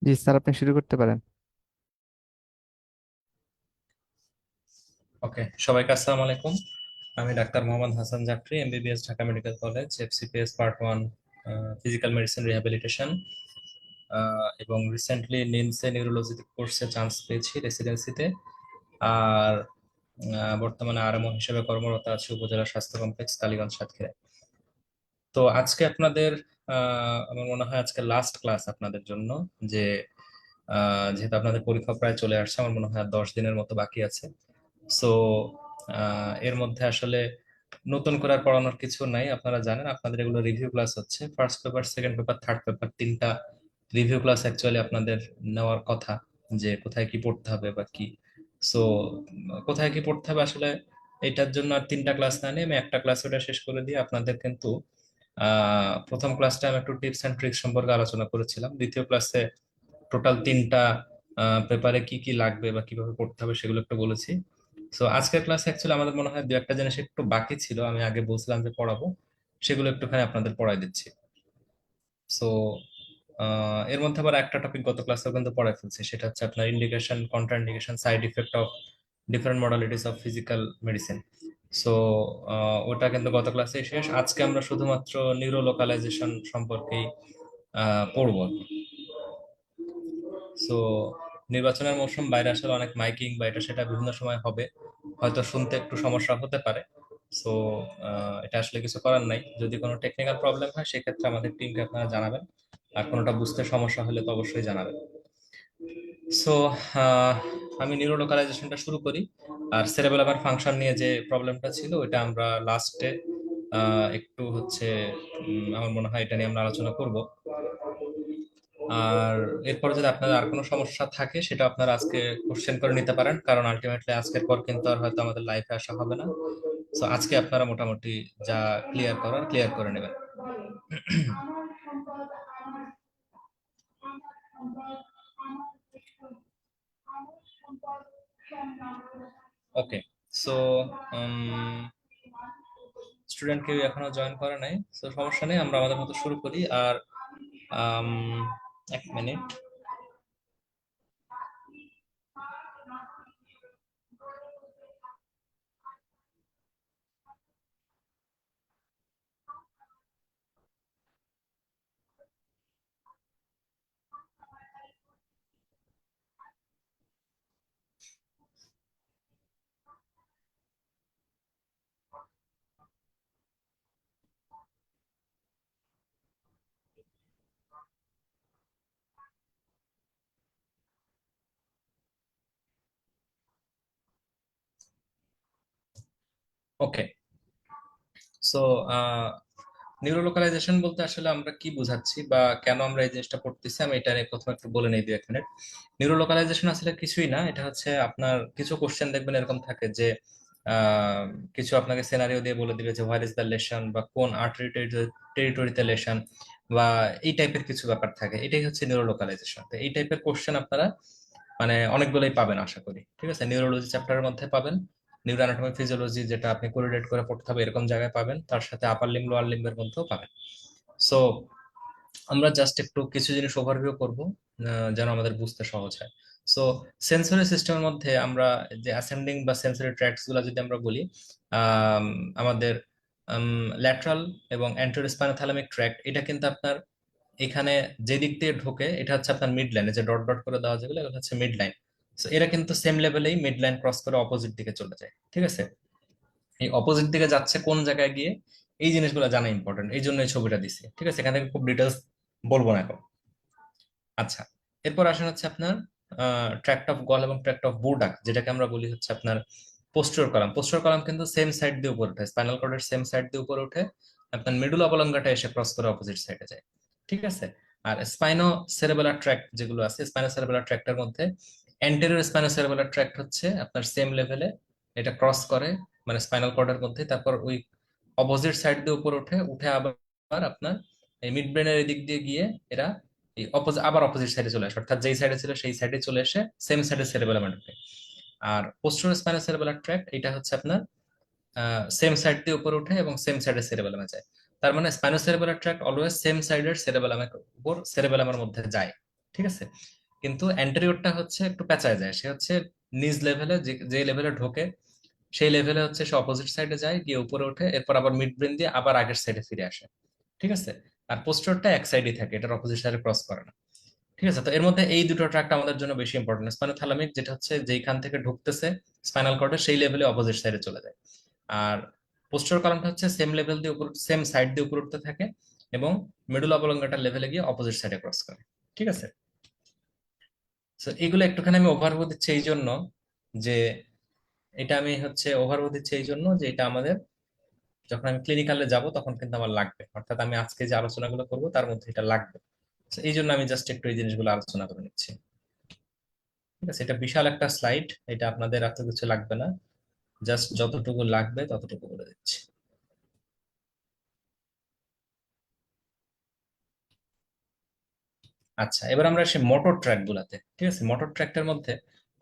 জি sir, আপনি শুরু করতে পারেন। ওকে, সবাইকে আসসালামু আলাইকুম। আমি doctor Mohammad Hasan Jafri, MBBS, Dhaka medical college, FCPS part 1, physical medicine rehabilitation, এবং রিসেন্টলি নিমসে নিউরোলজি কোর্সে চান্স পেয়েছি রেসিডেন্সিতে। আর বর্তমানে আরএমও হিসেবে কর্মরত আছি উপজেলা স্বাস্থ্য কমপ্লেক্স কালীগঞ্জ, সাতক্ষীরা। তো আজকে আপনাদের আমার মনে হয় আজকে লাস্ট ক্লাস আপনাদের জন্য। যে যেহেতু আপনাদের পরীক্ষা প্রায় চলে আসছে, আমার মনে হয় আর 10 দিনের মতো বাকি আছে। সো এর মধ্যে আসলে নতুন করে আর পড়ানোর কিছু নাই। আপনারা জানেন আপনাদের এগুলো রিভিউ ক্লাস হচ্ছে, first paper, second paper, third paper, তিনটা রিভিউ ক্লাস অ্যাকচুয়ালি আপনাদের নেওয়ার কথা, যে কোথায় কি পড়তে হবে বা কি। সো কোথায় কি পড়তে হবে আসলে এটার জন্য আর তিনটা ক্লাস না নিয়ে আমি একটা ক্লাস ওটা শেষ করে দিয়ে আপনাদের কিন্তু প্রথম ক্লাসটা আমি একটু টিপস এন্ড ট্রিক্স সম্পর্কে আলোচনা করেছিলাম। দ্বিতীয় ক্লাসে টোটাল তিনটা পেপারে কি কি লাগবে বা কিভাবে পড়তে হবে সেগুলো একটু বলেছি। সো আজকের ক্লাসে অ্যাকচুয়ালি আমাদের মনে হয় দু একটা জিনিস একটু বাকি ছিল, আমি আগে বলছিলাম যে পড়াবো, সেগুলো একটুখানি আপনাদের পড়াই দিচ্ছি। সো এর মধ্যে আবার একটা টপিক গত ক্লাসেও কিন্তু পড়াই ফেলছি, সেটা হচ্ছে আপনার indication, contra indication, side effect of different modalities of physical medicine. So ওটা কিন্তু গত ক্লাসে শেষ। আজকে আমরা শুধুমাত্র নিউরো লোকালাইজেশন সম্পর্কেই পড়বো। সো নির্বাচনের মৌসুম, বাইরে আসলে অনেক মাইকিং বা এটা সেটা বিভিন্ন সময় হবে, হয়তো শুনতে একটু সমস্যা হতে পারে। সো এটা আসলে কিছু করার নাই। যদি কোনো টেকনিক্যাল প্রবলেম হয় সেক্ষেত্রে আমাদের টিমকে আপনারা জানাবেন, আর কোনোটা বুঝতে সমস্যা হলে তো অবশ্যই জানাবেন। সো আমি নিউরো লোকালাইজেশনটা শুরু করি। আর সেরেবেলামের ফাংশন নিয়ে যে প্রবলেমটা ছিল ওইটা আমরা লাস্টে একটু হচ্ছে আমার মনে হয় এটা নিয়ে আমরা আলোচনা করব। আর এরপর যদি আপনাদের আর কোনো সমস্যা থাকে সেটা আপনারা আজকে কোশ্চেন করে নিতে পারেন, কারণ আলটিমেটলি আজকের পর কিন্তু আর হয়তো আমাদের লাইফে আসা হবে না। তো আজকে আপনারা মোটামুটি যা ক্লিয়ার করার ক্লিয়ার করে নেবেন। ওকে। সো স্টুডেন্ট কেউ এখনো জয়েন করে নাই, তো সমস্যা নেই, আমরা আমাদের মতো শুরু করি। আর আম, এক মিনিট। ওকে। সো নিউরোলোকালাইজেশন বলতে আসলে আমরা কি বুঝাচ্ছি বা কেন আমরা এই জিনিসটা পড়তেছি, আমি এটা নিয়ে প্রথমে একটু বলে নিই 2-1 মিনিট। নিউরোলোকালাইজেশন আসলে কিছুই না, এটা হচ্ছে আপনার কিছু কোশ্চেন দেখবেন এরকম থাকে যে আহ, কিছু আপনাকে সিনারিও দিয়ে বলে দিবে যে হোয়ার ইজ দ্য লেশন বা কোন আর্টারি টেরিটরিতে লেশন বা এই টাইপের কিছু ব্যাপার থাকে। এটাই হচ্ছে নিউরোলোকালাইজেশন। তো এই টাইপের কোশ্চেন আপনারা মানে অনেকগুলোই পাবেন আশা করি। ঠিক আছে, নিউরোলজি চ্যাপ্টারের মধ্যে পাবেন, নিউরো অ্যানাটমি ফিজিওলজি যেটা আপনি কোরিলেট করে পড়তে হবে এরকম জায়গায় পাবেন, তার সাথে আপার লিম্ব লোয়ার লিম্বের মধ্যেও পাবেন। সো আমরা জাস্ট একটু কিছু জিনিস ওভারভিউ করব, যেন আমাদের বুঝতে সহজ হয়। সো সেন্সরি সিস্টেমের মধ্যে আমরা যে অ্যাসেন্ডিং বা সেন্সরি ট্র্যাক্টস গুলো যদি আমরা বলি, আম, আমাদের ল্যাটারাল এবং অ্যান্টেরিয়র স্পাইনোথ্যালামিক ট্র্যাক্ট, এটা কিন্তু আপনার এখানে যে দিক দিয়ে ঢোকে এটা হচ্ছে আপনার মিড লাইন, যে ডট ডট করে দেওয়া যেগুলো এগুলো হচ্ছে মিড লাইন। সো এরা কিন্তু সেম লেভেলেই মিড লাইন ক্রস করে অপোজিট দিকে চলে যায়। ঠিক আছে, এই অপোজিট দিকে যাচ্ছে কোন জায়গায় গিয়ে, এই জিনিসগুলো জানা ইম্পর্টেন্ট, এই জন্য এই ছবিটা দিছি। ঠিক আছে, এখান থেকে খুব ডিটেলস বলবো না এখন। আচ্ছা, এরপর আসেন হচ্ছে আপনার ট্র্যাক্ট অফ গল এবং ট্র্যাক্ট অফ বুরডাক, যেটাকে আমরা বলি হচ্ছে আপনার পোস্টেরিয়র কলাম। পোস্টেরিয়র কলাম কিন্তু সেম সাইড দিয়ে উপরে ওঠে, স্পাইনাল কর্ডের সেম সাইড দিয়ে উপরে ওঠে, আপনার মিডুলা অবলঙ্গাটা এসে ক্রস করে অপোজিট সাইডে যায়। ঠিক আছে, আর স্পাইনো সেরেবেলার ট্র্যাক্ট যেগুলো আছে, স্পাইনো সেরেবেলার ট্র্যাক্টের মধ্যে অ্যান্টেরিয়র স্পাইনো সেরেবেলার ট্র্যাক্ট হচ্ছে আপনার সেম লেভেলে, এটা ক্রস করে মানে স্পাইনাল কর্ডের মধ্যে, তারপর ওই অপোজিট সাইড দিয়ে উপরে উঠে উঠে আবার আপনার এই মিড ব্রেনের এদিক দিয়ে গিয়ে এরা এই আবার অপোজিট সাইডে চলে আসে, অর্থাৎ যেই সাইডে ছিল সেই সাইডে চলে এসে সেম সাইডে সেরেবেলামে ঢোকে। আর পোস্টেরিয়র স্পাইনাল সেরেবেলার ট্র্যাক্ট এটা হচ্ছে আপনার সেম সাইড দিয়ে উপরে উঠে এবং সেম সাইডে সেরেবেলামে যায়। তার মানে স্পাইনো সেরেবেলার ট্র্যাক্ট অলওয়েজ সেম সাইডের সেরেবেলামের উপর সেরেবেলামের মধ্যে যায়। ঠিক আছে। কিন্তু অ্যান্টেরিয়রটা হচ্ছে একটু পেঁচায় যায়, সে হচ্ছে নিজ লেভেলে, যে যে লেভেলে ঢোকে সেই লেভেলে হচ্ছে সে অপোজিট সাইডে যায়, গিয়ে উপরে ওঠে, এরপর আবার মিড ব্রেন দিয়ে আবার আগের সাইডে ফিরে আসে। ঠিক আছে। আর পোস্টারটা এক সাইডে থাকে, এটার অপোজিট সাইডে ক্রস করে না। ঠিক আছে। তো এর মধ্যে এই দুটো ট্র্যাক্ট আমাদের জন্য বেশি ইম্পর্টেন্ট। স্পাইনোথালামিক যেটা হচ্ছে যেখান থেকে ঢুকতেছে স্পাইনাল কর্ডে সেই লেভেলে অপোজিট সাইডে চলে যায়। আর পোস্টার কলামটা হচ্ছে সেম লেভেল দিয়ে উপর, সেম সাইড দিয়ে উপরে উঠতে থাকে এবং মিডল অবলঙ্গটার লেভেলে গিয়ে অপোজিট সাইডে ক্রস করে। ঠিক আছে। তো এগুলো একটুখানি আমি ওভারভিউ দিচ্ছি এই জন্য যে, এটা আমি হচ্ছে ওভারভিউ দিচ্ছি এই জন্য যে এটা আমাদের যখন আমি ক্লিনিকালে যাব তখন কিন্তু আমার লাগবে, অর্থাৎ আমি আজকে যে আলোচনাগুলো করবো তার মধ্যে এটা লাগবে। তো এই জন্য আমি জাস্ট একটু এই জিনিসগুলো আলোচনা করে নিচ্ছি। ঠিক আছে। এটা বিশাল একটা স্লাইড, এটা আপনাদের এত কিছু লাগবে না, জাস্ট যতটুকু লাগবে ততটুকু বলে দিচ্ছি। আচ্ছা, এবার আমরা আসি মোটর ট্র্যাক গুলাতে। ঠিক আছে। মোটর ট্র্যাক্টের মধ্যে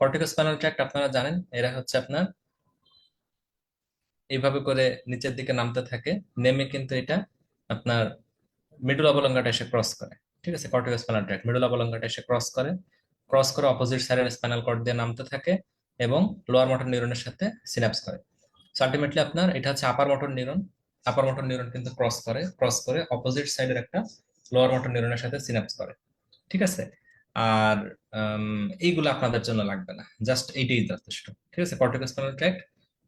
কর্টিকোস্পাইনাল ট্র্যাক্ট আপনারা জানেন, এরা হচ্ছে আপনার এইভাবে করে নিচের দিকে নামতে থাকে, নেমে কিন্তু এটা আপনার মিডল অবলঙ্গটা এসে ক্রস করে। ঠিক আছে। কর্টিকো স্পাইনাল ট্র্যাক্ট মিডল অবলঙ্গটা এসে ক্রস করে, ক্রস করে অপোজিট সাইডের স্পাইনাল কর্ড দিয়ে নামতে থাকে এবং লোয়ার মোটর নিউরনের সাথে সিনাপস করে। আলটিমেটলি আপনার এটা হচ্ছে আপার মোটর নিউরন। আপার মোটর নিউরন কিন্তু ক্রস করে, ক্রস করে অপোজিট সাইডের একটা লোয়ার মোটর নিউরনের সাথে সিনাপস করে। ঠিক আছে। আর এইগুলো আপনাদের জন্য লাগবে না, জাস্ট এইটাই যথেষ্ট। ঠিক আছে। কর্টিকো স্পাইনাল ট্র্যাক্ট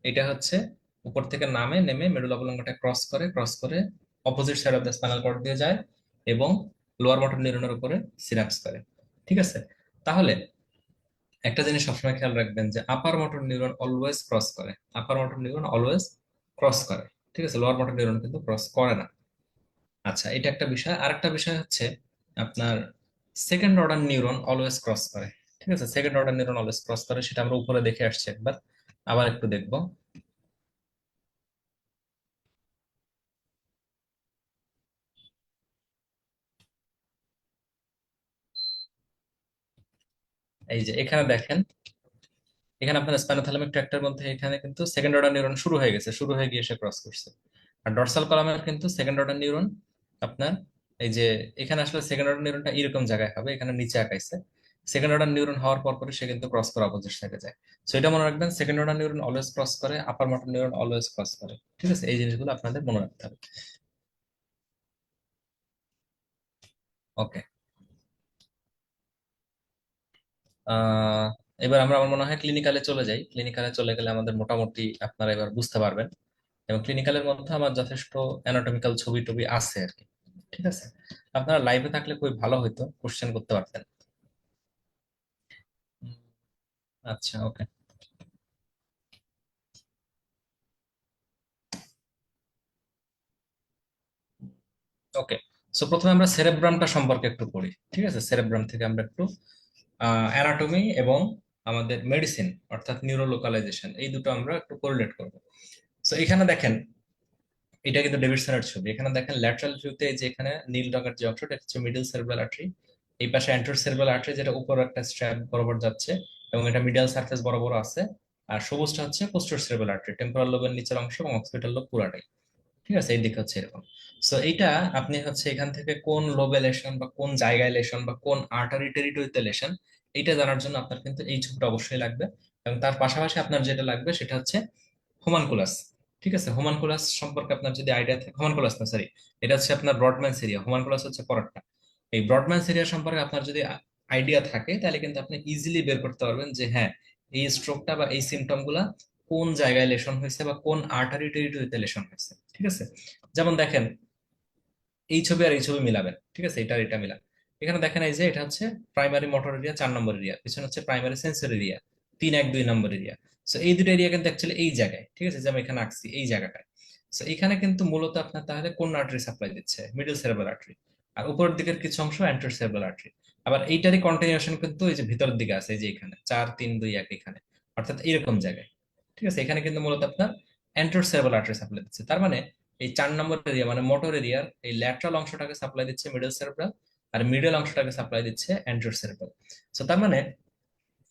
এটা হচ্ছে উপর থেকে নামে, নেমে মেডুলা অবলঙ্গটা ক্রস করে, ক্রস করে opposite side of the spinal cord দিয়ে যায় এবং লোয়ার মোটর নিউরনের উপরে সিনাপস করে। ঠিক আছে। তাহলে একটা জিনিস সবসময় খেয়াল রাখবেন যে upper motor neuron always cross করে, upper motor neuron always cross করে। ঠিক আছে। লোয়ার মোটর নিউরন কিন্তু ক্রস করে না। আচ্ছা, এটা একটা বিষয়। আরেকটা বিষয় হচ্ছে আপনার second order neuron always cross করে। ঠিক আছে। Second order neuron always cross করে, সেটা আমরা উপরে দেখে আসছি একবার, আবার একটু দেখবো। এই যে এখানে দেখেন, এখানে আপনার স্পাইনোথ্যালামিক ট্র্যাক্টের মধ্যে এখানে কিন্তু সেকেন্ড অর্ডার নিউরন শুরু হয়ে গেছে, শুরু হয়ে গিয়ে সে ক্রস করছে। আর ডর্সাল কলামের কিন্তু সেকেন্ড অর্ডার নিউরন আপনার এই যে এখানে আসলে সেকেন্ড অর্ডার নিউরনটা এরকম জায়গায় হবে, এখানে নিচে আঁকাইছে। সেকেন্ড অর্ডার নিউরন হওয়ার পর পরে সে কিন্তু ক্রস করে অপোজিট সাইডে যায়। সো এটা মনে রাখবেন, second order neuron always cross করে, upper motor neuron always cross করে। ঠিক আছে। এই জিনিসগুলো আপনাদের মনে রাখতে হবে। ওকে। আহ এবার আমরা, আমার মনে হয় ক্লিনিকালে চলে যাই। ক্লিনিকালে চলে গেলে আমাদের মোটামুটি আপনারা এবার বুঝতে পারবেন, এবং ক্লিনিক্যালের মধ্যে আমার যথেষ্ট অ্যানাটমিক্যাল ছবি টবি আছে আর কি। ঠিক আছে। আপনারা লাইভে থাকলে খুবই ভালো হতো, কোশ্চেন করতে পারতেন। উম, আচ্ছা, ওকে। ওকে। সো প্রথমে আমরা সেরেব্রামটা সম্পর্কে একটু পড়ি। ঠিক আছে। সেরেব্রাম থেকে আমরা একটু অ্যানাটমি এবং আমাদের মেডিসিন অর্থাৎ নিউরোলোকালাইজেশন এই দুটো আমরা একটু কোরিলেট করব। সো এখানে দেখেন, এটা কিন্তু ডেভিডসনের ছবি। এখানে দেখেন ল্যাটারাল ভিউতে যে এখানে নীল রঙের যে অংশটা, এটা হচ্ছে মিডল সেরেব্রাল আর্টারি। এই পাশে অ্যান্টেরো সেরেব্রাল আর্টারি, যেটা উপর একটা স্ট্র্যাপ বরাবর যাচ্ছে এবং এটা মিডিয়াল সারফেস বরাবর আছে। আর সবুজটা হচ্ছে পোস্টেরিয়র সেরেব্রাল আর্টারি, টেম্পোরাল লোবের নিচের অংশ এবং অক্সিপিটাল লোব পুরাটাই। ঠিক আছে। এই দিকে হচ্ছে এরকম। সো এইটা আপনি হচ্ছে এখান থেকে কোন লোবে লেশন বা কোন জায়গায় লেশন বা কোন আর্টারি টেরিটরিতে লেশন, এইটা জানার জন্য আপনার কিন্তু এই ছবিটা অবশ্যই লাগবে। এবং তার পাশাপাশি আপনার যেটা লাগবে সেটা হচ্ছে হোমানকুলাস। ঠিক আছে। হোমানকুলাস সম্পর্কে আপনার যদি আইডিয়া থাকে, হোমানকুলাস না সরি, এটা হচ্ছে আপনার ব্রডম্যানস এরিয়া, হোমানকুলাস হচ্ছে পরেরটা। এই ব্রডম্যানস এরিয়া সম্পর্কে আপনার যদি আইডিয়া থাকে তাহলে কিন্তু আপনি ইজিলি বের করতে পারবেন যে হ্যাঁ, এই স্ট্রোকটা বা এই সিমটম গুলা কোন জায়গায় লেশন হয়েছে বা কোন আর্টারি টেরিটরিতে লেশন হয়েছে। ঠিক আছে। যেমন দেখেন, এই ছবি আর এই ছবি মিলাবেন। ঠিক আছে। এটা আর এটা মিলান। এখানে দেখেন এই যে এটা হচ্ছে প্রাইমারি মোটর এরিয়া 4 নম্বর এরিয়া, পিছনে হচ্ছে প্রাইমারি সেন্সর এরিয়া 3-1-2 নম্বর এরিয়া। সো এই দুটো এরিয়া কিন্তু অ্যাকচুয়ালি এই জায়গায়, ঠিক আছে, যেমন এখানে আঁকছি এই জায়গাটায়। সো এখানে কিন্তু মূলত আপনার তাহলে কোন আর্টারি সাপ্লাই দিচ্ছে? Middle cerebral artery. আর উপরের দিকের কিছু অংশ অ্যান্টেরো সেরেব্রাল আর্টারি। আবার এইটারই কন্টিনিউশন কিন্তু এই যে ভিতরের দিকে আছে, এই যে এখানে 4-3-2-1 এখানে, অর্থাৎ এরকম জায়গায়। ঠিক আছে। এখানে কিন্তু মূলত আপনার অ্যান্টেরো সেরেব্রাল আর্টারি সাপ্লাই দিচ্ছে। তার মানে এই 4 নম্বর এরিয়া মানে মোটর এরিয়ার এই ল্যাটারাল অংশটাকে সাপ্লাই দিচ্ছে মিডল সেরেব্রাল, আর মিডল অংশটাকে সাপ্লাই দিচ্ছে অ্যান্টেরো সেরেব্রাল। সো তার মানে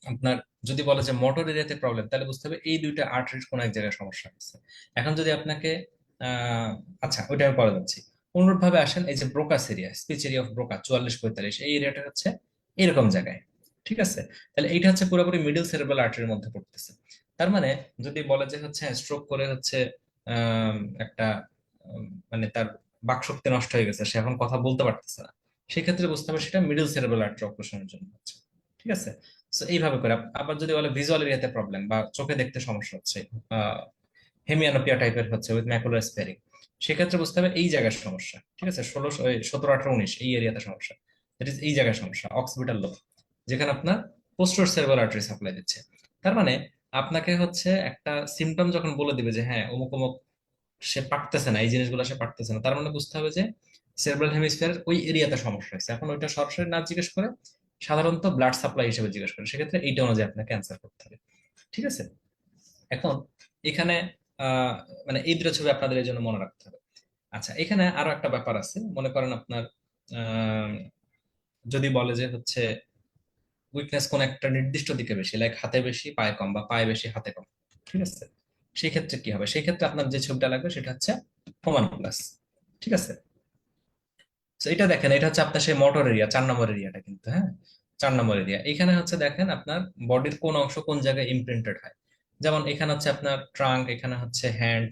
আপনার যদি বলে যে মোটর এরিয়াতে প্রবলেম, তাহলে বুঝতে হবে এই দুইটা আর্টারির কোন এক জায়গায় সমস্যা আছে। এখন যদি আপনাকে আচ্ছা ওইটা আমি পরে যাচ্ছি। অনুরূপ ভাবে আসেন, এই যে Broca's area, speech area of ব্রোকা 44-45, এই এরিয়াটা হচ্ছে এরকম জায়গায়। ঠিক আছে, তাহলে এইটা হচ্ছে পুরোপুরি মিডল সেরেব্রাল আর্টারির মধ্যে পড়তেছে। তার মানে যদি বলে যে হচ্ছে স্ট্রোক করে হচ্ছে আম, একটা মানে তার বাকশক্তি নষ্ট হয়ে গেছে, সে এখন কথা বলতে পারতেছে না, সেক্ষেত্রে বুঝতে হবে সেটা মিডল সেরেব্রাল আর্টারি অপারেশনের জন্য হচ্ছে। ঠিক আছে, তো এইভাবে করে আবার যদি বলে ভিজুয়াল এরিয়াতে প্রবলেম বা চোখে দেখতে সমস্যা হচ্ছে, হেমিয়ানোপিয়া টাইপের হচ্ছে উইথ ম্যাকুলার স্পেরিং, সেক্ষেত্রে বুঝতে হবে এই জায়গার সমস্যা। ঠিক আছে, 17, 18, 19 এই এরিয়াতে সমস্যা, দ্যাট ইজ এই জায়গার সমস্যা অক্সিপিটাল লোব, যেখানে আপনার পোস্টোর সেরেব্রাল আর্টারি সাপ্লাই দিচ্ছে। তার মানে আপনাকে হচ্ছে একটা সিমটম যখন বলে দিবে যে হ্যাঁ অমুক অমুক সে পারতেছে না, এই জিনিসগুলো সে পারতেছে না, তার মানে বুঝতে হবে যে সেরেব্রাল হেমিস্ফিয়ারের ওই এরিয়াতে সমস্যা হয়েছে। এখন ওইটা সরাসরি না জিজ্ঞেস করে সাধারণত ব্লাড সাপ্লাই হিসেবে জিজ্ঞেস করে, সেক্ষেত্রে এইটা অনুযায়ী আপনাকে অ্যান্সার করতে হবে। ঠিক আছে, এখন এখানে আহ মানে এই দুটো ছবি আপনাদের এই জন্য মনে রাখতে হবে। আচ্ছা, এখানে আরো একটা ব্যাপার আছে, মনে করেন আপনার আহ যদি বলে যে হচ্ছে উইকনেস কোন একটা নির্দিষ্ট দিকে বেশি, লাইক হাতে বেশি পায়ে কম, বা পায়ে বেশি হাতে কম, ঠিক আছে, সেই ক্ষেত্রে কি হবে? সেই ক্ষেত্রে আপনার যে ছবিটা লাগবে সেটা হচ্ছে হোমানকুলাস। ঠিক আছে, তো এটা দেখেন, এটা হচ্ছে আপনার সেই মোটর এরিয়া, 4 নম্বর এরিয়াটা কিন্তু, হ্যাঁ 4 নম্বর এরিয়া। এখানে হচ্ছে দেখেন আপনার বডির কোন অংশ কোন জায়গায় ইমপ্রিন্টেড হয়। যেমন এখানে হচ্ছে আপনার ট্রাঙ্ক, এখানে হচ্ছে হ্যান্ড,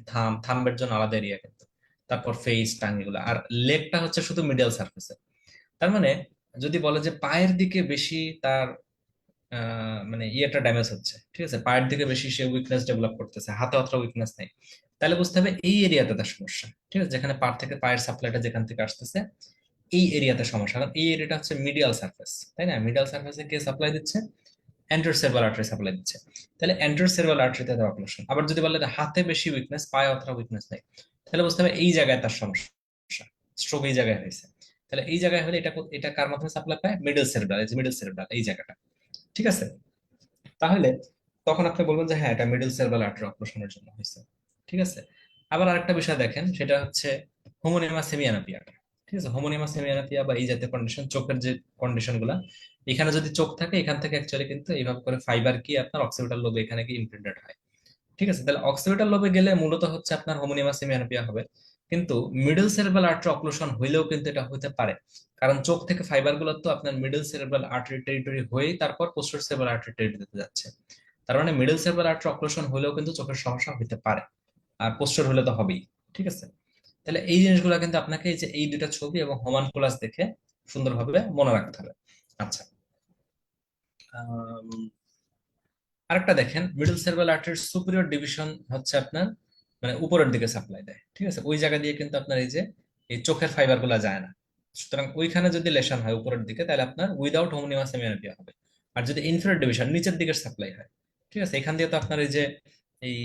থাম্বের জন্য আলাদা এরিয়া কিন্তু, তারপর ফেস, টাং, এগুলো। আর লেগটা হচ্ছে শুধু মিডল সার্ফেসে। তার মানে যদি বলে যে পায়ের দিকে বেশি তার মানে ইয়েটা ড্যামেজ হচ্ছে, ঠিক আছে, পায়ের দিকে বেশি সে উইকনেস ডেভেলপ করতেছে, হাতে অতটা উইকনেস নেই, তাহলে বুঝতে হবে এই এরিয়াতে তার সমস্যা। ঠিক আছে, যেখানে পা থেকে পায়ের সাপ্লাইটা যেখান থেকে আসতেছে এই এরিয়াতে সমস্যা, কারণ এই এরিয়াটা হচ্ছে মিডিয়াল সার্ফেস, তাই না? মিডিয়াল সার্ফেসে কে সাপ্লাই দিচ্ছে? অ্যান্টেরো সেরেব্রাল আর্টারি সাপ্লাই দিচ্ছে। তাহলে অ্যান্টেরো সেরেব্রাল আর্টারিতে দেওয়া অপারেশন। আবার যদি বলে যে হাতে বেশি উইকনেস, পায়ে অতটা উইকনেস নেই, তাহলে বুঝতে হবে এই জায়গায় তার সমস্যা, স্ট্রোক এই জায়গায় হয়েছে। তাহলে এই জায়গায় হলে এটা এটা কার মাধ্যমে সাপ্লাই পায়? মিডল সেরেব্রাল, এই যে মিডল সেরেব্রাল এই জায়গাটা। ঠিক আছে, তাহলে তখন আপনি বলবেন যে হ্যাঁ এটা মিডল সেরেব্রাল আর্টারি অপারেশনের জন্য হয়েছে। ঠিক আছে, আবার আরেকটা বিষয় দেখেন, সেটা হচ্ছে হোমোনিমা সেমিয়ানাপিয়া। ঠিক আছে, হোমোনিমা সেমিয়ানাপিয়া বা এই জাতীয় কন্ডিশন, চোখের যে কন্ডিশন গুলা, এখানে যদি চোখ থাকে এখান থেকে অ্যাকচুয়ালি কিন্তু এইভাবে করে ফাইবার কি আপনার অক্সিপিটাল লোবে এখানে কি ইমপ্রিন্টেড হয়। ঠিক আছে, তাহলে অক্সিপিটাল লোবে গেলে মূলত হচ্ছে আপনার হোমোনিমা সেমিয়ানাপিয়া হবে। কিন্তু মিডল সেরেব্রাল আর্টারি অক্লুশন হইলেও কিন্তু এটা হতে পারে, কারণ চোখ থেকে ফাইবার গুলো তো আপনার মিডল সেরেব্রাল আর্টারি টেরিটরি হয়েই তারপর পোস্টার সেরেব্রাল আর্টারি টেরিটরিতে যাচ্ছে। তার মানে মিডল সেরেব্রাল আর্টারি অক্লুশন হলেও কিন্তু চোখের সমস্যা হতে পারে, আর পোস্টার হলে তো হবেই। ঠিক আছে, তাহলে এই জিনিসগুলো কিন্তু আপনাকে এই যে এই দুইটা ছবি এবং হোমানকুলাস দেখে সুন্দরভাবে মনে রাখতে হবে। আচ্ছা, আম, আরেকটা দেখেন, মিডল সেরেব্রাল আর্টারির সুপিরিয়র ডিভিশন হচ্ছে আপনার মানে উপরের দিকে সাপ্লাই দেয়। ঠিক আছে, ওই জায়গা দিয়ে কিন্তু আপনার এই যে এই চোখের ফাইবার গুলা যায় না। সুতরাং ওইখানে যদি লেশন হয় উপরের দিকে, তাহলে আপনার উইদাউট হোমোনিমাস হেমিয়ানপিয়া হবে। আর যদি ইনফিরিয়র ডিভিশন নিচের দিকে সাপ্লাই হয়, ঠিক আছে, এখান দিয়ে তো আপনার এই যে এই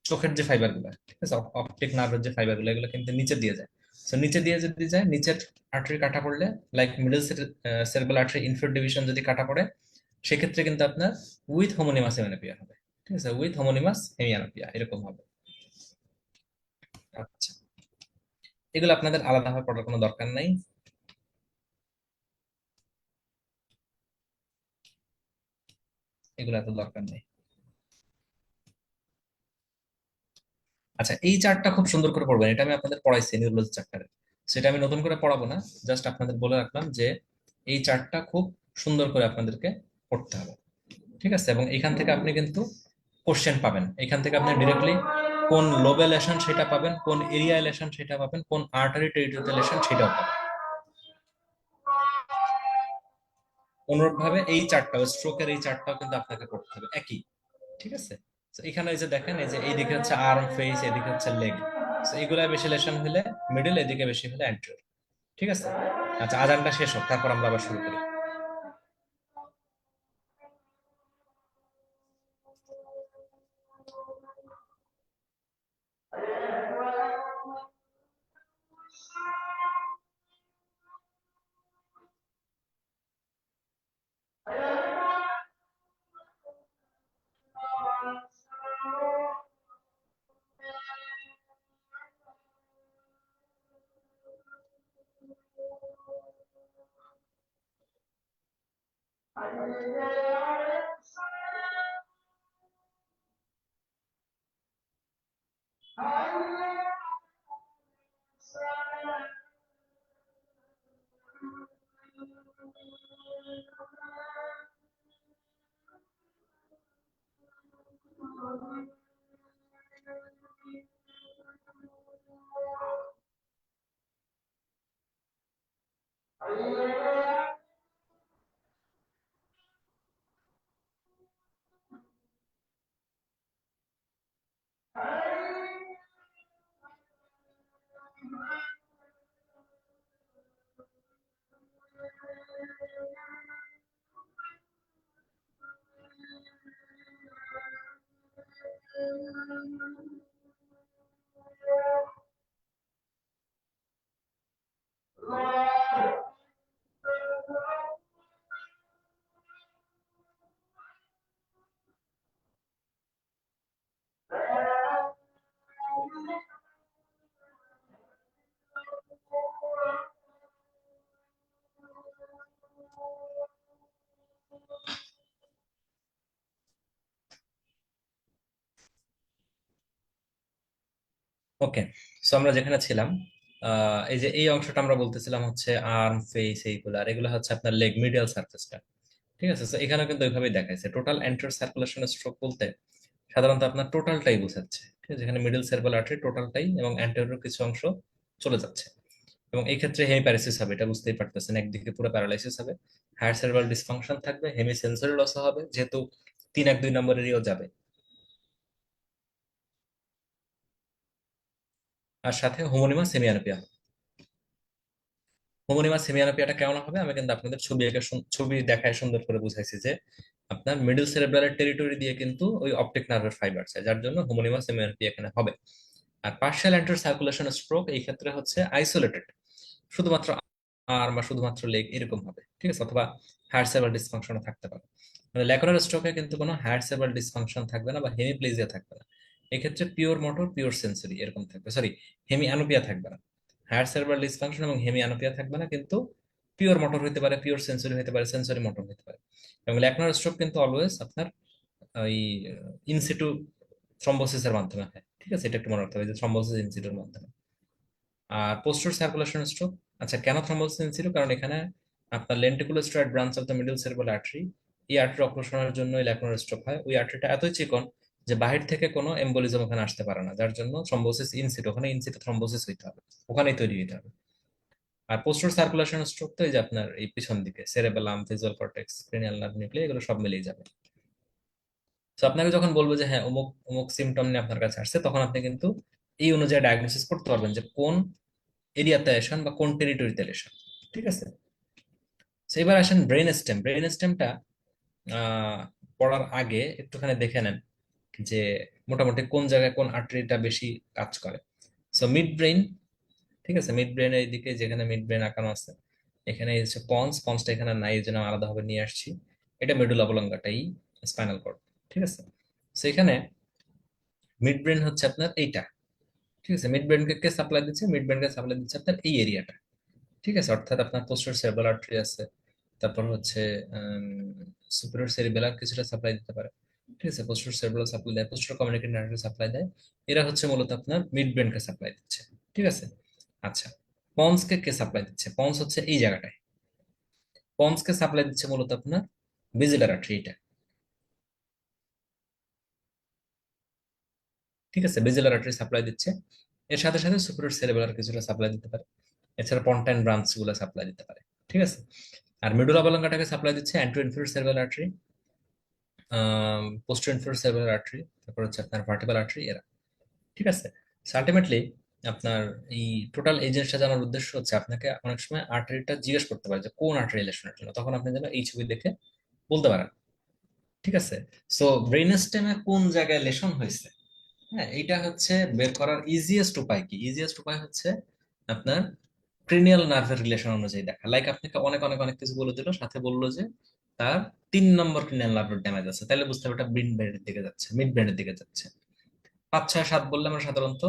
চোখের যে ফাইবার গুলা, ঠিক আছে, অপটিক নার্ভের যে ফাইবার গুলো, এগুলো কিন্তু নিচে দিয়ে যায়। তো নিচে দিয়ে যদি যায়, নিচের আর্টারি কাটা পড়লে, like middle cerebral artery inferior division যদি কাটা পড়ে, সেক্ষেত্রে কিন্তু আপনার উইথ হোমোনিমাস হেমিয়ানপিয়া হবে। ঠিক আছে, উইথ হোমোনিমাস হেমিয়ানপিয়া এরকম হবে। আচ্ছা, এগুলো আপনাদের আলাদাভাবে পড়ার কোনো দরকার নাই, এগুলো এত দরকার নেই। আচ্ছা, এই চার্টটা খুব সুন্দর করে পড়বেন, এটা আমি আপনাদের পড়াইছি নিউরোলজি চ্যাপ্টারে, সেটা আমি নতুন করে পড়াবো না, জাস্ট আপনাদের বলে রাখলাম যে এই চার্টটা খুব সুন্দর করে আপনাদেরকে পড়তে হবে। ঠিক আছে, এবং এখান থেকে আপনি কিন্তু কোশ্চেন পাবেন, এখান থেকে আপনি ডিরেক্টলি কোন লোবে লেশন সেটা পাবেন, কোন এরিয়া লেশন সেটা পাবেন, কোন আর্টারি টেরিটরি লেশন সেটাও পাবেন। অনুরূপ ভাবে এই চারটা স্ট্রোকের এই চারটাও কিন্তু আপনাকে করতে হবে একই। ঠিক আছে, তো এখানে এই যে দেখেন, এই যে এইদিকে হচ্ছে আর্ম, ফেস, এদিকে হচ্ছে লেগ, এগুলা বেশি লেশন হলে মিডল, এদিকে বেশি হলে অ্যান্টেরিয়র। ঠিক আছে, আচ্ছা আজানটা শেষ হোক, তারপর আমরা আবার শুরু করি। ওকে, সো আমরা যেখানে ছিলাম, এই যে এই অংশটা আমরা বলতেছিলাম হচ্ছে আর্ম, ফেস, এইগুলো, আর এগুলো হচ্ছে আপনার লেগ মিডিয়াল সারফেসটা। ঠিক আছে, তো এখানে কিন্তু ওইভাবেই দেখাইছে। টোটাল এন্টার সার্কুলেশন স্ট্রোক বলতে সাধারণত আপনার টোটালটাই বোঝাচ্ছে। ঠিক আছে, এখানে মিডল সেরেব্রাল আর্টারি টোটালটাই এবং অ্যান্টেরিয়র কিছু অংশ চলে যাচ্ছে। এবং এই ক্ষেত্রে হেমিপ্যারেসিস হবে, এটা বুঝতেই পারতেছেন, একদিকে পুরো প্যারালাইসিস হবে, হায়ার সেরেব্রাল ডিসফাংশন থাকবে, হেমি সেন্সরি লসও হবে, যেহেতু 3-1-2 নম্বরেরও যাবে। আর সাথে হোমোনিমাস সেমিয়ানোপিয়া। হোমোনিমাস সেমিয়ানোপিয়াটা কেমন হবে আমি কিন্তু আপনাদের ছবি এঁকে ছবি দেখায় সুন্দর করে বুঝাইছি যে আপনার মিডল সেরেব্রালের টেরিটরি দিয়ে কিন্তু ওই অপটিক নার্ভের ফাইবার আছে, যার জন্য হোমোনিমাস সেমিয়ানোপিয়া এখানে হবে। আর পার্শিয়াল এন্টার সার্কুলেশন স্ট্রোক এই ক্ষেত্রে হচ্ছে আইসোলেটেড, শুধুমাত্র আর্ম বা শুধুমাত্র লেগ এরকম হবে। ঠিক আছে, অথবা হায়ার সেরেব্রাল ডিসফাংশনও থাকতে পারে। মানে ল্যাকুনার স্ট্রোকে কিন্তু কোনো হায়ার সেরেব্রাল ডিসফাংশন থাকবে না বা হেমিপ্লেজিয়া থাকবে না। এক্ষেত্রে পিওর মোটর, পিওর সেন্সরি এরকম থাকবে, সরি, হেমি আনোপিয়া থাকবে না। হায়ার সেরেব্রাল ডিসফাংশন এবং হেমি আনোপিয়া থাকবে না, কিন্তু পিওর মোটর হতে পারে, পিওর সেন্সরি হতে পারে, সেন্সরি মোটর হতে পারে। এবং ল্যাকুনার স্ট্রোক কিন্তু অলওয়েজ আপনার ওই ইনসিটু থ্রম্বোসিসের মাধ্যমে হয়। ঠিক আছে, এটা একটু মনে রাখতে হবে যে থ্রম্বোসিস ইনসিটুর মাধ্যমে। আর পোস্টার সার্কুলেশন স্ট্রোক, আচ্ছা কেন থ্রম্বোসিস ছিল, কারণ এখানে আপনার lenticulostriate branch of the middle cerebral artery, এই আর্টারি অপারেশনের জন্য ল্যাকুনার স্ট্রোক হয়। ওই আর্টারিটা এতই চিকন যে বাহির থেকে কোনো এম্বোলিজম ওখানে আসতে পারে না, যার জন্য থ্রম্বোসিস ইনসিট, ওখানে ইনসিট থ্রম্বোসিস হইতে হবে, ওখানেই তৈরি হতে হবে। আর পোস্টার সার্কুলেশন স্ট্রোক তো এই যে আপনার এই পিছন দিকে cerebellum, visual cortex, cranial nerve nucleus, এগুলো সব মিলেই যাবে। তো আপনাকে যখন বলবো যে হ্যাঁ অমুক অমুক সিমটম নিয়ে আপনার কাছে আসছে, তখন আপনি কিন্তু এই অনুযায়ী ডায়াগনোসিস করতে পারবেন যে কোন এরিয়াতে লেশন বা কোন টেরিটরিতে লেশন। ঠিক আছে, তো এবার আসেন ব্রেন স্টেম। ব্রেন স্টেমটা আহ পড়ার আগে একটুখানি দেখে নেন যে মোটামুটি কোন জায়গায় কোন আর্টারিটা বেশি কাজ করে। সো মিড ব্রেন, ঠিক আছে, মিড ব্রেনের দিকে যেখানে মিড ব্রেন আঁকানো আছে, এখানে এই হচ্ছে পন্স, পন্সটা এখানে নাই, এই জন্য আমি আলাদাভাবে নিয়ে আসছি। এটা মেডুলা অবলঙ্গাটা, এই স্পাইনাল কর্ড। ঠিক আছে, তো এখানে মিড ব্রেন হচ্ছে আপনার এইটা। ঠিক আছে, মিড ব্রেনকে কে সাপ্লাই দিচ্ছে, মিড ব্রেনকে সাপ্লাই দিচ্ছে আপনার এই এরিয়াটা। ঠিক আছে, অর্থাৎ আপনার পোস্টার সেরেব্রাল আর্টারি আছে, তারপর হচ্ছে সুপিরিয়র সেরিবেলার কিছুটা সাপ্লাই দিতে পারে। ঠিক আছে, পোস্টার সেরেব্রাল সাপ্লাই দেয়, পোস্টার কমিউনিকেটিং নার্ভকে সাপ্লাই দেয়। এরা হচ্ছে মূলত আপনার মিড ব্রেনকে সাপ্লাই দিচ্ছে। ঠিক আছে, আচ্ছা, পন্সকে কে সাপ্লাই দিচ্ছে, পন্স হচ্ছে এই জায়গাটায়, পন্সকে সাপ্লাই দিচ্ছে মূলত আপনার বেজিলার আর্টারি এটা। ঠিক আছে, বেজিলার আর্টারি সাপ্লাই দিচ্ছে, এর সাথে সাথে সুপিরিয়র সেরেবেলার কিছুটা সাপ্লাই দিতে পারে, এছাড়া পন্টাইন ব্রাঞ্চ গুলো সাপ্লাই দিতে পারে। ঠিক আছে, আর মেডুলা অবলঙ্গাটাকে সাপ্লাই দিচ্ছে antero inferior cerebral artery, posterior inferior cerebral artery, তারপর হচ্ছে আপনার ভার্টেব্রাল আর্টারি, এরা। ঠিক আছে, আলটিমেটলি আপনার এই টোটাল এই জিনিসটা জানার উদ্দেশ্য হচ্ছে আপনাকে অনেক সময় আর্টারিটা জিজ্ঞেস করতে পারে যে কোন আর্টারি রিলেশনের জন্য, তখন আপনি যেন এই ছবি দেখে বলতে পারেন। ঠিক আছে, সো ব্রেন স্টেমে কোন জায়গায় লেশন হয়েছে, হ্যাঁ এইটা হচ্ছে বের করার ইজিয়েস্ট উপায় কি, ইজিয়েস্ট উপায় হচ্ছে আপনার ক্রেনিয়াল নার্ভের রিলেশন অনুযায়ী দেখা। লাইক আপনাকে অনেক অনেক অনেক কিছু বলে দিল, সাথে বললো যে তার 3 নম্বর ক্রেনিয়াল নার্ভের ড্যামেজ আছে, তাহলে বুঝতে হবে এটা ব্রেন ব্রেনের দিকে যাচ্ছে, মিড ব্রেনের দিকে যাচ্ছে। 5, 6, 7 বললে আমরা সাধারণত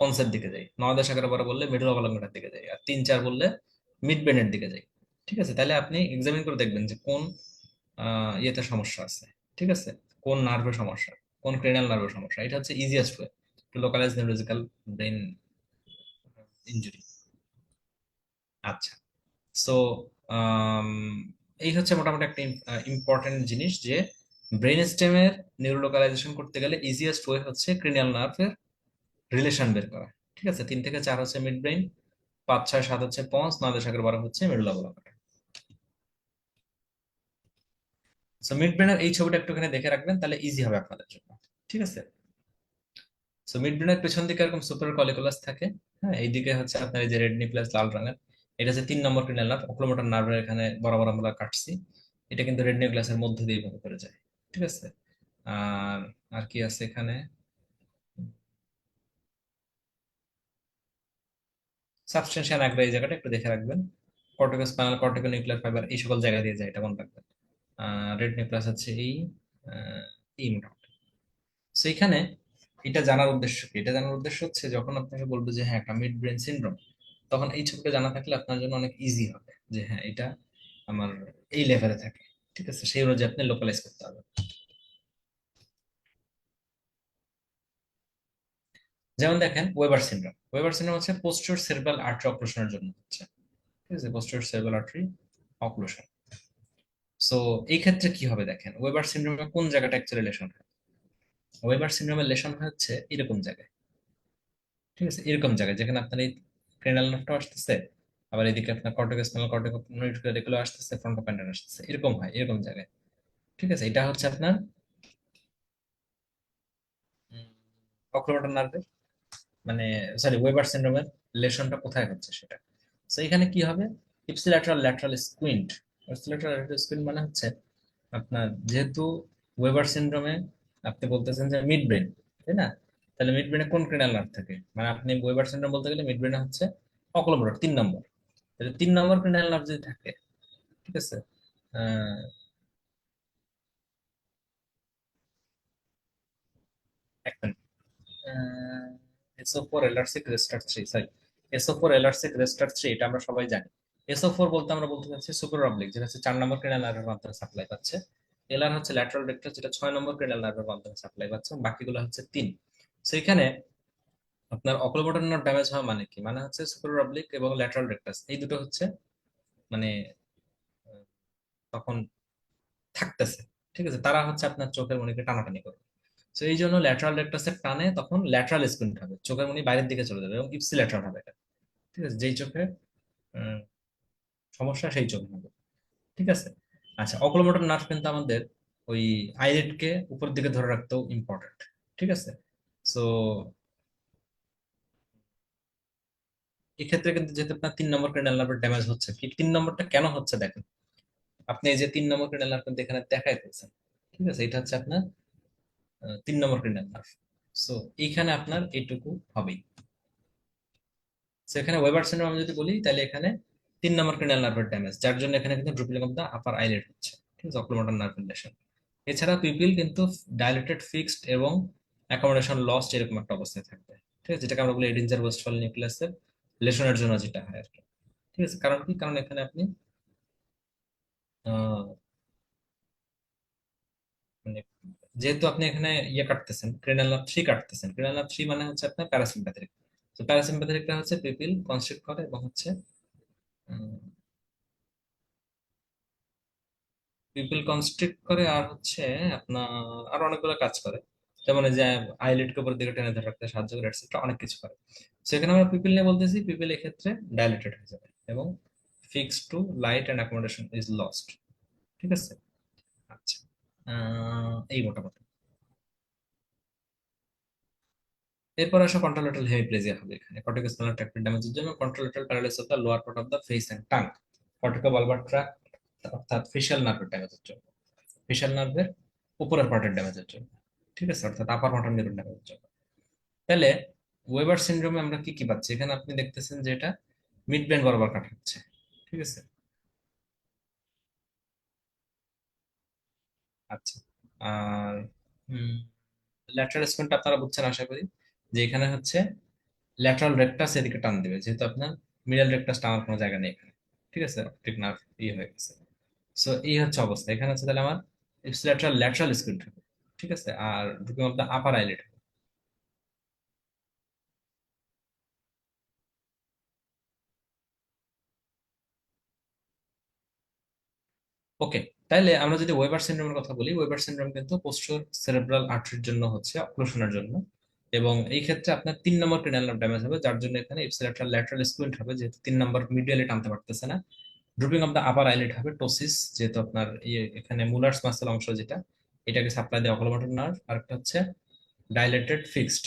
পন্সের দিকে যাই, 9, 10, 11, 12 বললে মিডল অবলঙ্গটার দিকে যাই, আর 3, 4 বললে মিড ব্রেনের দিকে যাই। ঠিক আছে, তাহলে আপনি এক্সামিন করে দেখবেন যে কোন ইয়েতে সমস্যা আছে। ঠিক আছে, কোন নার্ভের সমস্যা, কোন ক্রেনিয়াল নার্ভের সমস্যা, এটা হচ্ছে easiest way to localise neurological brain injury. আচ্ছা, সো এই হচ্ছে মোটামুটি একটা ইম্পর্টেন্ট জিনিস যে ব্রেন স্টেমের নিউরোলোকালাইজেশন করতে গেলে ইজিয়েস্ট ওয়ে হচ্ছে ক্রিনিয়াল নার্ভের রিলেশন বের করা। ঠিক আছে, 3 থেকে 4 হচ্ছে মিড ব্রেন, 5, 6, 7 হচ্ছে পন্স, 9, 10, 11, 12 হচ্ছে মেডুলা অবলাঙ্কাটা। সো মিড ব্রেনের এই ছবিটা একটুখানি দেখে রাখবেন, তাহলে ইজি হবে আপনাদের জন্য। ঠিক আছে। সো মিড ব্রেনের পেছন দিকে এরকম সুপার কলিকুলাস থাকে। হ্যাঁ, এইদিকে হচ্ছে আপনার এই যে রেড নিউক্লিয়াস লাল রঙের, এটা হচ্ছে 3 নম্বর ক্রিনিয়াল নার্ভ, অকুলোমোটর নার্ভের এখানে বরাবর আমরা কাটছি। এটা কিন্তু রেড নিউক্লিয়াসের মধ্য দিয়ে ভাবে করে যায়। ঠিক আছে। আর আর কি আছে এখানে, সাবস্টেনশিয়া নাগরা এই জায়গাটা একটু দেখে রাখবেন। Cortico spinal cortico nuclear fibre এই সকল জায়গা দিয়ে যায়, এটা মনে রাখবেন। রেড নিউক্লিয়াস হচ্ছে আহ, এই মোটামুটি। তো এখানে এটা জানার উদ্দেশ্য কি, এটা জানার উদ্দেশ্য হচ্ছে যখন আপনাকে বলবো যে হ্যাঁ একটা মিড ব্রেন সিনড্রোম, তখন এই ছবিটা জানা থাকলে আপনার জন্য অনেক ইজি হবে যে হ্যাঁ এটা আমার এই লেভেলে থাকে। ঠিক আছে, সেই অনুযায়ী আপনি লোকালাইজ করতে হবে। যেমন দেখেন ওয়েবার সিনড্রোম, ওয়েবার সিনড্রোম হচ্ছে পোস্টিরিয়র সেরেব্রাল আর্টারি অপারেশনের জন্য হচ্ছে। ঠিক আছে, posterior cerebral artery occlusion. So এই ক্ষেত্রে কি হবে দেখেন, ওয়েবার সিনড্রোমে কোন জায়গাটা অ্যাকচুয়ালি লেশন হয়। ওয়েবার সিনড্রোমের লেশন হচ্ছে এরকম জায়গায়। ঠিক আছে, এরকম জায়গায় যেখানে আপনার এই ক্রেনাল নার্ভটা আসতেছে, আবার এদিকে আপনার কর্টিকো স্পাইনাল কর্টিকো রেটিকুলো আসতেছে, ফ্রন্টোপ্যান্টান আসতেছে, এরকম হয় এরকম জায়গায়। ঠিক আছে, এটা হচ্ছে আপনার অকুলোমোটর নার্ভের, মানে সরি ওয়েবার সিনড্রোমের লেশনটা কোথায় হচ্ছে সেটা। তো এখানে কি হবে, ipsilateral lateral squint. Ipsilateral lateral squint মানে হচ্ছে আপনার যেহেতু ওয়েবার সিনড্রোমে আপনি বলতেছেন যে মিড ব্রেন, তাই না? তাহলে মিড ব্রেনে কোন ক্রেনাল নার্ভ থাকে, মানে আপনি ওয়েবার সিনড্রোম বলতে গেলে মিড ব্রেনে হচ্ছে অকুলোমোটর 3 নম্বর। তাহলে 3 নম্বর ক্রেনাল নার্ভ যদি থাকে, ঠিক আছে, আহ এক minute, SO4 LR6 রেস্টার 3, sorry, SO4 LR6 রেস্টার 3, এটা আমরা সবাই জানি। SO4 বলতে আমরা বলতে চাচ্ছি সুপার অবলিক, যেটা হচ্ছে 4 নম্বর ক্রেনাল নার্ভের মাধ্যমে সাপ্লাই পাচ্ছে। এলআর হচ্ছে ল্যাটারাল রেক্টাস, যেটা 6 নম্বর ক্রেনাল নার্ভের মাধ্যমে সাপ্লাই পাচ্ছে, বাকিগুলো হচ্ছে 3। সেখানে আপনার অকুলোমোটর নার্ভ ড্যামেজ হওয়া মানে কি, মানে হচ্ছে সুপার অবলিক এবং ল্যাটারাল রেক্টাস এই দুটো হচ্ছে মানে আহ, তখন থাকতেছে। ঠিক আছে, তারা হচ্ছে আপনার চোখের মনিকে টানাটানি করবে। তো এই জন্য ল্যাটারাল রেক্টাসের টানে তখন ল্যাটারাল স্কুইন্ট হবে, চোখের মনি বাইরের দিকে চলে যাবে এবং ইপসি ল্যাটারাল হবে এটা। ঠিক আছে, যেই চোখে উম, সমস্যা সেই চোখে হবে। ঠিক আছে। আচ্ছা, অকুলোমোটর নার্ভ কিন্তু আমাদের ওই আইলিডকে উপর দিকে ধরে রাখতেও ইম্পর্টেন্ট। ঠিক আছে। সো এক্ষেত্রে কিন্তু যেহেতু আপনার 3 নম্বর ক্রেনিয়াল নার্ভের ড্যামেজ হচ্ছে, কি 3 নম্বরটা কেন হচ্ছে দেখেন, আপনি এই যে 3 নম্বর ক্রেনিয়াল নার্ভ কিন্তু এখানে দেখাই ফেলছেন। ঠিক আছে, এটা হচ্ছে আপনার 3 নম্বর ক্রেনিয়াল নার্ভ। সো এইখানে আপনার এইটুকু হবেই। সেখানে ওয়েবার সিনড্রোম আমি যদি বলি, তাহলে এখানে 3 নম্বর ক্রেনিয়াল নার্ভের ড্যামেজ, যার জন্য এখানে কিন্তু drooping of the upper eyelid হচ্ছে। ঠিক আছে, অকুলোমোটর নার্ভ লেশন। এছাড়া পিপিল কিন্তু ডাইলেটেড ফিক্সড এবং অ্যাকোমোডেশন লস্ট এরকম একটা অবস্থায় থাকবে। ঠিক আছে, যেটাকে আমরা বলি এডিনজার ওয়েস্টফাল নিউক্লিয়াসের লেশনের জন্য যেটা হয় আর কি। ঠিক আছে, কারণ কি, কারণ এখানে আপনি আহ, মানে যেহেতু আপনি এখানে ইয়ে কাটতেছেন, ক্রেনাল নার্ভ 3 কাটতেছেন, ক্রেনাল নার্ভ 3 মানে হচ্ছে আপনার প্যারাসিম্প্যাথেটিক। তো প্যারাসিম্প্যাথেটিকটা হচ্ছে পিপিল কনস্ট্রিক্ট করে এবং হচ্ছে পিপল কনস্ট্রিক্ট করে, আর হচ্ছে আপনার আর অনেকগুলো কাজ করে। যেমন এই যে আইলিডকে উপর দিকে টেনে ধরে রাখতে সাহায্য করে, এটসেট্রা, অনেক কিছু করে। সেখানে আমরা পিপল নিয়ে বলতেছি, পিপল এক্ষেত্রে ডাইলেটেড হয়ে যাবে এবং fix to light and accommodation is lost. ঠিক আছে। আচ্ছা, এই মোটামুটি। এরপর আসা কন্ট্রোলেটাল হেমিপ্লেজিয়া হবে। এখানে কর্টিকো স্পাইনাল ট্র্যাক্টের ড্যামেজের জন্য contralateral paralysis of the lower part of the face and tongue, cortico bulbar tract অর্থাৎ ফেশিয়াল নার্ভের ড্যামেজের জন্য, ফেশিয়াল নার্ভের উপরের পার্টের ড্যামেজের জন্য। ঠিক আছে, অর্থাৎ আপার মোটর নিউরন ড্যামেজের জন্য। তাহলে ওয়েবার সিনড্রোমে আমরা কি কি পাচ্ছি, এখানে আপনি দেখতেছেন যে এটা মিড ব্রেন বরাবর কাটা হচ্ছে। ঠিক আছে। আচ্ছা, আর ল্যাটারাল স্পিনটা আপনারা বুঝছেন আশা করি, যে এখানে হচ্ছে ল্যাটারাল রেকটাস এদিকে টান দিবে, যেহেতু আপনার মিডল রেকটাস টানার কোনো জায়গা নেই এখানে। ঠিক আছে, অপটিক নার্ভ ইয়ে হয়ে গেছে। সো এই হচ্ছে অবস্থা, এখানে হচ্ছে তাহলে আমার ইপসিল্যাটারাল ল্যাটারাল স্কুইন্ট হবে। ঠিক আছে, আর ঢুকে আপনার আপার আইলেট। ওকে, তাইলে আমরা যদি ওয়েবার সিনড্রোমের কথা বলি, ওয়েবার সিনড্রোম কিন্তু পোস্টার সেরেব্রাল আর্টারির জন্য হচ্ছে, অক্লুশনের জন্য। এবং এই ক্ষেত্রে আপনার 3 নম্বর ক্রেনিয়াল নার্ভ ড্যামেজ হবে, যার জন্য এখানে ইপসিলেটারাল ল্যাটারাল স্কুইন্ট হবে, যেহেতু 3 নম্বর মিডিয়ালি টানতে পারতেছে না। Drooping of the upper eyelid হবে, টোসিস, যেহেতু আপনার এখানে মুলার্স মাসেল অংশ যেটা, এটাকে সাপ্লাই দেয় অকুলোমোটর নার্ভ। আর একটা হচ্ছে ডাইলেটেড ফিক্সড।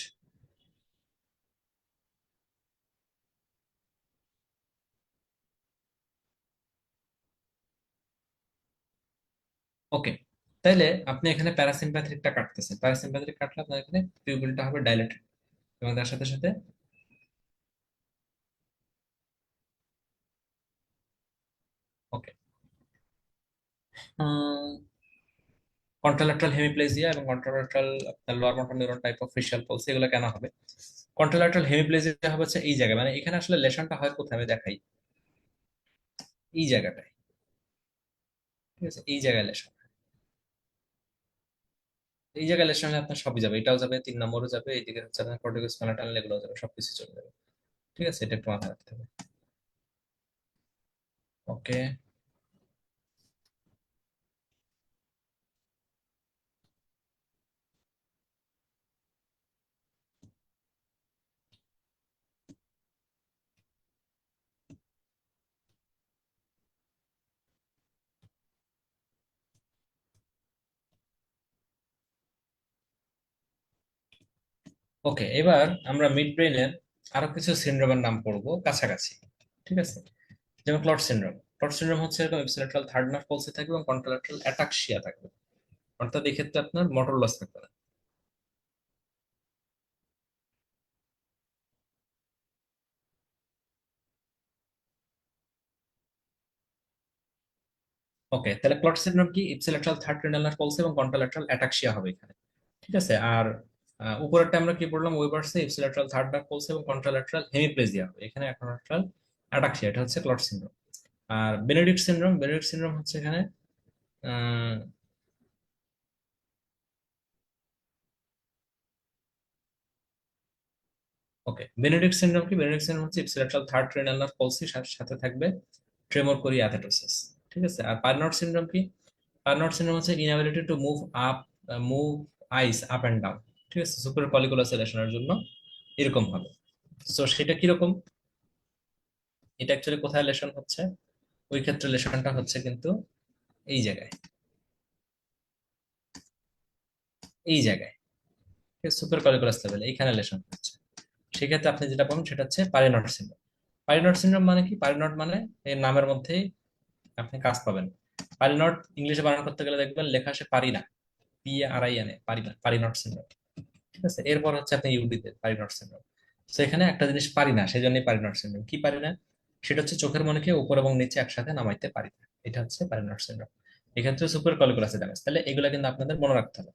ওকে, তাইলে আপনি এখানে প্যারাসিম্প্যাথিকটা কাটতেছেন, প্যারাসিম্প্যাথিক কাটলে আপনার এখানে পিউপিলটা হবে ডাইলেটেড, এবং তার সাথে সাথে ওকে কন্ট্রাল্যাটারাল হেমিপ্লেজিয়া এবং কন্ট্রাল্যাটারাল আপনার lower motor neuron type of facial Paul's, এগুলো কেন হবে? কন্ট্রাল্যাটারাল হেমিপ্লেজিয়া হবে হচ্ছে এই জায়গায়, মানে এখানে আসলে লেশনটা হয় কোথায় আমি দেখাই, এই জায়গাটায়। ঠিক আছে, এই জায়গায় লেশন, এই জায়গায় লেশন হলে আপনার সবই যাবে, এটাও যাবে, 3 নম্বরও যাবে, এইদিকে হচ্ছে আপনার কর্টিকোস প্যালাটাল, এগুলো যাবে, সবকিছু চলে যাবে। ঠিক আছে, এটা একটু মাথায় রাখতে হবে। ওকে, ওকে, এবার আমরা মিড ব্রেনের আরো কিছু সিন্ড্রোমের নাম পড়বো কাছাকাছি। ঠিক আছে, যেমন ক্লট সিন্ড্রোম। ক্লট সিন্ড্রোম হচ্ছে এরকম ইপসিলেটারাল থার্ড নার্ভ পলসে থাকবে এবং কন্ট্রাল্যাটারাল অ্যাটাক্সিয়া থাকবে, অর্থাৎ এই ক্ষেত্রে আপনার মোটর লস থাকবে না। ওকে, তাহলে ক্লট সিন্ড্রোম কি? ইপসিলেটারাল থার্ড ক্রেনিয়াল নার্ভ পলসে এবং কন্ট্রাল্যাটারাল অ্যাটাক্সিয়া হবে এখানে। ঠিক আছে, আর উপরেরটা আমরা কি পড়লাম, ওয়েবার্সে ইপসিলেটারাল থার্ড নার্ভ পলসে এবং কন্ট্রাল্যাটারাল হেমিপ্লেজিয়া হবে, এখানে কন্ট্রাল্যাটারাল অ্যাটাক্সিয়া, এটা হচ্ছে ক্লট সিন্ড্রোম। আর বেনেডিক্ট সিন্ড্রোম, বেনেডিক্ট সিন্ড্রোম হচ্ছে এখানে ওকে, বেনেডিক্ট সিনড্রোম কি? বেনেডিক্ট সিনড্রোম হচ্ছে ইপসিলেটারাল থার্ড ক্রেনিয়াল নার্ভ পলসি, সাথে থাকবে ট্রেমর কোরিয়াথেটোসিস। ঠিক আছে, আর পারনট সিনড্রোম কি? পারনট সিনড্রোম হচ্ছে inability to move up, move eyes up and down. ঠিক আছে, সুপার কলিকুলাসেলেশনের জন্য এরকম হবে। তো সেটা কিরকম? এটা অ্যাকচুয়ালি কোথায় লেশন হচ্ছে? ওই ক্ষেত্রে লেশনটা হচ্ছে কিন্তু এই জায়গায়, এই জায়গায় সুপার কলিকুলাস লেভেল, এইখানে লেশন হচ্ছে। সেক্ষেত্রে আপনি যেটা পাবেন সেটা হচ্ছে পারিনট সিনড্রোম। পারিনট সিনড্রোম মানে কি? পারিনট মানে এর নামের মধ্যেই আপনি কাজ পাবেন। পারি নট ইংলিশে বানান করতে গেলে দেখবেন লেখা আসে পারি না, PARIN, পারি না, পারি নট সিনড্রোম। ঠিক আছে, এরপর হচ্ছে আপনি ইউডিতে পারি নট সিনড্রোম। তো এখানে একটা জিনিস পারি না, সেই জন্যই পারি নট সিনড্রোম। কি পারি না? সেটা হচ্ছে চোখের মনিকে উপর এবং নিচে একসাথে নামাইতে পারি না, এটা হচ্ছে পারি নট সিনড্রোম। এক্ষেত্রে সুপার কলিকুলাসে ড্যামেজ, তাহলে এগুলো কিন্তু আপনাদের মনে রাখতে হবে।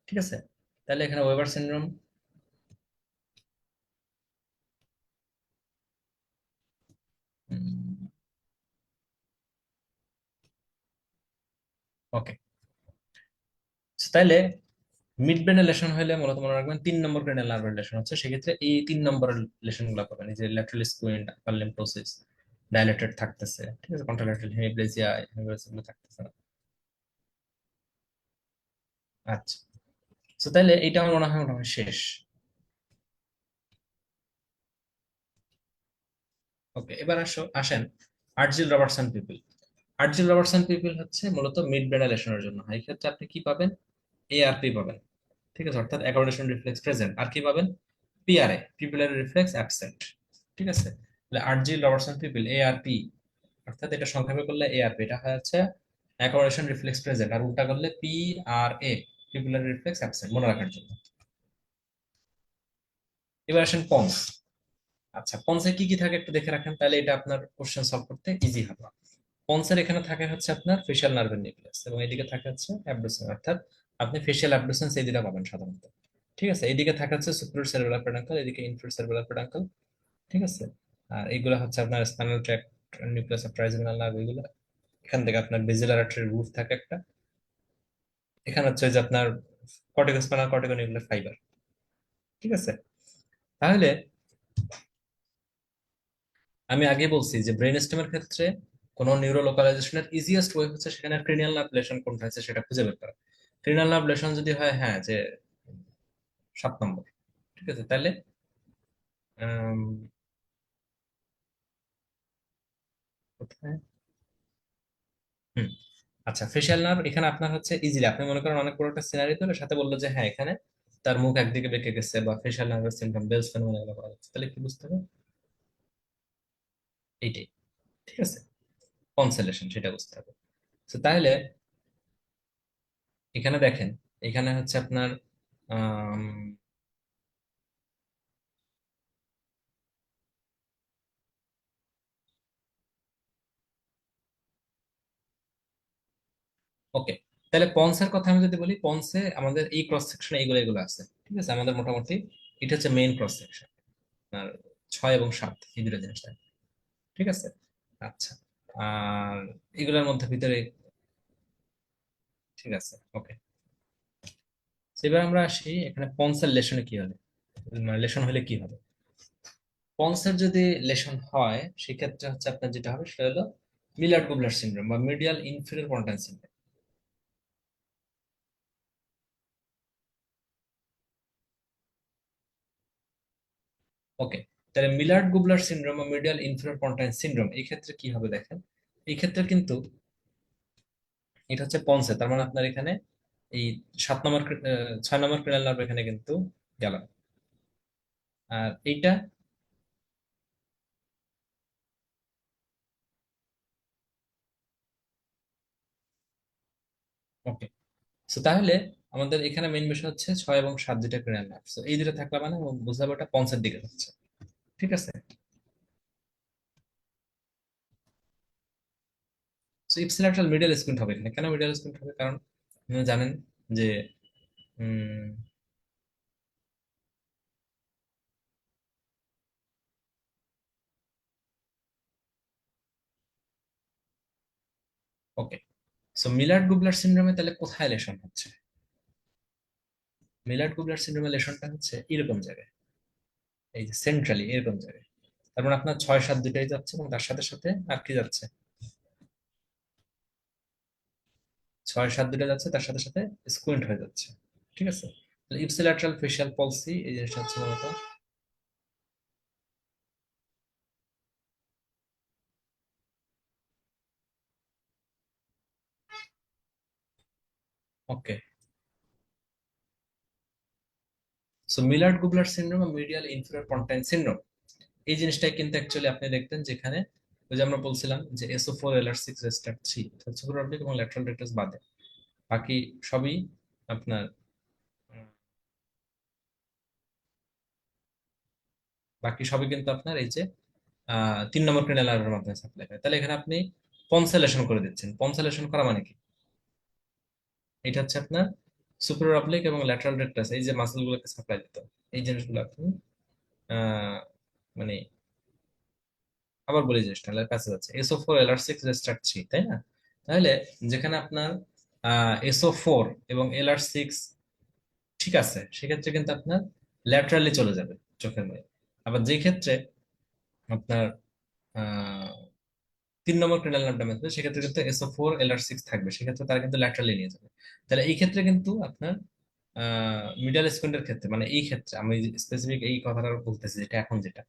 ঠিক আছে, তাহলে এখানে ওয়েবার সিনড্রোম। ওকে, তাইলে মিড ব্রেনের লেশন হলে মূলত মনে রাখবেন 3 নম্বর ক্রেনিয়াল নার্ভের লেশন হচ্ছে, সেক্ষেত্রে এই 3 নম্বরের লেশন গুলো পাবেন, এই যে ল্যাটারাল স্কুইন্ট, আপার লিম্ব প্রসেস ডাইলেটেড থাকতেছে। ঠিক আছে, কন্ট্রাল্যাটারাল হেমিপ্লেজিয়া, হেমিপ্লেজিয়া থাকতেছে না। আচ্ছা, তো তাহলে এটা আমার মনে হয় মোটামুটি শেষ। ওকে, এবার আসেন আর্জিল রবার্টসন পিপল। আর্জিল রবার্টসন পিপল হচ্ছে মূলত মিড ব্রেনের লেশনের জন্য হয়। এই ক্ষেত্রে আপনি কি পাবেন? ARP পাবেন। ঠিক আছে, অর্থাৎ অ্যাকোমোডেশন রিফ্লেক্স প্রেজেন্ট। আর কি পাবেন? PRA, pupillary reflex absent. ঠিক আছে, তাহলে আর্জিল রবার্টসন পিপল ARP, অর্থাৎ এটা সংক্ষেপে করলে ARP, এটা হচ্ছে অ্যাকোমোডেশন রিফ্লেক্স প্রেজেন্ট, আর উল্টা করলে PRA, পিপুলারি রিফ্লেক্স অ্যাবসেন্ট, মনে রাখার জন্য। এবার আসেন পন্স। আচ্ছা, পন্সে কি কি থাকে একটু দেখে রাখেন, তাহলে এটা আপনার কোশ্চেন সলভ করতে ইজি হবে। পন্সের এখানে থাকে হচ্ছে আপনার ফেশিয়াল নার্ভের নিউক্লিয়াস, এবং এদিকে থাকে হচ্ছে অ্যাবডুসেন, অর্থাৎ আপনি ফেশিয়াল অ্যাবডুসেন্স এই দুটা পাবেন সাধারণত। ঠিক আছে, এইদিকে থাকে হচ্ছে সুপিরিয়র সেরেব্রাল পেডাঙ্কল, এদিকে ইনফিরিয়র সেরেব্রাল পেডাঙ্কল। ঠিক আছে, আর এইগুলা হচ্ছে আপনার spinal tract, nucleus of trigeminal nerve, এগুলো। এখান থেকে আপনার বেজিলার আর্টারি রুট থাকে একটা। এখানে হচ্ছে যে আপনার কর্টিকোস্পাইনাল কর্টিকোনিউক্লিয়ার ফাইবার। ঠিক আছে, তাহলে আমি আগে বলছি যে ব্রেন স্টেমের ক্ষেত্রে কোনো নিউরো লোকালাইজেশনের ইজিয়েস্ট ওয়ে হচ্ছে সেখানে ক্রিনিয়াল নার্ভ লেশন কোনটা আছে সেটা খুঁজে বের করা। ক্রিনিয়াল নার্ভ লেশন যদি হয়, হ্যাঁ, যে 7 নম্বর, ঠিক আছে, তাহলে আম, কোথায়, হুম, আচ্ছা, ফেশিয়াল নার্ভ এখানে আপনার হচ্ছে ইজিলি আপনি মনে করেন অনেক বড় একটা সিনারি তো সাথে বললো যে হ্যাঁ এখানে তার মুখ একদিকে বেঁকে গেছে বা ফেশিয়াল নার্ভের সিম্পটম বেলস ফেনোমেনন এগুলো পাওয়া যাচ্ছে, তাহলে কি বুঝতে হবে? এইটাই, ঠিক আছে, কনসেলেশন সেটা বুঝতে হবে। তো তাহলে এখানে দেখেন, এখানে হচ্ছে আপনার ওকে, তাহলে পন্সের কথা আমি যদি বলি, পন্সে আমাদের এই ক্রস সেকশনে এইগুলো এগুলো আছে, ঠিক আছে, আমাদের মোটামুটি এটা হচ্ছে মেইন ক্রস সেকশন, আপনার 6 এবং 7 এই দুটো জিনিস থাকে, ঠিক আছে। আচ্ছা, আর এগুলোর মধ্যে ভিতরে, ঠিক আছে, ওকে। এবার আমরা আসি এখানে পন্সের লেশনে কি হবে, মানে লেশন হলে কি হবে। পন্সের যদি লেশন হয় সেক্ষেত্রে হচ্ছে আপনার যেটা হবে সেটা হলো মিলার গুবলার সিনড্রোম বা মিডিয়াল ইনফিরিয়র পন্টাইন সিনড্রোম। ওকে, তাহলে মিলার্ড গুবলার সিনড্রোম বা মিডিয়াল ইনফিরিয়র পন্টাইন সিনড্রোম এই ক্ষেত্রে কি হবে দেখেন, এই ক্ষেত্রে কিন্তু এটা হচ্ছে পন্সে, তার মানে আপনার এখানে এই 7 নম্বর 6 নম্বর ক্রেনাল নার্ভ এখানে কিন্তু গেল, আর এইটা, ওকে। তো তাহলে আমাদের এখানে মেইন বিষয় হচ্ছে 6 এবং 7 দুইটা ক্রেনাল নার্ভ, তো এই দুটো থাকলে মানে বোঝাবো এটা পন্সের দিকে হচ্ছে, ঠিক আছে। তো ইপসিল্যাটারাল মিডল স্কুইন্ট হবে এখানে, কেন মিডল স্কুইন্ট হবে, কারণ আপনি জানেন যে ওকে, সো মিলার্ড গুবলার সিনড্রোমে তাহলে কোথায় লেশন হচ্ছে, মিলার্ড গুবলার সিনড্রোমে লেশনটা হচ্ছে এরকম জায়গায়, এই যে সেন্ট্রালি এরকম জায়গায়, তার মানে আপনার 6 7 দুটাই যাচ্ছে এবং তার সাথে সাথে আর কি যাচ্ছে, 6 7 দুটা যাচ্ছে তার সাথে সাথে স্কুইন্ট হয়ে যাচ্ছে, ঠিক আছে। ইপসিল্যাটারাল ফেশিয়াল পলসি এই জিনিসটা হচ্ছে মূলত, ওকে। সো মিলার্ড গুবলার সিনড্রোম বা মিডিয়াল ইনফিরিয়র পন্টাইন সিনড্রোম এই জিনিসটাই কিন্তু অ্যাকচুয়ালি আপনি দেখবেন যেখানে ওই যে আমরা বলছিলাম যে SO4 LR6 রেস্টার্ট 3 সুপারঅর্বিক এবং ল্যাটারাল রেক্টাস বাদে বাকি সবই আপনার বাকি সবই কিন্তু আপনার এই যে 3 নম্বর ক্রেনিয়াল নার্ভের মাধ্যমে সাপ্লাই হয়, তাহলে এখানে আপনি পনসেলেশন করে দিচ্ছেন। পনসেলেশন করা মানে কি, এটা হচ্ছে আপনার সুপার অবলিক এবং ল্যাটারাল রেক্টাস এই যে মাসেল গুলোকে সাপ্লাই দিতে হবে। এই জিনিসগুলো আপনি আহ, মানে আবার বলি জিনিসটা কাছে যাচ্ছে, SO4 LR6 রেস্টার্ট 3, তাই না? তাহলে যেখানে আপনার SO4 এবং LR6 ঠিক আছে সেক্ষেত্রে কিন্তু আপনার ল্যাটারালি চলে যাবে চোখের মধ্যে, আবার যে ক্ষেত্রে আপনার 3 নম্বর ক্রেনাল নার্ভ ড্যামেজ হবে সেক্ষেত্রে কিন্তু SO4 LR6 থাকবে, সেক্ষেত্রে তারা কিন্তু ল্যাটারালি নিয়ে যাবে। তাহলে এই ক্ষেত্রে কিন্তু আপনার মিডল স্কুইন্টের ক্ষেত্রে, মানে এই ক্ষেত্রে আমি স্পেসিফিক এই কথাটা বলতেছি যেটা এখন যেটা,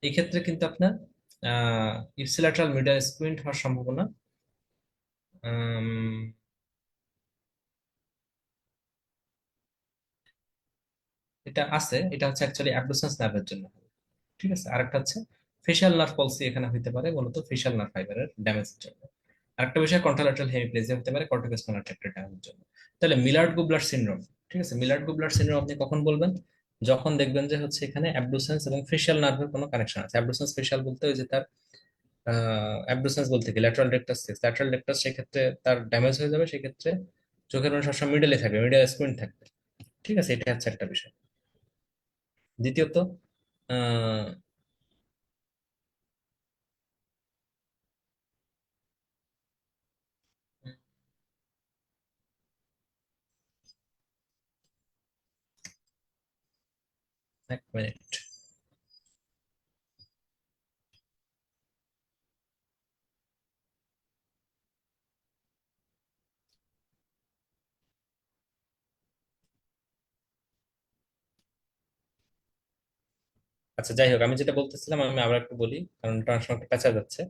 এই ক্ষেত্রে কিন্তু আপনার ইপসিল্যাটারাল মিডল স্কুইন্ট হওয়ার সম্ভাবনা আম, এটা আছে, এটা হচ্ছে অ্যাকচুয়ালি অ্যাবডুসেন্স নার্ভের জন্য, ঠিক আছে। আরেকটা হচ্ছে ফেশিয়াল নার্ভ পলসি এখানে হইতে পারে মূলত ফেশিয়াল নার্ভ ফাইবারের ড্যামেজের জন্য। আরেকটা বিষয় কন্ট্রাল্যাটারাল হেমিপ্লেজিয়া হতে পারে কর্টিকোস্পাইনাল ট্র্যাক্টের ড্যামেজের জন্য। তাহলে মিলার্ড গুবলার সিনড্রোম, ঠিক আছে, মিলার্ড গুবলার সিনড্রোম আপনি কখন বলবেন, যখন দেখবেন যে হচ্ছে এখানে অ্যাবডুসেন্স এবং ফেশিয়াল নার্ভের কোনো কানেকশন আছে। অ্যাবডুসেন্স ফেশিয়াল বলতে ওই যে তার অ্যাবডুসেন্স বলতে কি ল্যাটারাল রেক্টাস, ল্যাটারাল রেক্টাস সেক্ষেত্রে তার ড্যামেজ হয়ে যাবে, সেক্ষেত্রে চোখের মনে সবসময় মিডলে থাকবে, মিডল স্কুইন্ট থাকবে, ঠিক আছে, এটা হচ্ছে একটা বিষয়। দ্বিতীয়ত আহ এক মিনিট, আচ্ছা, যাই হোক, আমি যেটা বলতেছিলাম আমি আবার একটু বলি, কারণ ট্রান্সফারটা পেঁচা যাচ্ছে।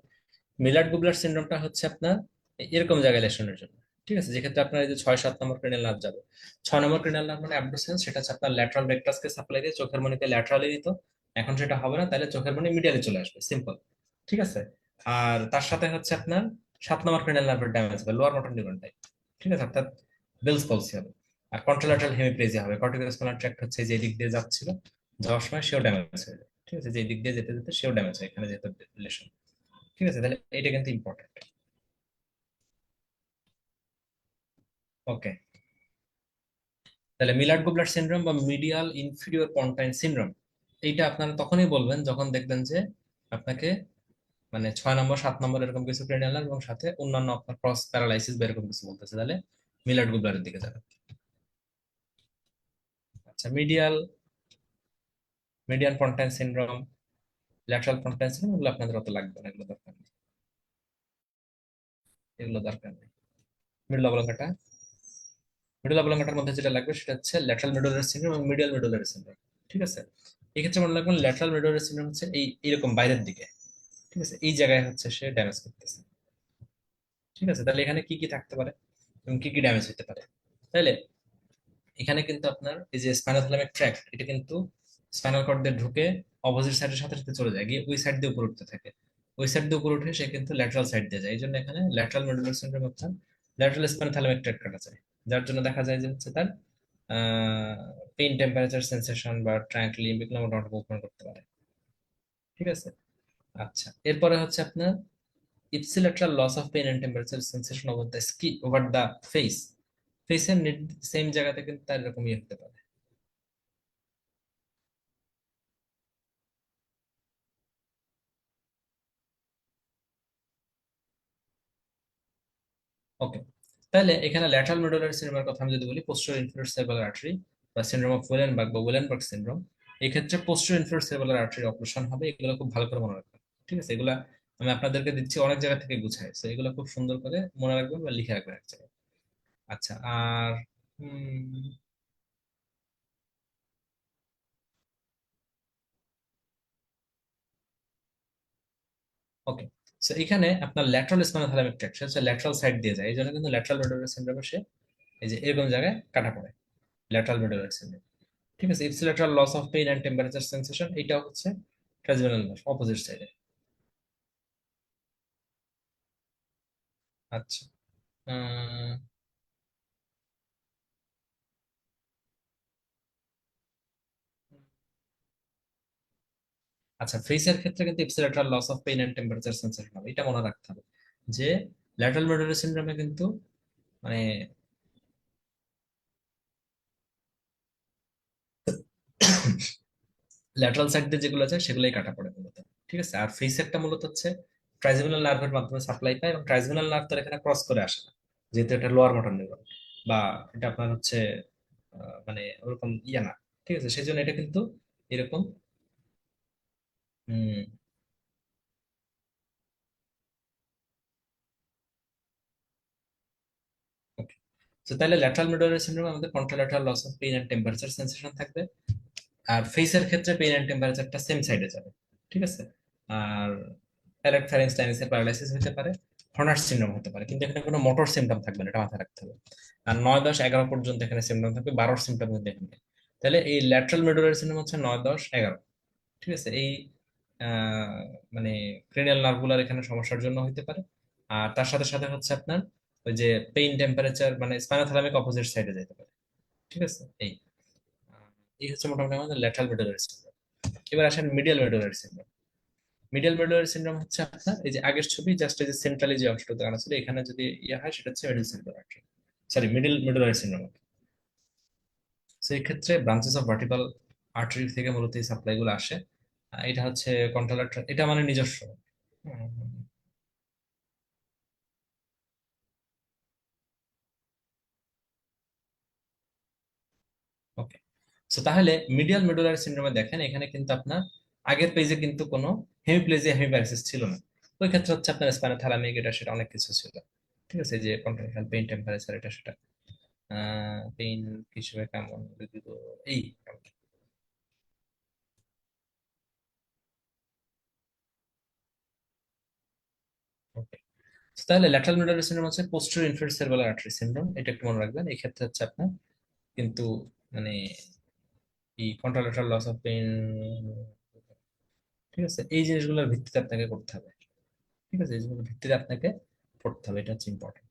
মিলার্ড গুবলার সিনড্রোমটা হচ্ছে আপনার এরকম জায়গায় লেশনের জন্য। ঠিক আছে, যেক্ষেত্রে আপনার এই যে 6-7 নম্বর ক্রেনিয়াল নার্ভ যাবে। 6 নম্বর ক্রেনিয়াল নার্ভ মানে অ্যাবডুসেন্স, সেটা হচ্ছে আপনার ল্যাটারাল রেকটাসকে সাপ্লাই দিয়ে চোখের মনিকে ল্যাটারালি দিত। এখন সেটা হবে না, তাহলে চোখের মনি মিডিয়ালে চলে আসবে, সিম্পল। ঠিক আছে। আর তার সাথে হচ্ছে আপনার 7 নম্বর ক্রেনিয়াল নার্ভের ড্যামেজ হবে, লোয়ার মোটর নিউরন টাইপ। ঠিক আছে, অর্থাৎ বেলস পলসি হবে। আর কন্ট্রোল্যাটারাল হেমিপ্লেজিয়া হবে, কর্টিকোস্পাইনাল ট্র্যাক্ট হচ্ছে যে দিক দিয়ে যাচ্ছিল, যাওয়ার সময় সেও ড্যামেজ হয়ে যায়। ঠিক আছে, যে দিক দিয়ে যেতে যেতে সেও ড্যামেজ হয় এখানে যেহেতু রিলেশন। ঠিক আছে, তাহলে এটা কিন্তু ইম্পর্টেন্ট। ওকে, তাহলে মিলার্ড গুবলার সিনড্রোম বা মিডিয়াল ইনফিরিয়র পন্টাইন সিনড্রোম, এইটা আপনারা তখনই বলবেন যখন দেখবেন যে আপনাকে মানে 6 নম্বর 7 নম্বর এরকম কিছু ক্রেনিয়াল এবং সাথে অন্যান্য আপনার ক্রস প্যারালাইসিস বা এরকম কিছু বলতেছে, তাহলে মিলার্ড গুবলারের দিকে যাবেন। আচ্ছা, মিডিয়ান পন্টাইন সিনড্রোম, ল্যাটারাল পন্টাইন সিনড্রোম, এগুলো আপনাদের অত লাগবে না, এগুলো দরকার নেই। এগুলো দরকার নেই। মিডল অবলঙ্কাটা, মিডল অবলঙ্কাটার মধ্যে যেটা লাগবে সেটা হচ্ছে ল্যাটারাল মিডুলারি সিনড্রোম এবং মিডিয়াল মিডুলারি সিনড্রোম। ঠিক আছে, এক্ষেত্রে মনে রাখবেন ল্যাটারাল মিডুলারি সিনড্রোম হচ্ছে এইরকম বাইরের দিকে। ঠিক আছে, এই জায়গায় হচ্ছে সে ড্যামেজ করতেছে। ঠিক আছে, তাহলে এখানে কি কি থাকতে পারে এবং কি কি ড্যামেজ হতে পারে? তাহলে এখানে কিন্তু আপনার এই যে স্পাইনোথ্যালামিক ট্র্যাক্ট, এটা কিন্তু স্পাইনাল কর্ড দিয়ে ঢুকে অপোজিট সাইডের সাথে সাথে চলে যায়, গিয়ে ওই সাইড দিয়ে উপরে উঠতে থাকে। ওই সাইড দিয়ে উপরে উঠে সে কিন্তু ল্যাটারাল সাইড দিয়ে যায়, এই জন্য এখানে ল্যাটারাল মেডুলার সিনড্রোম অর্থাৎ ল্যাটারাল স্পাইনোথ্যালামিক ট্র্যাক্ট কাটা যায়। যার জন্য দেখা যায় যে হচ্ছে তার পেইন, টেম্পারেচার সেন্সেশন বা ট্রাঙ্ক লিম্ব এগুলো মোটামুটি মুভমেন্ট করতে পারে। ঠিক আছে। আচ্ছা, এরপরে হচ্ছে আপনার ipsilateral loss of pain and temperature sensation over the skin, over the face. ফেসের সেম জায়গাতে কিন্তু তার এরকম ইয়ে হতে পারে। ওকে, তাহলে এখানে ল্যাটারাল মেডুলারি সিনড্রোমের কথা আমি যদি বলি, পোস্টেরিয়র ইনফিরিয়র সেরেব্রাল আর্টারি বা সিনড্রোম অফ ওয়েলেনবার্গ বা ওয়েলেনবার্গ সিনড্রোম, এই ক্ষেত্রে posterior inferior cerebral artery operation হবে। এগুলো খুব ভালো করে মনে রাখবেন। ঠিক আছে, এগুলা আমি আপনাদেরকে দিচ্ছি অনেক জায়গা থেকে গুছায়, তো এগুলো খুব সুন্দর করে মনে রাখবেন বা লিখে রাখবেন এক জায়গায়। আচ্ছা, আর ওকে, সো এখানে আপনার ল্যাটারাল স্পাইনোথ্যালামিক ট্র্যাক্ট হচ্ছে ল্যাটারাল সাইড দিয়ে যায়, এই জন্য কিন্তু ল্যাটারাল মেডুলারি সিনড্রোমে সে এই যে এরকম জায়গায় কাটা পড়ে, ল্যাটারাল মেডুলারি সিনড্রোম। ঠিক আছে, ipsilateral loss of pain and temperature sensation, এটা হচ্ছে ট্রাজমিনাল নার্ভ অপোজিট সাইডে। আচ্ছা, আহ, আচ্ছা, ফেসের ক্ষেত্রে কিন্তু ipsilateral loss of pain and temperature sensation হবে, এটা মনে রাখতে হবে যে ল্যাটারাল মেডুলারি সিনড্রোমে কিন্তু মানে ল্যাটারাল সাইড দিয়ে যেগুলো আছে সেগুলোই কাটা পড়ে মূলত। ঠিক আছে, আর ফেসেরটা মূলত হচ্ছে ট্রাইজেমিনাল নার্ভের মাধ্যমে সাপ্লাই পায়, এবং ট্রাইজেমিনাল নার্ভ তো এখানে ক্রস করে আসে না, যেহেতু এটা লোয়ার মোটর নিউরন বা এটা আপনার হচ্ছে মানে ওরকম ইয়ে না। ঠিক আছে, সেই জন্য এটা কিন্তু এরকম। হুম। ওকে, তো তাহলে ল্যাটারাল মেডুলারি সিনড্রোমে আমাদের contralateral loss of pain and temperature sensation থাকবে। আর ফেসের ক্ষেত্রে পেইন এন্ড টেম্পারেচারটা সেম সাইডে যাবে। ঠিক আছে। আর প্যারাক্সাইনাসের প্যারালাইসিস হতে পারে, হর্নার সিনড্রোম হতে পারে, কিন্তু এখানে কোনো মোটর সিমটম থাকবে না, এটা মাথায় রাখতে হবে। আর 9, 10, 11 পর্যন্ত এখানে সিমটম থাকবে, 12 সিমটম কিন্তু এখানে নেই। তাহলে এই ল্যাটারাল মেডুলারি সিনড্রোম হচ্ছে 9, 10, 11। ঠিক আছে, এই আহ, মানে ক্রেনিয়াল নার্ভগুলার এখানে সমস্যার জন্য হতে পারে। আর তার সাথে সাথে হচ্ছে আপনার ওই যে পেইন টেম্পারেচার মানে স্পাইনোথ্যালামিক অপোজিট সাইডে যেতে পারে। ঠিক আছে, আহ, এই হচ্ছে মোটামুটি আমাদের ল্যাটারাল মেডুলারি সিনড্রোম। এবার আসেন medial medullary syndrome. Medial medullary syndrome হচ্ছে আপনার এই যে আগের ছবি, জাস্ট এই যে সেন্ট্রালি যে অংশটা দেখানো ছিল, এখানে যদি ইয়ে হয় সেটা হচ্ছে middle central, sorry middle medullary syndrome. সেই ক্ষেত্রে ব্রাঞ্চেস অফ ভার্টিকাল আর্টারি থেকে মূলত এই সাপ্লাই গুলো আসে। এটা হচ্ছে কন্ট্রোলার, এটা মানে নিজস্ব। ওকে, সো তাহলে মিডিয়াল মেডুলারি সিনড্রোমে দেখেন এখানে কিন্তু আপনার আগের পেজে কিন্তু কোনো হেমিপ্লেজিয়া হেমিপ্যারাইসিস ছিল না। ওই ক্ষেত্রে হচ্ছে আপনার স্পাইনোথ্যালামিক এটা সেটা অনেক কিছু ছিল। ঠিক আছে, যে কন্ট্রোল পেইন টেম্পারেচার এটা সেটা পেইন হিসেবে কেমন, এই তাহলে ল্যাটারাল মিডুলারি সিনড্রোম হচ্ছে posterior inferior cerebral artery syndrome, এটা একটু মনে রাখবেন। এই ক্ষেত্রে হচ্ছে আপনার কিন্তু মানে এই কন্ট্রালেটারাল লস অফ পেইন, ঠিক আছে, এই জিনিসগুলোর ভিত্তিতে আপনাকে করতে হবে। ঠিক আছে, এই জিনিসগুলোর ভিত্তিতে আপনাকে পড়তে হবে, এটা হচ্ছে ইম্পর্টেন্ট।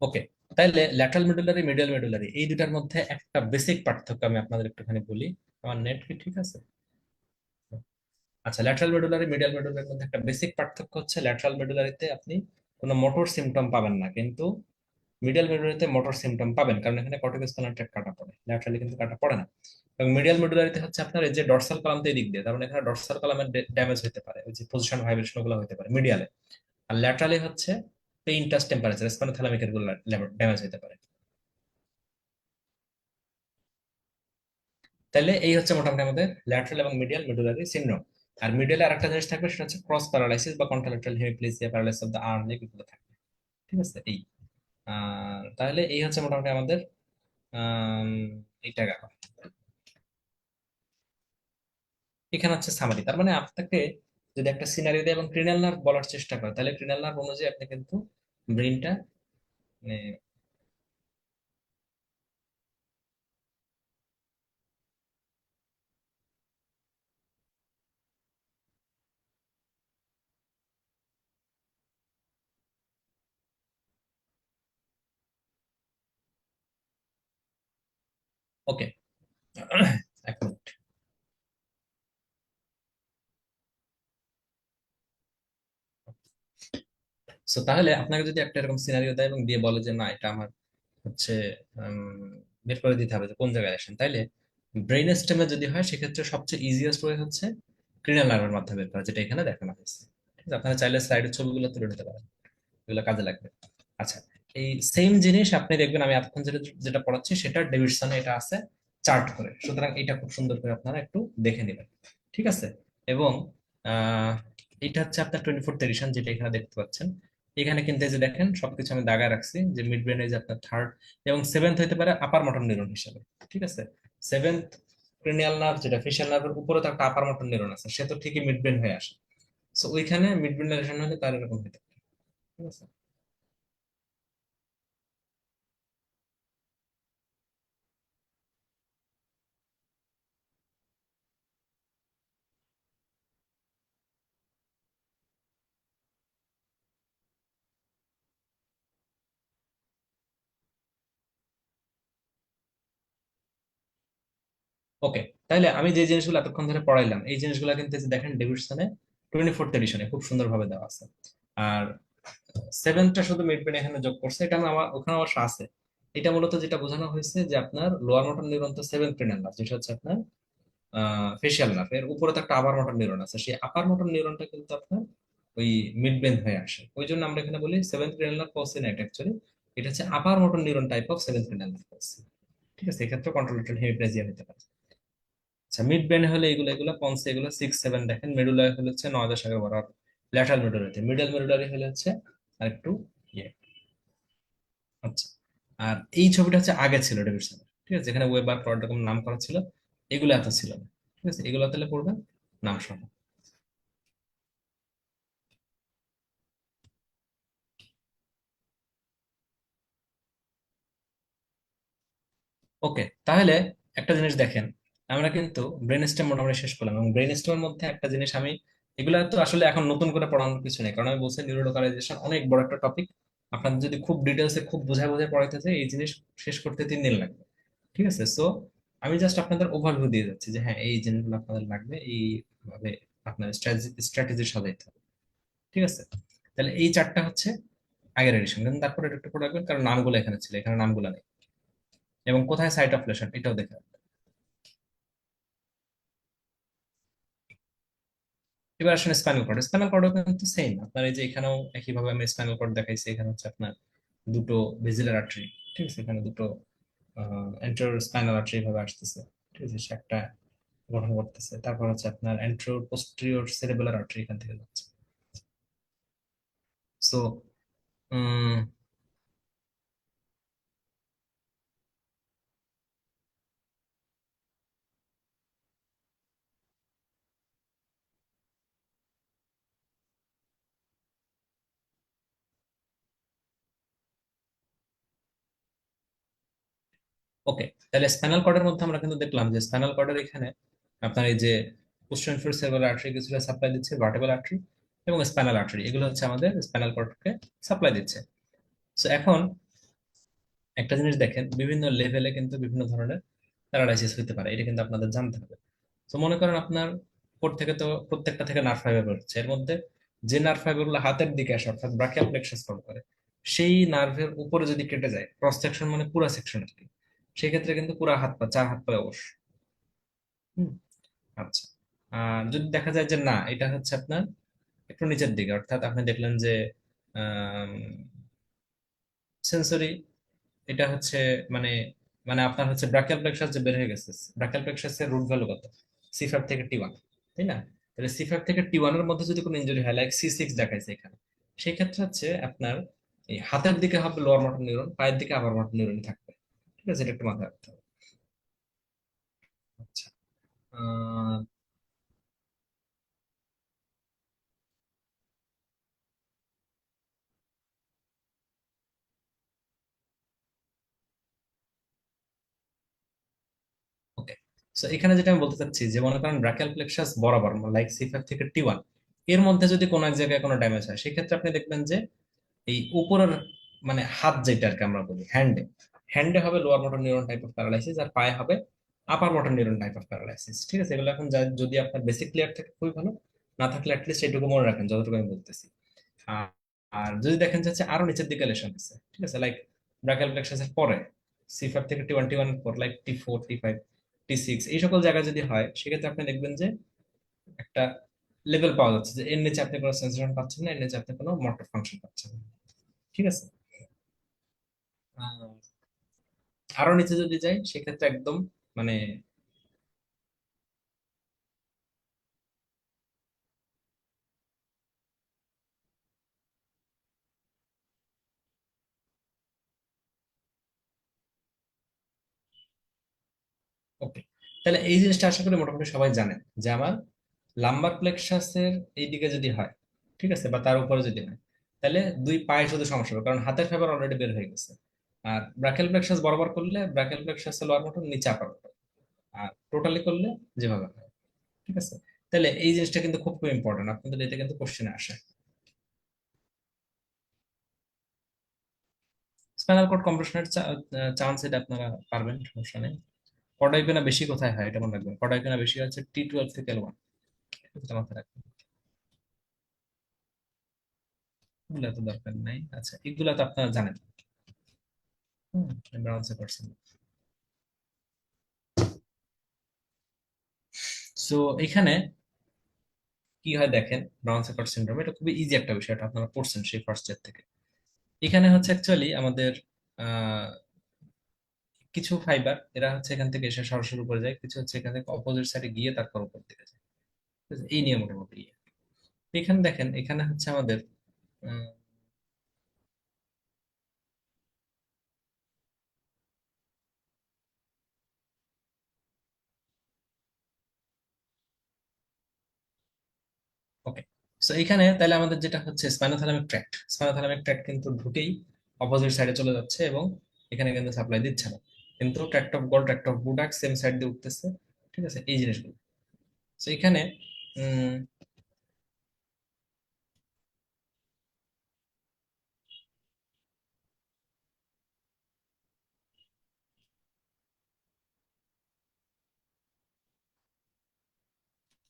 ওকে, তাহলে ল্যাটারাল মেডুলারি, মিডিয়াল মেডুলারি, এই দুটার মধ্যে একটা বেসিক পার্থক্য আমি আপনাদের একটুখানি বলি। আমার নেট কি ঠিক আছে? আচ্ছা, ল্যাটারাল মেডুলারি, মিডিয়াল মেডুলারির মধ্যে একটা বেসিক পার্থক্য হচ্ছে ল্যাটারাল মেডুলারিতে আপনি কোনো মোটর সিমটম পাবেন না, কিন্তু মিডিয়াল মেডুলারিতে মোটর সিমটম পাবেন, কারণ এখানে কর্টিকো স্পাইনাল ট্র্যাক্ট কাটা পড়ে, ল্যাটারালি কিন্তু কাটা পড়ে না। এবং মিডিয়াল মেডুলারিতে হচ্ছে আপনার এই যে ডর্সাল কলাম তো এদিক দিয়ে, তার মানে এখানে ডর্সাল কলামের ড্যামেজ হতে পারে, ওই যে পজিশন ভাইব্রেশন গুলো হতে পারে মিডিয়ালে। আর ল্যাটারালি হচ্ছে পেইন টাচ টেম্পারেচার স্পাইনোথ্যালামিকের গুলো ড্যামেজ হতে পারে। তাহলে এই হচ্ছে মোটামুটি আমাদের ল্যাটারাল এবং মিডিয়াল মেডুলারি সিনড্রোম। আর মিডিয়ালে আরেকটা জিনিস থাকবে, সেটা হচ্ছে ক্রস প্যারালাইসিস বা কন্ট্রাল্যাটারাল hemiplegia, paralysis of the arm, এগুলো থাকবে। ঠিক আছে, এই তাহলে এই হচ্ছে মোটামুটি আমাদের আম, এইটা গেল। এখানে হচ্ছে সামারি, তার মানে আপনাকে যদি একটা সিনারি দেয় এবং ক্রিনাল নার্ভ বলার চেষ্টা করে, তাহলে ক্রিনাল নার্ভ অনুযায়ী আপনি কিন্তু ব্রেনটা মানে, ওকে। এক মিনিট। সো তাহলে আপনাকে যদি একটা এরকম সিনারিও দেয় এবং দিয়ে বলে যে না এটা আমার হচ্ছে বের করে দিতে হবে যে কোন জায়গায় আসেন, তাইলে ব্রেন স্টেমে যদি হয় সেক্ষেত্রে সবচেয়ে ইজিয়েস্ট ওয়ে হচ্ছে ক্রিনাল নার্ভের মাধ্যমে বের করা, যেটা এখানে দেখানো হয়েছে। ঠিক আছে, আপনারা চাইলে স্লাইডের ছবিগুলো তুলে নিতে পারেন, এগুলো কাজে লাগবে। আচ্ছা, এই সেম জিনিস আপনি দেখবেন আমি এতক্ষণ যেটা যেটা পড়াচ্ছি সেটা ডেভিডসনে এটা আছে চার্ট করে, সুতরাং এটা খুব সুন্দর করে আপনারা একটু দেখে নেবেন। ঠিক আছে, এবং আহ এটা হচ্ছে আপনার 24th এডিশন, যেটা এখানে দেখতে পাচ্ছেন। এখানে কিন্তু এই যে দেখেন সবকিছু আমি দাগায় রাখছি, যে মিড ব্রেন এই যে আপনার থার্ড এবং সেভেন্থ হইতে পারে আপার মোটর নিউরন হিসেবে। ঠিক আছে, সেভেন্থ ক্রিনিয়াল নার্ভ যেটা ফেশিয়াল নার্ভের উপরে তো একটা আপার মোটর নিউরন আছে, সে তো ঠিকই মিড ব্রেন হয়ে আসে। সো ওইখানে মিড ব্রেন রিলেশন হলে তার এরকম হতে পারে। ঠিক আছে, ওকে। তাহলে আমি যে জিনিসগুলো এতক্ষণ ধরে পড়াইলাম, এই জিনিসগুলো কিন্তু এই যে দেখেন ডেভিডসনে 24th এডিশনে খুব সুন্দরভাবে দেওয়া আছে। আর সেভেন্থটা শুধু মিড ব্রেন এখানে যোগ করছে, এটা আমার ওখানে অবশ্য আছে। এটা মূলত যেটা বোঝানো হয়েছে যে আপনার লোয়ার মোটর নিউরন তো সেভেন্থ ক্রেনিয়াল নার্ভ, যেটা হচ্ছে আপনার ফেশিয়াল নার্ভ, এর উপরে তো একটা আপার মোটর নিউরন আছে, সেই আপার মোটর নিউরনটা কিন্তু আপনার ওই মিড ব্রেন হয়ে আসে। ওই জন্য আমরা এখানে বলি সেভেন্থ ক্রেনিয়াল নার্ভ পলসি না, এটা অ্যাকচুয়ালি এটা হচ্ছে upper motor neuron type of seventh cranial nerve পলসি। ঠিক আছে, এক্ষেত্রে কন্ট্রোলেটেড হেমিপ্লেজিয়া হতে পারে। আচ্ছা, মিড ব্রেনে হলে এগুলো এগুলো পন্সে এগুলো 6 7 দেখেন, মেডুলারি হলে হচ্ছে 9 10 11 ল্যাটারাল মেডুলারিতে, মিডল মেডুলারি হলে হচ্ছে আর একটু ইয়ে। আচ্ছা, আর এই ছবিটা হচ্ছে আগে ছিল ডেভিডসনের, ঠিক আছে, যেখানে ওয়েব আর ক্লড এরকম নাম করা ছিল, এগুলো এত ছিল না। ঠিক আছে, এগুলো তাহলে পড়বেন নাম সহ। ওকে, তাহলে একটা জিনিস দেখেন, আমরা কিন্তু ব্রেন স্টেম মোটামুটি শেষ করলাম, এবং ব্রেন স্টেমের মধ্যে একটা জিনিস আমি, এগুলো তো আসলে এখন নতুন করে পড়ানোর কিছু নেই, কারণ আমি বলছি নিউরোলোকালাইজেশন অনেক বড় একটা টপিক। আপনাদের যদি খুব ডিটেলসে খুব বোঝায় বোঝায় পড়াইতে চাই, এই জিনিস শেষ করতে 3 দিন লাগবে। ঠিক আছে, সো আমি জাস্ট আপনাদের ওভারভিউ দিয়ে যাচ্ছি যে হ্যাঁ এই জিনিসগুলো আপনাদের লাগবে, এইভাবে আপনার স্ট্র্যাটেজি সাজাইতে হবে। ঠিক আছে, তাহলে এই চারটা হচ্ছে আগের এডিশন, কিন্তু তারপরে একটু পড়ে রাখবেন, কারণ নামগুলো এখানে ছিল, এখানে নামগুলো নেই। এবং কোথায় সাইট অফ লেশন এটাও দেখে রাখবেন। এবার আসলে স্পাইনাল কর্ড, স্পাইনাল কর্ডও কিন্তু সেম আপনার, এই যে এখানেও একইভাবে আমি স্পাইনাল কর্ড দেখাইছি, এখানে হচ্ছে আপনার দুটো বেজিলার আর্টারি। ঠিক আছে, এখানে দুটো এন্টার স্পাইনাল আর্টারি ভাবে আসতেছে। ঠিক আছে, সে একটা গঠন করতেছে। তারপর হচ্ছে আপনার অ্যান্টেরো পোস্টেরিয়র সেরেবেলার আর্টারি এখান থেকে যাচ্ছে। সো ওকে, তাহলে স্পাইনাল কর্ডের মধ্যে আমরা কিন্তু দেখলাম যে স্পাইনাল কর্ডের এখানে আপনার এই যে পোস্টেরিয়র ইনফেরিয়র সেরেব্রাল আর্টারি কিছুটা সাপ্লাই দিচ্ছে, ভার্টেব্রাল আর্টারি এবং স্পাইনাল আর্টারি, এগুলো হচ্ছে আমাদের স্পাইনাল কর্ডকে সাপ্লাই দিচ্ছে। সো এখন একটা জিনিস দেখেন, বিভিন্ন লেভেলে কিন্তু বিভিন্ন ধরনের প্যারালাইসিস হতে পারে, এটা কিন্তু আপনাদের জানতে হবে। তো মনে করেন আপনার উপর থেকে তো প্রত্যেকটা থেকে নার্ভ ফাইবার বেরোচ্ছে, এর মধ্যে যে নার্ভ ফাইবার গুলো হাতের দিকে আসে অর্থাৎ ব্রাকিয়াল প্লেক্সাস ফর্ম করে, সেই নার্ভের উপরে যদি কেটে যায়, ক্রস সেকশন মানে পুরো সেকশন আর কি, সেক্ষেত্রে কিন্তু পুরো হাত পা, চার হাত পায়ে অবশ্য। হুম, আচ্ছা। আর যদি দেখা যায় যে না, এটা হচ্ছে আপনার একটু নিচের দিকে, অর্থাৎ আপনি দেখলেন যে সেন্সরি, এটা হচ্ছে মানে মানে আপনার হচ্ছে ব্রাকিয়াল প্লেক্সাস যে বের হয়ে গেছে, ব্রাকিয়াল প্লেক্সাসের রুট ভ্যালু কত, C5 থেকে T1, তাই না? তাহলে C5 থেকে T1 এর মধ্যে যদি কোনো ইনজুরি হয়, লাইক C6 দেখাইছে এখানে, সেই ক্ষেত্রে হচ্ছে আপনার এই হাতের দিকে হবে লোয়ার মোটর নিউরন, পায়ের দিকে আপার মোটর নিউরন থাকবে। ঠিক আছে, এটা একটু মাথায় রাখতে হবে। আচ্ছা। ওকে, সো এখানে যেটা আমি বলতে চাচ্ছি যে মনে করেন ব্রাকিয়াল প্লেক্সাস বরাবর লাইক C5 থেকে T1 এর মধ্যে যদি কোনো এক জায়গায় কোনো ড্যামেজ হয়, সেক্ষেত্রে আপনি দেখবেন যে এই উপরের মানে হাত যেটা আর কি আমরা বলি হ্যান্ডে, হ্যান্ডে হবে lower motor neuron type of paralysis, আর পায়ে হবে upper motor neuron type of paralysis. ঠিক আছে, এগুলো এখন যদি আপনার বেসিক ক্লিয়ার থাকে খুবই ভালো, না থাকলে অ্যাটলিস্ট এইটুকু মনে রাখেন যতটুকু আমি বলতেছি। আর আর যদি দেখেন যাচ্ছে আরো নিচের দিকে লেশন আছে, ঠিক আছে, লাইক ব্রাকিয়াল প্লেক্সাসের পরে C5 থেকে T1 পর লাইক T4 T5 T6 এই সকল জায়গায় যদি হয়, সেক্ষেত্রে আপনি দেখবেন যে একটা লেভেল পাওয়া যাচ্ছে যে এর নিচে আপনি কোনো সেন্সেশন পাচ্ছেন না, এর নিচে আপনি কোনো মোটর ফাংশন পাচ্ছেন না। ঠিক আছে। আহ, আরো নিচে যদি যাই সেক্ষেত্রে একদম মানে ওকে, তাহলে এই জিনিসটা আশা করি মোটামুটি সবাই জানেন যে আমার লাম্বার প্লেক্সাসের এই দিকে যদি হয়, ঠিক আছে, বা তার উপরে যদি হয়, তাহলে দুই পায়ে শুধু সমস্যা হবে, কারণ হাতের ফাইবার অলরেডি বের হয়ে গেছে। আর ব্রাকিয়াল প্লেক্সাস বরাবর করলে ব্রাকিয়াল প্লেক্সাস লোয়ার মোটর নিচে আপার মোটর, আর টোটালি করলে যেভাবে হয়। ঠিক আছে, তাহলে এই জিনিসটা কিন্তু খুব খুব ইম্পর্টেন্ট, আপনাদের এটা কিন্তু কোশ্চেনে আসে। স্পাইনাল কর্ড কম্প্রেশনের চান্স এটা আপনারা পারবেন, সমস্যা নেই। কর্ডাইকেনা বেশি কোথায় হয় এটা মনে রাখবেন, কর্ডাইকেনা বেশি হচ্ছে T12 থেকে L1, এটা মাথায় রাখবেন। এগুলো তো দরকার নাই, আচ্ছা এগুলা তো আপনারা জানেন। হুম, ব্রাউন সেপারসন। সো এখানে কি হয় দেখেন, ব্রাউন সেপার সিনড্রোম এটা খুবই ইজি একটা বিষয়, এটা আপনারা পড়ছেন সেই ফার্স্ট ইয়ার থেকে। এখানে হচ্ছে অ্যাকচুয়ালি আমাদের আহ, কিছু ফাইবার এরা হচ্ছে এখান থেকে এসে সরাসরি উপরে যায়, কিছু হচ্ছে এখান থেকে অপোজিট সাইডে গিয়ে তারপর উপর দিকে যায়। ঠিক আছে? এই নিয়ে মোটামুটি ইয়ে। এখানে দেখেন, এখানে হচ্ছে আমাদের ওকে, সো এখানে তাহলে আমাদের যেটা হচ্ছে স্পাইনোথ্যালামিক ট্র্যাক্ট কিন্তু ঢুকেই অপোজিট সাইডে চলে যাচ্ছে এবং এখানে কিন্তু সাপ্লাই দিচ্ছে না, কিন্তু tract of Goll, tract of Burdach same side দিয়ে উঠতেছে। ঠিক আছে, এই জিনিসগুলো। তো এখানে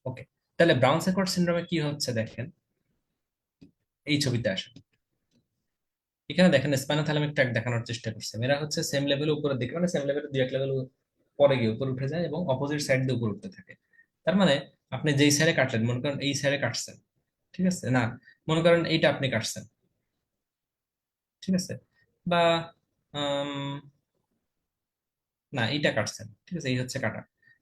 ওকে, তাহলে ব্রাউন সেপার্ড সিনড্রোমে কি হচ্ছে দেখেন, এই ছবিতে আসে, এখানে দেখেন স্পাইনোথ্যালামিক ট্র্যাক্ট দেখানোর চেষ্টা করছে, এরা হচ্ছে সেম লেভেলে উপরের দিকে, মানে সেম লেভেলে দুই এক লেভেল পরে গিয়ে উপরে উঠে যায় এবং অপোজিট সাইড দিয়ে উপরে উঠতে থাকে। তার মানে আপনি যেই সাইডে কাটলেন, মনে করেন এই সাইডে কাটছেন, ঠিক আছে, না মনে করেন এইটা আপনি কাটছেন, ঠিক আছে, বা আম, না এইটা কাটছেন, ঠিক আছে, এই হচ্ছে কাটা।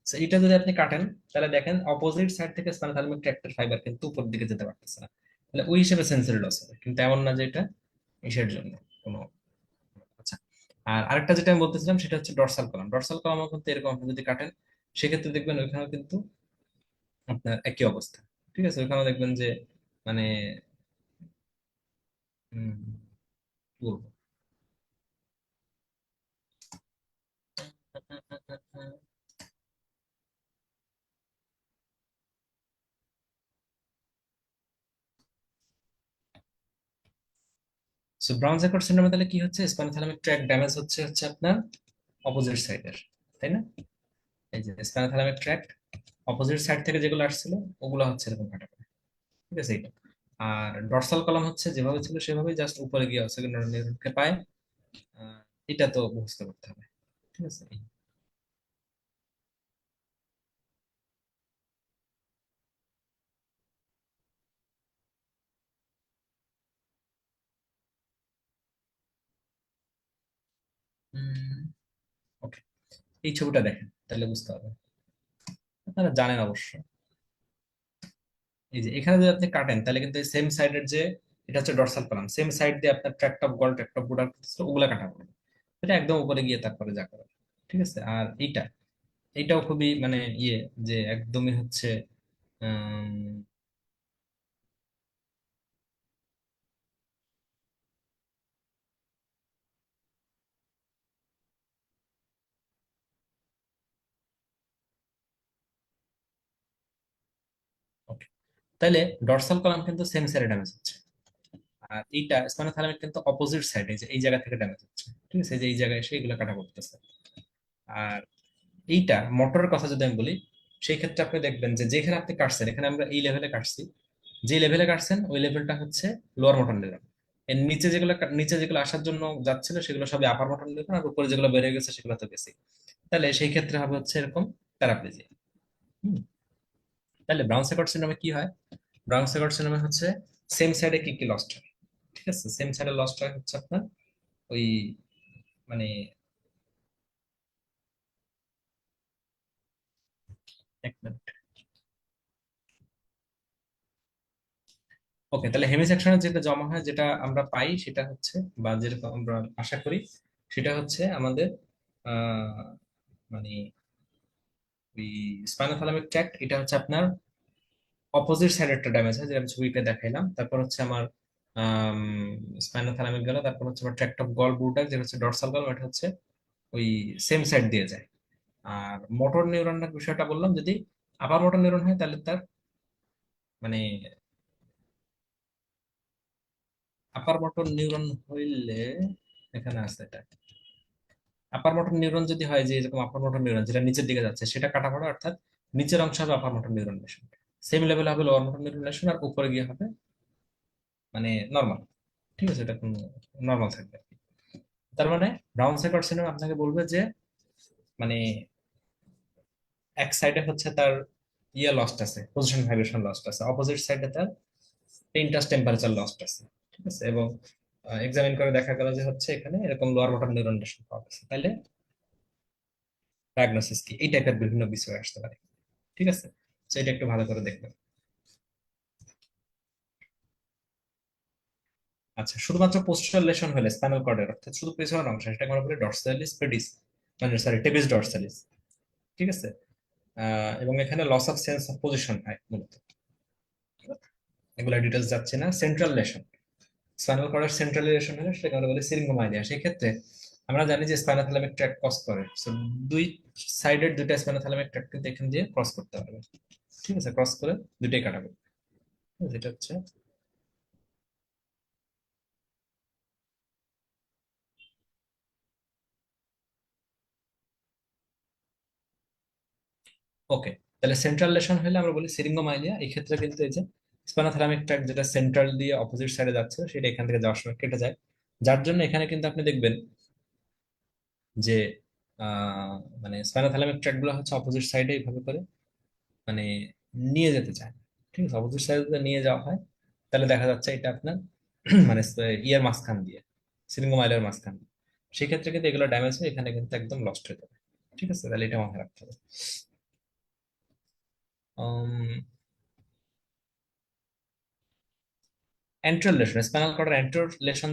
So, এটা যদি আপনি কাটেন তাহলে দেখেন অপোজিট সাইড থেকে স্পাইনোথালামিক ট্র্যাক্টের ফাইবার কিন্তু উপর দিকে যেতে পারতেছে না, তাহলে ওই হিসেবে সেন্সরি লস হবে, কিন্তু এমন না যে এটা ইসের জন্য কোনো। আচ্ছা, আর আরেকটা যেটা আমি বলতেছিলাম সেটা হচ্ছে ডর্সাল কলাম। ডর্সাল কলামও কিন্তু এরকম আপনি যদি কাটেন সেক্ষেত্রে দেখবেন ওইখানেও কিন্তু আপনার একই অবস্থা। ঠিক আছে, ওইখানেও দেখবেন যে মানে কি বলবো, সো ব্রাউন জ্যাকট সিন্ড্রোমে তাহলে কি হচ্ছে, স্পাইনোথালামিক ট্র্যাক ড্যামেজ হচ্ছে হচ্ছে আপনার অপোজিট সাইডের, তাই না? এই যে স্পাইনোথালামিক ট্র্যাক অপোজিট সাইড থেকে যেগুলো আসছিল ওগুলো হচ্ছে এরকম কাটা পড়ে। ঠিক আছে এটা। আর ডর্সাল কলাম হচ্ছে যেভাবে ছিল সেভাবেই জাস্ট উপরে গিয়ে সেকেন্ডারি নিউরনকে পায়। আহ, এটা তো বুঝতে করতে হবে। ঠিক আছে। ওকে, এই ছবিটা দেখেন তাহলে বুঝতে হবে, আপনারা জানেন অবশ্য। এই যে এখানে যদি আপনি কাটেন তাহলে কিন্তু সেম সাইডের যে এটা হচ্ছে ডর্সাল কলাম, সেম সাইড দিয়ে আপনার tract of Goll, tract of গুডার ওগুলা কাটা পড়বে। এটা একদম উপরে গিয়ে তারপরে যা করে। ঠিক আছে। আর এইটাও খুবই মানে ইয়ে, যে একদমই হচ্ছে ওকে, তাহলে ডর্সাল কলাম কিন্তু সেম সাইডে ড্যামেজ হচ্ছে, আর এইটা স্পাইনোথালামিক কিন্তু অপোজিট সাইডে, যে এই জায়গা থেকে ড্যামেজ হচ্ছে। ঠিক আছে, যে এই জায়গায় এসে এগুলো কাটা পড়তেছে। আর এইটা মোটরের কথা যদি আমি বলি, সেই ক্ষেত্রে আপনি দেখবেন যে যেখানে আপনি কাটছেন, এখানে আমরা এই লেভেলে কাটছি, যে লেভেলে কাটছেন ওই লেভেলটা হচ্ছে লোয়ার মোটর নিউরন। এর নিচে যেগুলো নিচে যেগুলো আসার জন্য যাচ্ছিল সেগুলো সবই আপার মোটর নিউরন, আর উপরে যেগুলো বেড়ে গেছে সেগুলো তো বেশি। তাহলে সেই ক্ষেত্রে হবে হচ্ছে এরকম প্যারাপ্লেজিয়া। তাহলে ব্রাউন সেকট সিন্ড্রোমে কি হয়, ব্রাউন সেকট সিন্ড্রোমে হচ্ছে সেম সাইডে কি কি লস্ট হয়। ঠিক আছে, সেম সাইডে লস্ট হয় হচ্ছে আপনার ওই মানে এক মিনিট। ওকে, তাহলে হেমি সেকশনে যেটা জমা হয়, যেটা আমরা পাই সেটা হচ্ছে, বা যেরকম আমরা আশা করি সেটা হচ্ছে আমাদের আহ মানে ওই স্পাইনোথালামিক ট্র্যাক্ট, এটা হচ্ছে আপনার অপোজিট সাইড একটা ড্যামেজ হয় যেটা আমি ছবিতে দেখাইলাম। তারপর হচ্ছে আমার স্পাইনোথালামিক গেল, তারপর হচ্ছে আমার ট্র্যাক্ট অফ গল ব্রুডার যেটা হচ্ছে ডর্সাল গল, এটা হচ্ছে ওই সেম সাইড দিয়ে যায়। আর মোটর নিউরনের বিষয়টা বললাম, যদি আপার মোটর নিউরন হয় তাহলে তার মানে আপার মোটর নিউরন হইলে এখানে আছে এটা, আপার মোটর নিউরন যদি হয় যে এরকম আপার মোটর নিউরন যেটা নিচের দিকে যাচ্ছে সেটা কাটা পড়ে, অর্থাৎ নিচের অংশ হবে upper motor neuron lesson, same level হবে লোয়ার মোটর নিউরন লেশন, আর উপরে গিয়ে হবে মানে নর্মাল। ঠিক আছে, এটা কোনো নর্মাল থাকবে আর কি। তার মানে ব্রাউন সেকট সিন্ড্রোম আপনাকে বলবে যে মানে এক সাইডে হচ্ছে তার ইয়ে লস্ট আছে, পজিশন ভাইব্রেশন লস্ট আছে, অপোজিট সাইডে তার পেইন্টাস টেম্পারেচার লস্ট আছে। ঠিক আছে, এবং এক্সামিন করে দেখা গেল যে হচ্ছে এখানে এরকম লোয়ার মোটর নিউরন লেশন পাওয়া গেছে, তাহলে ডায়াগনোসিস কি, এই টাইপের বিভিন্ন বিষয় আসতে পারে। ঠিক আছে, তো এটা একটু ভালো করে দেখবেন। আচ্ছা, শুধুমাত্র পোস্টাল লেশন হলে স্পাইনাল কর্ডের, অর্থাৎ শুধু পেছনের অংশ, সেটা মনে করি ডরসালিস পেডিস, মানে সরি টেবিস ডরসালিস। ঠিক আছে। এবং এখানে loss of sense of position হয় মূলত। এগুলা ডিটেলস যাচ্ছে না। সেন্ট্রাল লেশন, স্পাইনাল কর্ডের সেন্ট্রাল লেশন হলে সেটাকে আমরা বলি সিরিঙ্গোমাইলিয়া। সেই ক্ষেত্রে আমরা জানি যে স্পাইনোথালামিক ট্র্যাক্ট ক্রস করে, সো দুই সাইডের দুইটা স্পাইনোথালামিক ট্র্যাক্ট কিন্তু এখান দিয়ে ক্রস করতে পারবে। ঠিক আছে, ক্রস করে দুইটাই কাটাবে। যেটা হচ্ছে ওকে, তাহলে সেন্ট্রাল লেশন হলে আমরা বলি সিরিঙ্গোমাইলিয়া। এই ক্ষেত্রে কিন্তু এই যে স্পাইনোথালামিক ট্র্যাক্ট যেটা সেন্ট্রাল দিয়ে অপোজিট সাইডে যাচ্ছে সেটা এখান থেকে যাওয়ার সময় কেটে যায়, যার জন্য এখানে কিন্তু আপনি দেখবেন যে আহ মানে স্পাইনোথালামিক ট্র্যাক্ট গুলো হচ্ছে অপোজিট সাইডে এইভাবে করে মানে নিয়ে যেতে চায়। ঠিক আছে, অপোজিট সাইডে যদি নিয়ে যাওয়া হয় তাহলে দেখা যাচ্ছে এটা আপনার মানে ইয়ার মাঝখান দিয়ে, সিরিঙ্গোমাইলের মাঝখান দিয়ে। সেক্ষেত্রে কিন্তু এগুলো ড্যামেজ হয়ে এখানে কিন্তু একদম লস্ট হয়ে যাবে। ঠিক আছে, তাহলে এটা মাথায় রাখতে হবে। অ্যান্ট্রাল স্পাইনাল কর্ডের অ্যান্ট্রাল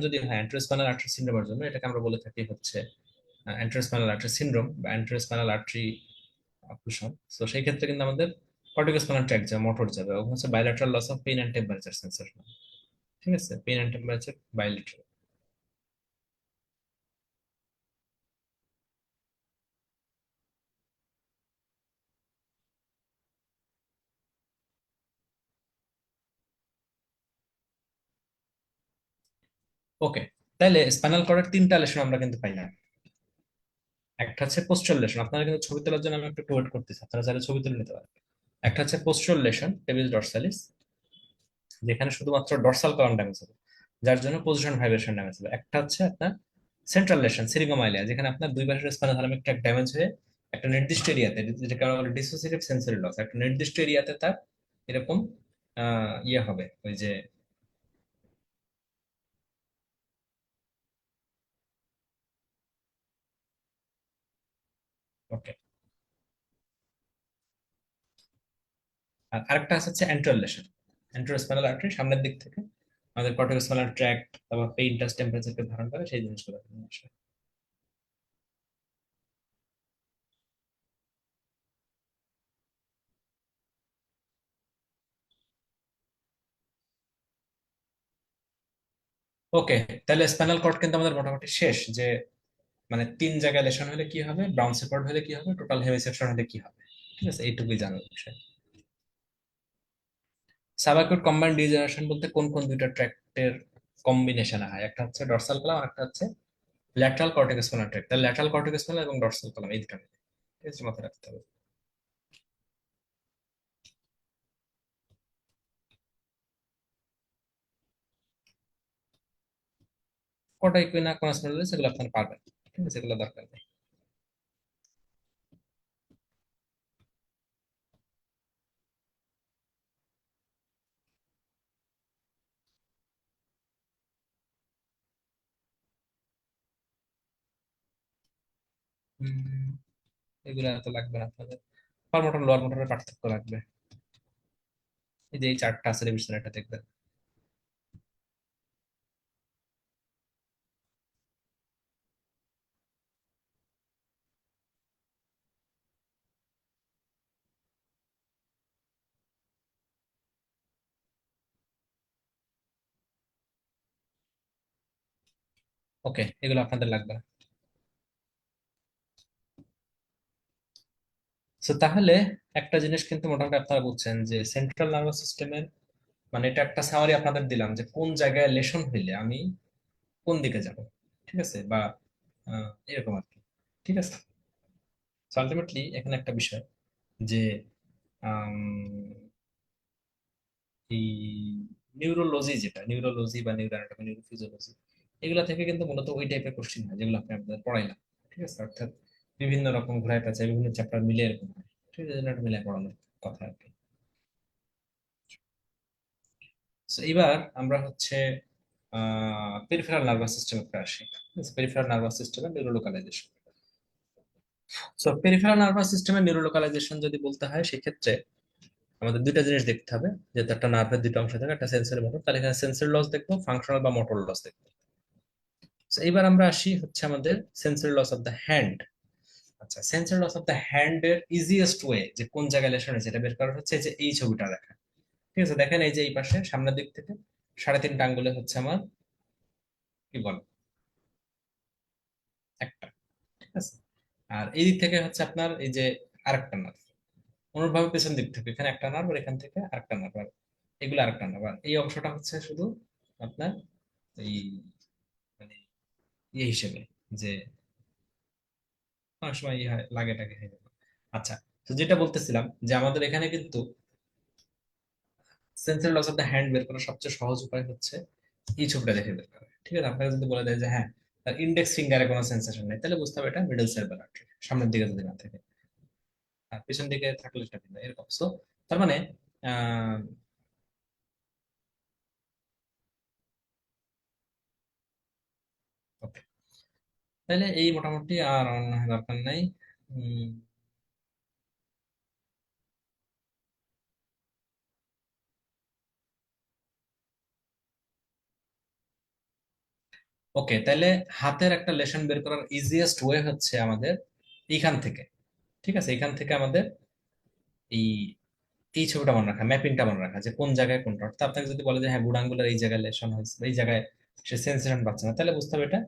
যদি হয় অ্যান্ট্রোস্পাইনাল আর্টারি সিন্ড্রোমের জন্য, এটাকে আমরা বলে থাকি হচ্ছে অ্যান্ট্রোস্পাইনাল আর্টারি সিন্ড্রোম বা অ্যান্ট্রোস্পাইনাল আর্টারি অক্লুশন। তো সেই ক্ষেত্রে কিন্তু আমাদের কর্টিকোস্পাইনাল ট্র্যাক্ট যাবে, মোটর যাবে, এবং হচ্ছে bilateral loss of pain and temperature sensation. ঠিক আছে, pain and temperature bilateral. Okay, তাহলে স্পাইনাল কর্ডের তিনটা লেশন আমরা কিন্তু পাই না। একটা হচ্ছে পোস্টাল লেশন, আপনারা কিন্তু ছবি তোলার জন্য আমি একটু ওয়েট করতেছি, আপনারা চাইলে ছবি তুলে নিতে পারেন। একটা হচ্ছে পোস্টাল লেশন পেবিস ডরসালিস, যেখানে শুধুমাত্র ডর্সাল কলাম ড্যামেজ হবে, যার জন্য পজিশন ভাইব্রেশন ড্যামেজ হবে। একটা হচ্ছে আপনার সেন্ট্রাল লেশন সিরিঙ্গোমাইলিয়া, যেখানে আপনার দুই পাশের স্পাইনাল থালামিক ট্র্যাক্ট ড্যামেজ হয়ে একটা নির্দিষ্ট এরিয়াতে, যেটাকে আমরা বলি ডিসোসিয়েটিভ সেন্সরি লস, একটা নির্দিষ্ট এরিয়াতে তার এরকম ইয়ে হবে, ওই যে। ওকে, আর আরেকটা আছে হচ্ছে অ্যান্ট্রাল লেশন, অ্যান্ট্রোস্পাইনাল আর্টারি সামনের দিক থেকে আমাদের কর্টিকোস্পাইনাল ট্র্যাক্ট, তারপর পেইন টাচ টেম্পারেচারকে ধারণ করে, সেই জিনিসগুলো এখানে আসে। ওকে, তাহলে স্পাইনাল কর্ড কিন্তু আমাদের মোটামুটি শেষ, যে মানে তিন জায়গায় লেশন হলে কি হবে, ব্রাউন সেপার্ড হলে কি হবে, টোটাল হেমি সেকশন হলে কি হবে। ঠিক আছে, এইটুকুই জানার বিষয়। সাবাকুট কম্বাইন্ড ডিজেনারেশন বলতে কোন কোন দুইটা ট্র্যাক্টের কম্বিনেশন হয়, একটা হচ্ছে ডর্সাল কলাম আর একটা হচ্ছে ল্যাটারাল কর্টিকোস্পাইনাল ট্র্যাক্ট। তাহলে ল্যাটারাল কর্টিকোস্পাইনাল এবং ডর্সাল কলাম এই দুটো মিলে। ঠিক আছে, মাথায় রাখতে হবে। কটা ইকুইনা কোনাসনাল সেগুলো আপনারা পারবেন। ঠিক আছে, এগুলো দরকার নেই। উম, এগুলো এত লাগবে না আপনাদের। পার মোটর লোয়ার মোটরের পার্থক্য লাগবে, এই যে এই চারটা আছে রিভিশন, এটা দেখবেন। ওকে, এগুলো আপনাদের লাগবে না। তো তাহলে একটা জিনিস কিন্তু মোটামুটি আপনারা বুঝছেন যে সেন্ট্রাল নার্ভাস সিস্টেমের, মানে এটা একটা সামারি আপনাদের দিলাম যে কোন জায়গায় লেশন হইলে আমি কোন দিকে যাব। ঠিক আছে, বা এরকম আর কি। ঠিক আছে, আলটিমেটলি এখানে একটা বিষয় যে আম, এই নিউরোলজি, যেটা নিউরোলজি বা নিউরোঅ্যানাটমি নিউরোফিজিওলজি, এগুলা থেকে কিন্তু মূলত ওই টাইপের কোশ্চেন হয় যেগুলো আপনি আপনাদের পড়াইলাম। ঠিক আছে, অর্থাৎ বিভিন্ন রকম ঘুরায় পেঁচায় বিভিন্ন চ্যাপ্টার মিলে এরকম হয়। ঠিক আছে, এটা মিলে পড়ানোর কথা আর কি। So, এবার আমরা হচ্ছে পেরিফেরাল নার্ভাস সিস্টেমে আসি। পেরিফেরাল নার্ভাস সিস্টেমের নিউরোলোকালাইজেশন। সো পেরিফেরাল নার্ভাস সিস্টেমের নিউরোলোকালাইজেশন যদি বলতে হয়, সেক্ষেত্রে আমাদের দুইটা জিনিস দেখতে হবে, যেহেতু একটা নার্ভের দুটো অংশ থাকে, একটা সেন্সরি মোটর, তাহলে এখানে সেন্সরি লস দেখবো, ফাংশনাল বা মোটর লস দেখবো। So, এইবার আমরা আসি হচ্ছে আমাদের sensory loss of the hand. আচ্ছা, sensory loss of the hand এর ইজিয়েস্ট ওয়ে যে কোন জায়গায় লেশন হয়েছে এটা বের করার হচ্ছে যে এই ছবিটা দেখা। ঠিক আছে, দেখেন এই যে এই পাশে সামনের দিক থেকে 3.5 আঙ্গুলে হচ্ছে আমার কি বলে একটা। ঠিক আছে, আর এই দিক থেকে হচ্ছে আপনার এই যে আরেকটা নার্ভ, অনুরূপভাবে পেছন দিক থেকে এখানে একটা নার্ভ আর এখান থেকে আরেকটা নার্ভ, আর এগুলো আরেকটা নার্ভ, আর এই অংশটা হচ্ছে শুধু আপনার এই মানে ইয়ে হিসেবে, যে অনেক সময় ইয়ে হয় লাগে টাগে হয়ে গেল। আচ্ছা, তো যেটা বলতেছিলাম যে আমাদের এখানে কিন্তু sensory loss of the hand বের করার সবচেয়ে সহজ উপায় হচ্ছে এই ছবিটা দেখে বের করা। ঠিক আছে, আপনাকে যদি বলে দেয় যে হ্যাঁ তার ইন্ডেক্স ফিঙ্গারে কোনো সেন্সেশন নেই, তাহলে বুঝতে হবে এটা মিডল সেরেব্রাল আর্টারি, সামনের দিকে যদি না থাকে, আর পিছন দিকে থাকলে সেটা কিন্তু এরকম। সো তার মানে আহ ওকে, তাহলে এই মোটামুটি আর অন্য দরকার নাই। উম, ওকে, তাহলে হাতের একটা লেশন বের করার ইজিয়েস্ট ওয়ে হচ্ছে আমাদের এইখান থেকে, ঠিক আছে, এখান থেকে আমাদের এই এই ছবিটা মনে রাখা, ম্যাপিংটা মনে রাখা যে কোন জায়গায় কোনটা। অর্থাৎ আপনাকে যদি বলে যে হ্যাঁ গুড আঙ্গুলের এই জায়গায় লেশন হয়েছে, এই জায়গায় সে সেন্সেশন পাচ্ছে না, তাহলে বুঝতে হবে এটা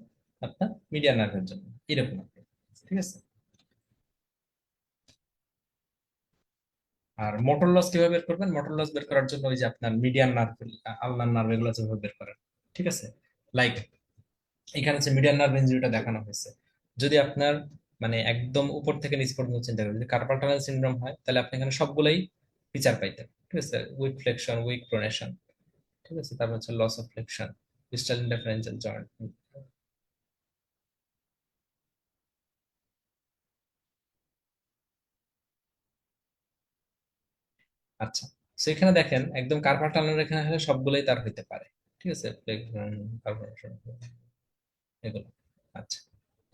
আপনার মিডিয়ান নার্ভের জন্য, এরকম আর কি। ঠিক আছে। আর মোটর লস কিভাবে বের করবেন? মোটর লস বের করার জন্য ওই যে আপনার মিডিয়ান নার্ভ, আলনার নার্ভ, এগুলো যেভাবে বের করেন, ঠিক আছে। লাইক এখানে হচ্ছে মিডিয়ান নার্ভ ইনজুরিটা দেখানো হয়েছে। যদি আপনার মানে একদম উপর থেকে নিচ পর্যন্ত চিন্তা করেন, যদি কার্পাল টানেল সিনড্রোম হয়, তাহলে আপনি এখানে সবগুলোই ফিচার পাইতেন, ঠিক আছে। উইক ফ্লেকশন, উইক প্রোনেশন, ঠিক আছে, তারপর হচ্ছে loss of flexion, distal interphalangeal joint. আচ্ছা, সেখানে দেখেন একদম কার্পাল টানেল এখানে হলে সবগুলোই তার হইতে পারে, ঠিক আছে, এগুলো। আচ্ছা,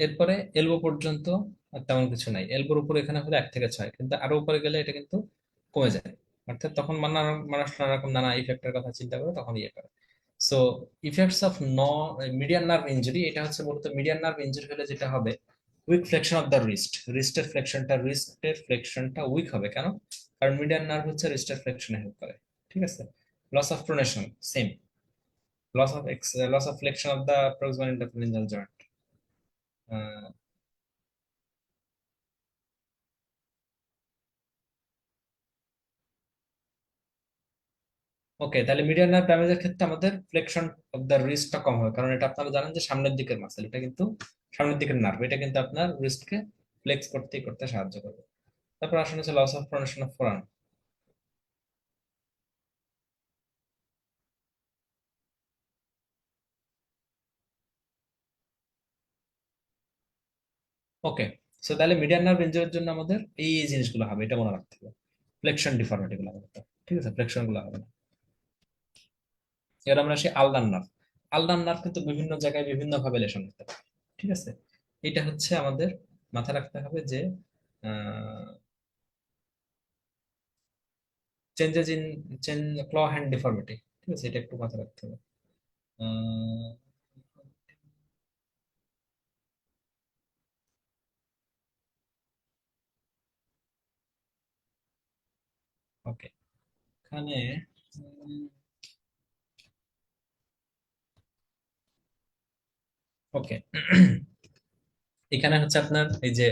এরপরে এলবো পর্যন্ত আর তেমন কিছু নাই। এলবোর উপরে এখানে হলে 1 থেকে 6, কিন্তু আরো উপরে গেলে এটা কিন্তু কমে যায়। অর্থাৎ তখন মানুষ নানা রকম নানা ইফেক্টের কথা চিন্তা করে তখন ইয়ে করে। So effects of median nerve injury, এটা হচ্ছে মূলত মিডিয়ান নার্ভ ইনজুরি হলে যেটা হবে, উইক ফ্লেকশন অফ দ্য রিস্টের ফ্লেকশনটা উইক হবে। কেন? কারণ মিডিয়ান নার্ভ হচ্ছে রিস্টের ফ্লেকশনে হেল্প করে, ঠিক আছে। Loss of pronation same, loss of flexion of the proximal interphalangeal joint. Okay, তাহলে মিডিয়ান নার্ভ ড্যামেজের ক্ষেত্রে আমাদের ফ্লেকশন অফ দ্য রিস্টটা কম হয়, কারণ এটা আপনারা জানেন যে সামনের দিকের মাসেল, এটা কিন্তু সামনের দিকের নার্ভ, এটা কিন্তু আপনার রিস্টকে ফ্লেক্স করতে করতে সাহায্য করবে। তারপর আসলে হচ্ছে loss of pronation of forearm. Okay, so তাহলে মিডিয়ান নার্ভ ইনজুরির জন্য আমাদের এই জিনিসগুলো হবে, এটা মনে রাখতে হবে। ফ্লেকশন ডিফর্মিটি গুলো হবে না, ঠিক আছে, ফ্লেকশন গুলো হবে না। এবার আমরা আসি আলনার নার্ভ। আলনার নার্ভ কিন্তু বিভিন্ন জায়গায় বিভিন্ন ভাবে লেশন হতে পারে, ঠিক আছে। এটা হচ্ছে আমাদের মাথা রাখতে হবে যে চেঞ্জেস ইন ক্ল হ্যান্ড ডিফর্মিটি, ঠিক আছে, এটা একটু মাথায় রাখতে হবে। ওকে, এখানে ওকে এখানে হচ্ছে আপনার এই যে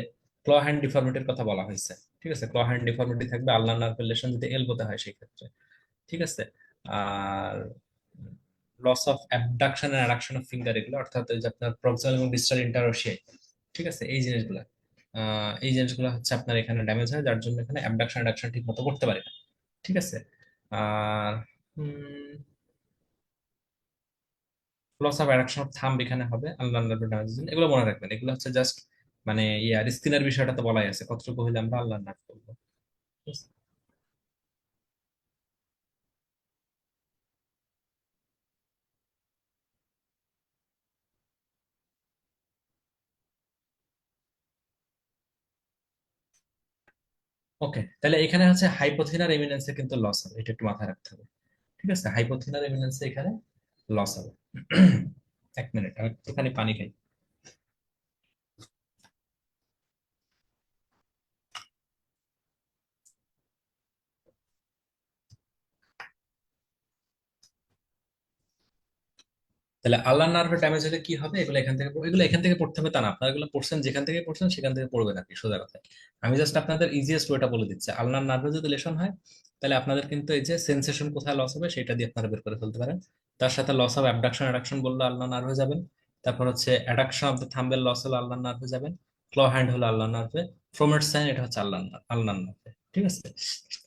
ক্ল হ্যান্ড ডিফর্মিটির কথা বলা হয়েছে, ঠিক আছে। ক্ল হ্যান্ড ডিফর্মিটি থাকবে আলনার নার্ভ রিলেশন যদি এলবোতে হয় সেই ক্ষেত্রে, ঠিক আছে। আর loss of abduction and adduction of finger, এগুলো অর্থাৎ ওই যে আপনার প্রক্সিমাল এবং ডিস্টাল ইন্টারওসিয়াই, ঠিক আছে, এই জিনিসগুলো হচ্ছে আপনার এখানে ড্যামেজ হয়, যার জন্য এখানে অ্যাবডাকশন অ্যাডাকশন ঠিক মতো করতে পারে না, ঠিক আছে। আর loss of adduction of thumb এখানে হবে আলনার নার্ভ ড্যামেজ। এগুলো মনে রাখবেন, এগুলো হচ্ছে জাস্ট মানে ইয়ার স্কিনের বিষয়টা তো বলাই আছে, কতটুকু হইলে আমরা আল্লাহ নার্ভ করবো, ঠিক আছে? ওকে, তাহলে এখানে হচ্ছে হাইপোথিনার এমিনেন্সে কিন্তু লস হবে, এটা একটু মাথায় রাখতে হবে, ঠিক আছে। হাইপোথিনার এমিনেন্সে এখানে লস হবে। 1 মিনিট, আমি একটুখানি পানি খাই। তাহলে আল্লাহ নার্ভের ড্যামেজ হলে কি হবে? এগুলো এখান থেকে পড়তে হবে তা না, আপনারা এগুলো পড়ছেন, যেখান থেকে পড়ছেন সেখান থেকে পড়বেন আর কি, সোজা কথা। আমি জাস্ট আপনাদের ইজিয়েস্ট ওয়েটা বলে দিচ্ছি। আল্লাহ নার্ভে যদি লেশন হয়, তাহলে আপনাদের কিন্তু এই যে সেন্সেশন কোথায় লস হবে সেটা দিয়ে আপনারা বের করে ফেলতে পারেন। তার সাথে লস অফ অ্যাবডাকশন অ্যাডাকশন বললে আল্লাহ নার্ভে যাবেন। তারপর হচ্ছে adduction of the thumb loss হলো আল্লাহ নার্ভে যাবেন। ক্ল হ্যান্ড হলো আল্লাহ নার্ভে। ফ্রোমেট সাইন এটা হচ্ছে আল্লাহ নার্ভে, ঠিক আছে।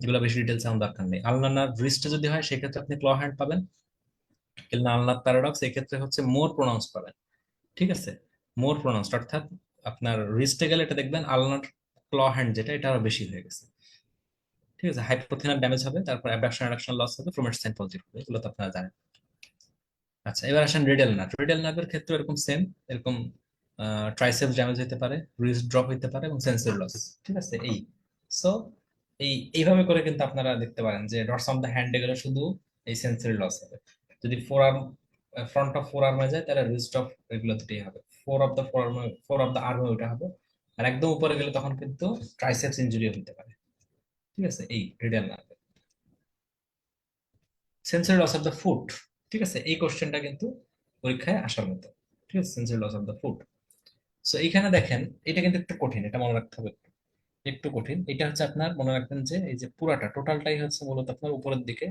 এগুলো বেশি ডিটেলস আমার দরকার নেই। আল্লাহ নার্ভ রিস্টে যদি হয় সেক্ষেত্রে আপনি ক্ল হ্যান্ড পাবেন, কিন্তু আল্লাহ প্যারাডক্স এক্ষেত্রে হচ্ছে মোর প্রোনাউন্স পাবেন, ঠিক আছে। মোর প্রোনাউন্সড, অর্থাৎ আপনার রিস্টে গেলে এটা দেখবেন আলনার ক্ল হ্যান্ড যেটা, এটা আরো বেশি হয়ে গেছে, ঠিক আছে। হাইপোথিনার ড্যামেজ হবে, তারপর অ্যাবডাকশন অ্যাডাকশন লস হবে, ফ্রোমেট সাইন পজিটিভ হবে, এগুলো তো আপনারা জানেন। আচ্ছা, এবার আসেন রেডিয়াল নার্ভ। রেডিয়াল নার্ভের ক্ষেত্রে এরকম সেম, এরকম ট্রাইসেপস ড্যামেজ হতে পারে, রিস্ট ড্রপ হতে পারে এবং সেন্সর লস, ঠিক আছে। সো এইভাবে করে কিন্তু আপনারা দেখতে পারেন যে ডটস অন দ্য হ্যান্ডে গেলে শুধু এই সেন্সরি লস হবে। যদি ফোর আর্ম ফ্রন্ট অফ ফোর আর্মে যায় তাহলে রিস্ট অফ এগুলো দুটোই হবে। ফোর অফ দ্য আর্মে ওইটা হবে। আর একদম উপরে গেলে তখন কিন্তু ট্রাইসেপস ইনজুরি হতে পারে। ঠিক আছে, এই রেডিয়াল নার্ভে। Sensory loss of the foot, ঠিক আছে, এই কোশ্চেনটা কিন্তু পরীক্ষায় আসার মতো। ঠিক আছে, sensory loss of the foot. So এখানে দেখেন, এটা কিন্তু একটু কঠিন, এটা মনে রাখতে হবে। একটু কঠিন এটা হচ্ছে, আপনার মনে রাখবেন যে এই যে পুরাটা টোটালটাই হচ্ছে মূলত আপনার উপরের দিকে।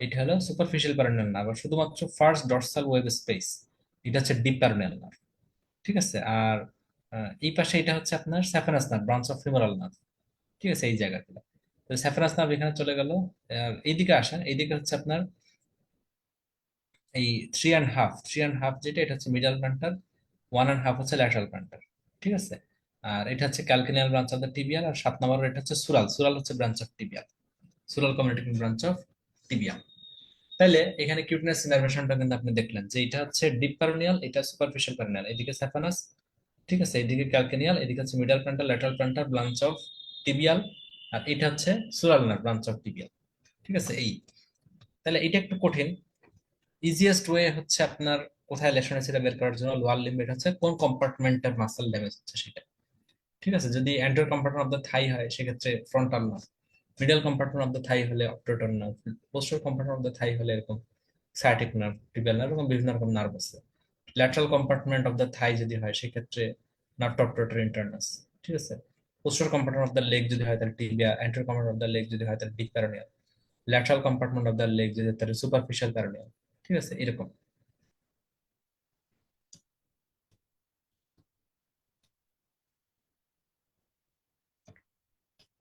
এটা হলো সুপারফিশিয়াল প্যারানিয়াল নার্ভ, আর শুধুমাত্র ফার্স্ট ডর্সাল ওয়েব স্পেস এটা হচ্ছে ডিপ প্যারানিয়াল নার্ভ। ঠিক আছে, আর এই পাশে এটা হচ্ছে আপনার saphenous nerve, branch of femoral nerve. ঠিক আছে, এই জায়গাগুলো। তো স্যাফেনাস নার্ভ এখানে চলে গেল। এইদিকে আসেন, এইদিকে হচ্ছে আপনার এই থ্রি অ্যান্ড হাফ যেটা, এটা হচ্ছে middle plantar, one and half হচ্ছে ল্যাটারাল প্ল্যান্টার। ঠিক আছে, আর এটা হচ্ছে calcaneal branch of the tibial, আর 7 নম্বর এটা হচ্ছে সুরাল, সুরাল হচ্ছে branch of tibial, sural communicating branch of tibial. তাহলে এখানে কিউটনেস ইনারভেশনটা কিন্তু আপনি দেখলেন যে এটা হচ্ছে ডিপ প্যারোনিয়াল, এটা সুপারফিশিয়াল প্যারোনিয়াল, এদিকে স্যাফানাস। ঠিক আছে, এদিকে ক্যালকেনিয়াল, এদিকে হচ্ছে middle plantar, lateral plantar, branch of tibial. আর এটা হচ্ছে সুরাল নার্ভ, ব্রাঞ্চ অফ টিবিয়াল। ঠিক আছে, এই। তাহলে এটা একটু কঠিন। ইজিয়েস্ট ওয়ে হচ্ছে আপনার কোথায় লেশন আছে সেটা বের করার জন্য লোয়ার লিম্ব হচ্ছে কোন কম্পার্টমেন্টের মাসেল ড্যামেজ হচ্ছে সেটা। ঠিক আছে, যদি anterior compartment of the thigh হয় সেক্ষেত্রে frontal nerve, middle compartment of the thigh হলে obturator nerve, posterior compartment of the thigh হলে এরকম সায়াটিক নার্ভ, টিবিয়াল নার্ভ, এবং বিভিন্ন রকম নার্ভ আছে। Lateral compartment of the thigh যদি হয় সেক্ষেত্রে নার্ভ অপটোটর ইন্টারনাস। ঠিক আছে, posterior compartment of the leg যদি হয় তাহলে tibia, anterior compartment of the leg যদি হয় তাহলে deep peroneal, lateral compartment of the leg যদি হয় তাহলে সুপারফিশিয়াল প্যারোনিয়াল। ঠিক আছে, এরকম।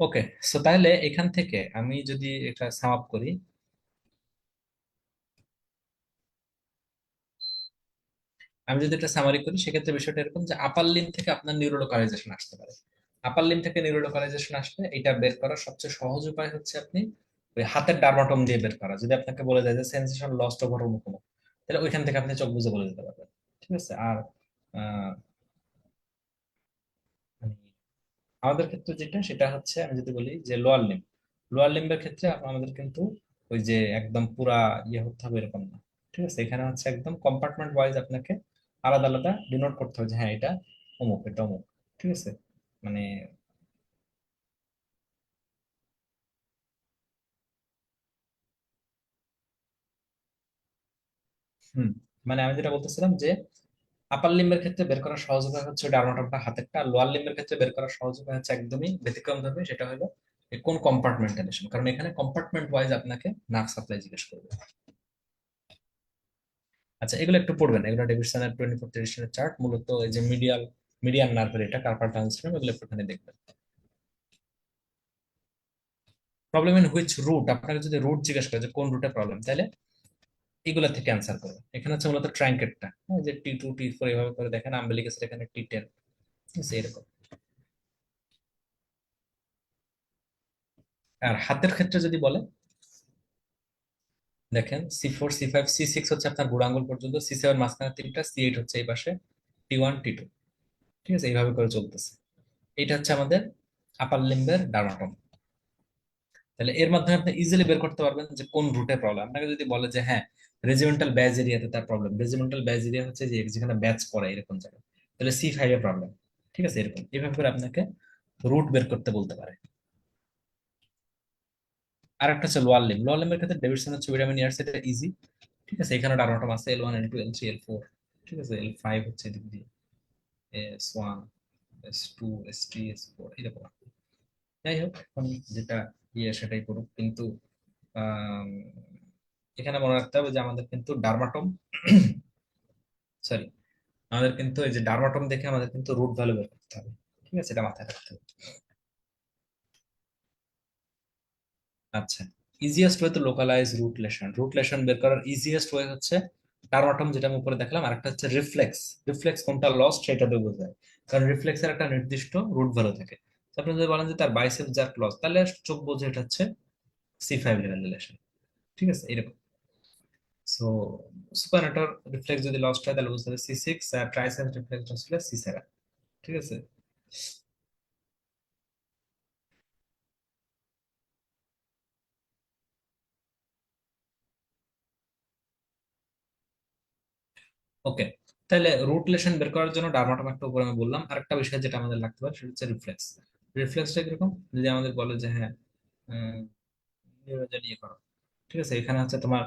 ওকে, সো তাহলে এখান থেকে আমি যদি এটা সাম আপ করি, আমি যদি এটা সামারি করি সেক্ষেত্রে বিষয়টা এরকম যে আপার লিম্ব থেকে আপনার নিউরোলোকালাইজেশন আসতে পারে। আপার লিম্ব থেকে নিউরোলোকালাইজেশন আসলে এটা বের করার সবচেয়ে সহজ উপায় হচ্ছে আপনি ওই হাতের ডার্মাটম দিয়ে বের করা। যদি আপনাকে বলে দেয় যে সেন্সেশন লস্ট ওভার মুখোমুখ, তাহলে ওইখান থেকে আপনি চোখ বুজে বলে দিতে পারবেন। ঠিক আছে, আর আহ, মানে আমাদের ক্ষেত্রে যেটা সেটা হচ্ছে, আমি যদি বলি যে লোয়ার লিম্ব, লোয়ার লিম্বের ক্ষেত্রে আমাদের কিন্তু ওই যে একদম পুরা ইয়ে হতে হবে এরকম না। ঠিক আছে, এখানে হচ্ছে একদম কম্পার্টমেন্ট ওয়াইজ আপনাকে আলাদা আলাদা ডিনোট করতে হবে যে হ্যাঁ এটা অমুক, এটা অমুক। ঠিক আছে, মানে হুম, মানে আমি যেটা বলতেছিলাম যে আপার লিম্বের ক্ষেত্রে বের করার সহজ উপায় হচ্ছে ডার্মাটোমটা হাতেরটা, লোয়ার লিম্বের ক্ষেত্রে বের করার সহজ উপায় হচ্ছে একদমই ব্যতিক্রম ভাবে, সেটা হলো এই কোন কম্পার্টমেন্টালিজম, কারণ এখানে কম্পার্টমেন্ট ওয়াইজ আপনাকে নার্ভ সাপ্লাই জিজ্ঞেস করবে। আচ্ছা, এগুলো একটু পড়বেন, এগুলো ডেভিডসনের 24 ট্রেডিশনের চার্ট, মূলত এই যে মিডিয়ান নার্ভের এটা কার্পাল টানছিলাম, এগুলো একটুখানি দেখবেন। প্রবলেম ইন হুইচ রুট, আপনাকে যদি রুট জিজ্ঞেস করে যে কোন রুটে প্রবলেম, তাহলে এগুলা থেকে অ্যান্সার করবে। এখানে হচ্ছে মূলত ট্রাঙ্কেটটা, যে T2 T4 এভাবে করে দেখেন, আম্বিলিকাসের এখানে T10, এরকম। আর হাতের ক্ষেত্রে যদি বলে, দেখেন C4 C5 C6 হচ্ছে আপনার বুড়ো আঙ্গুল পর্যন্ত, C7 মাঝখানে তিনটা, C8 হচ্ছে এই পাশে, T1 T2। ঠিক আছে, এইভাবে করে চলতেছে। এটা হচ্ছে আমাদের আপার লিম্বের ডার্মাটম। তাহলে এর মাধ্যমে আপনি ইজিলি বের করতে পারবেন যে কোন রুটে প্রবলেম। আপনাকে যদি বলে যে হ্যাঁ রেজিমেন্টাল ব্যাজ এরিয়াতে তার প্রবলেম, রেজিমেন্টাল ব্যাজ এরিয়া হচ্ছে যে যেখানে ব্যাচ পড়ে এরকম জায়গায়, তাহলে C5 এ প্রবলেম। ঠিক আছে, এরকম এইভাবে করে আপনাকে রুট বের করতে বলতে পারে। আর একটা হচ্ছে লোয়ার লিম্ব, লোয়ার লিম্বের ক্ষেত্রে ডেভিডসন হচ্ছে ভিটামিন ইয়ার্স, এটা ইজি। ঠিক আছে, এখানে ডার্মাটম আছে L1 L2 L3 L4। ঠিক আছে, L5 হচ্ছে এদিক দিয়ে, S1 S2 S3 S4 এরকম। যাই হোক, এখন যেটা সেটাই করুক, কিন্তু আম, এখানে মনে রাখতে হবে যে আমাদের কিন্তু ডার্মাটম সরি, আমাদের কিন্তু এই যে ডার্মাটম দেখে আমাদের কিন্তু রুট ভ্যালু বের করতে হবে। ঠিক আছে, এটা মাথায় রাখতে হবে। আচ্ছা, ইজিয়েস্ট ওয়ে তো লোকালাইজ রুট লেশন বের করার ইজিয়েস্ট ওয়ে হচ্ছে ডার্মাটম, যেটা আমি উপরে দেখলাম, আর একটা হচ্ছে রিফ্লেক্স। রিফ্লেক্স কোনটা লস্ট সেটা দিয়ে বোঝায়, কারণ রিফ্লেক্সের একটা নির্দিষ্ট রুট ভ্যালু থাকে। তো আপনি যদি বলেন যে তার বাইসেপ জার্ক লস, তাহলে চোখ বোঝে এটা হচ্ছে C5 লেভেল রিলেশন। ঠিক আছে, এরকম। সো সুপারনেটর রিফ্লেক্স যদি লস্ট হয় তাহলে বুঝতে হবে C6, আর ট্রাইসেপ রিফ্লেক্স হচ্ছে C7। ঠিক আছে। ওকে, তাহলে রুট লেশন বের করার জন্য ডার্মাটাম একটা উপর আমি বললাম, আরেকটা বিষয় যেটা আমাদের লাগতে পারে সেটা হচ্ছে রিফ্লেক্স। রিফ্লেক্সটা কিরকম, যদি আমাদের বলে যে হ্যাঁ নিউরোজেন ইয়ে করো, ঠিক আছে, এখানে হচ্ছে তোমার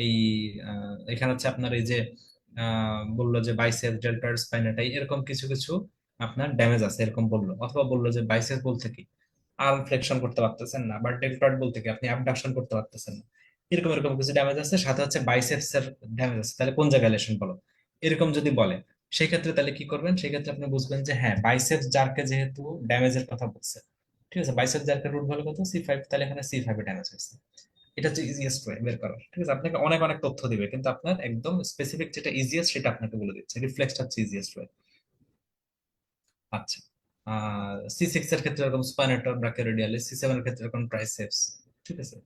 এই এখানে হচ্ছে আপনার এই যে বললো যে বাইসেপ ডেল্টার স্পাইনাটাই এরকম কিছু কিছু আপনার ড্যামেজ আছে এরকম বললো, অথবা বললো যে বাইসেপ বলতে কি আর্ম ফ্লেকশন করতে পারতেছেন না, বা ডেল্টয়েড বলতে কি আপনি অ্যাবডাকশন করতে পারতেছেন না, এরকম এরকম কিছু ড্যামেজ আছে, সাথে হচ্ছে বাইসেপস এর ড্যামেজ আছে, তাহলে কোন জায়গায় লেশন বলো, এরকম যদি বলে সেই ক্ষেত্রে তাহলে কি করবেন, সেই ক্ষেত্রে আপনি বুঝবেন যে হ্যাঁ বাইসেপস জার্কে যেহেতু ড্যামেজের কথা বলছে, ঠিক আছে, বাইসেপ জার্কের রুট ভ্যালু কত C5, তাহলে এখানে C5 এ ড্যামেজ হয়েছে। এটা হচ্ছে ইজিয়েস্ট ওয়ে বের করার, ঠিক আছে, আপনাকে অনেক অনেক তথ্য দিবে কিন্তু আপনার একদম স্পেসিফিক যেটা ইজিয়েস্ট সেটা আপনাকে বলে দিচ্ছে, রিফ্লেক্সটা হচ্ছে ইজিয়েস্ট ওয়ে। আচ্ছা, C6 এর ক্ষেত্রে এরকম স্পাইনাটার ব্রাচিওরেডিয়ালিস, C7 এর ক্ষেত্রে এরকম ট্রাইসেপস, ঠিক আছে।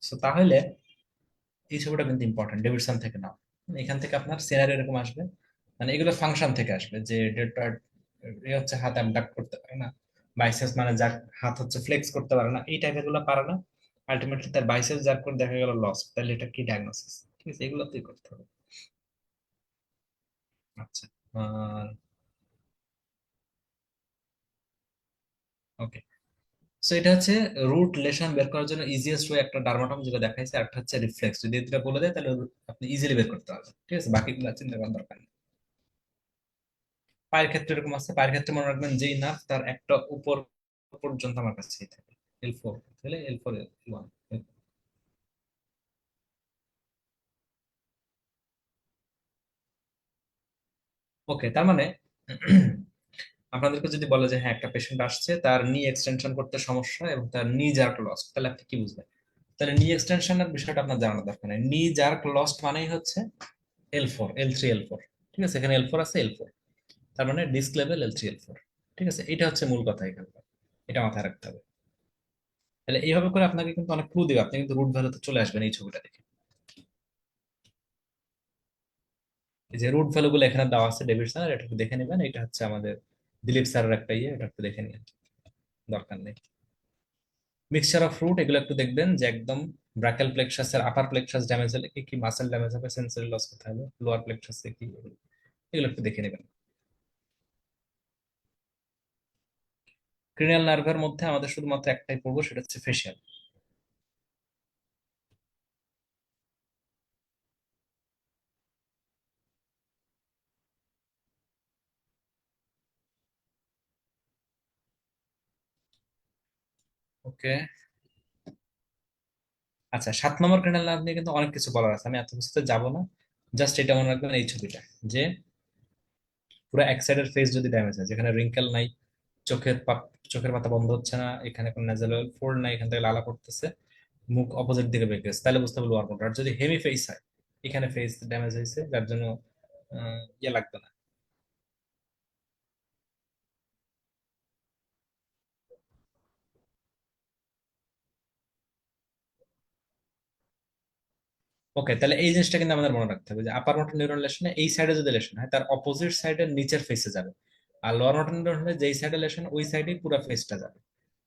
সো তাহলে এই ছবিটা কিন্তু ইম্পর্টেন্ট, ডেভিডসন থেকে নাও, এখান থেকে আপনার সিনারি এরকম আসবে, মানে এগুলো ফাংশন থেকে আসবে যে ডেল্টয়েড এ হচ্ছে হাত অ্যাবডাক্ট করতে পারে না, বাইসেপস মানে যার হাত হচ্ছে ফ্লেক্স করতে পারে না, এই টাইপের গুলো পারে না, আলটিমেটলি তার বাইসেপস যার করে দেখা গেল লস, তাহলে এটা কি ডায়াগনোসিস, ঠিক আছে, এগুলো তুই করতে হবে। আচ্ছা, আর ওকে, সো এটা হচ্ছে রুট লেশন বের করার জন্য ইজিয়েস্ট ওয়ে, একটা ডার্মাটম যেটা দেখাইছে, আর একটা হচ্ছে রিফ্লেক্স, যদি এটা বলে দেয় তাহলে আপনি ইজিলি বের করতে পারবেন, ঠিক আছে, বাকিগুলো চিন্তা করার দরকার নেই। পায়ের ক্ষেত্রে এরকম আছে, পায়ের ক্ষেত্রে মনে রাখবেন যেই নার্ভ তার একটা উপর পর্যন্ত আমার কাছেই থাকে, L4, তাহলে L4 L1। ওকে, তার মানে আপনাদেরকে যদি বলে যে হ্যাঁ একটা পেশেন্ট আসছে তার নি এক্সটেনশন করতে সমস্যা এবং তার নি জার্ক লস্ট, তাহলে আপনি কি বুঝবেন, তাহলে নি এক্সটেনশনের বিষয়টা আপনার জানানোর দরকার নেই, নি জার্ক লস্ট মানেই হচ্ছে L4 L3 L4, ঠিক আছে, এখানে L4 আছে L4, তার মানে ডিস্ক লেভেল L3 L4, ঠিক আছে, এটা হচ্ছে মূল কথা এখানে, এটা মাথায় রাখতে হবে। তাহলে এইভাবে করে আপনাকে কিন্তু অনেক ক্লু দিবে, আপনি কিন্তু রুট ভ্যালুতে চলে আসবেন এই ছবিটা দেখে। এই যে রুট ভ্যালু গুলো এখানে দেওয়া আছে ডেভিড স্যার, এটা একটু দেখে নেবেন, এটা হচ্ছে আমাদের দিলীপ স্যারের একটা ইয়ে, এটা একটু দেখে নিন, দরকার নেই। মিক্সচার অফ রুট এগুলো একটু দেখবেন যে একদম ব্রাকেল প্লেক্সাস এর আপার প্লেক্সাস ড্যামেজ হলে কি কি মাসেল ড্যামেজ হবে, সেন্সরি লস কোথায় হবে, লোয়ার প্লেক্সাসে কি, এগুলো একটু দেখে নেবেন। ক্রিনিয়াল নার্ভের মধ্যে আমাদের শুধুমাত্র একটাই পড়বো, সেটা হচ্ছে ফেসিয়াল। ওকে, আচ্ছা, 7 নম্বর ক্রিনিয়াল নার্ভ নিয়ে কিন্তু অনেক কিছু বলার আছে, আমি এত কিছুতে যাবো না, জাস্ট এটা মনে রাখবেন এই ছবিটা, যে পুরো এক সাইডের ফেস যদি ড্যামেজ হয়, যেখানে রিঙ্কেল নাই, চোখের পাতা বন্ধ হচ্ছে না, এখানে কোনো নেজাল ফোল্ড নাই, এখান থেকে লালা পড়তেছে, মুখ অপোজিট দিকে বেঁকে গেছে, তাহলে বুঝতে হবে লোয়ার মোটর। আর যদি হেভি ফেস হয়, এখানে ফেস ড্যামেজ হয়েছে যার জন্য ইয়ে লাগবে না। ওকে, তাহলে এই জিনিসটা কিন্তু আমাদের মনে রাখতে হবে যে আপার মোটর নিউরন লেশনে এই সাইডে যদি লেশন হয় তার অপোজিট সাইডের নিচের ফেসে যাবে, আর লোয়ার মোটর নিউরন হলে যেই সাইডে লেশন ওই সাইডেই পুরো ফেসটা যাবে,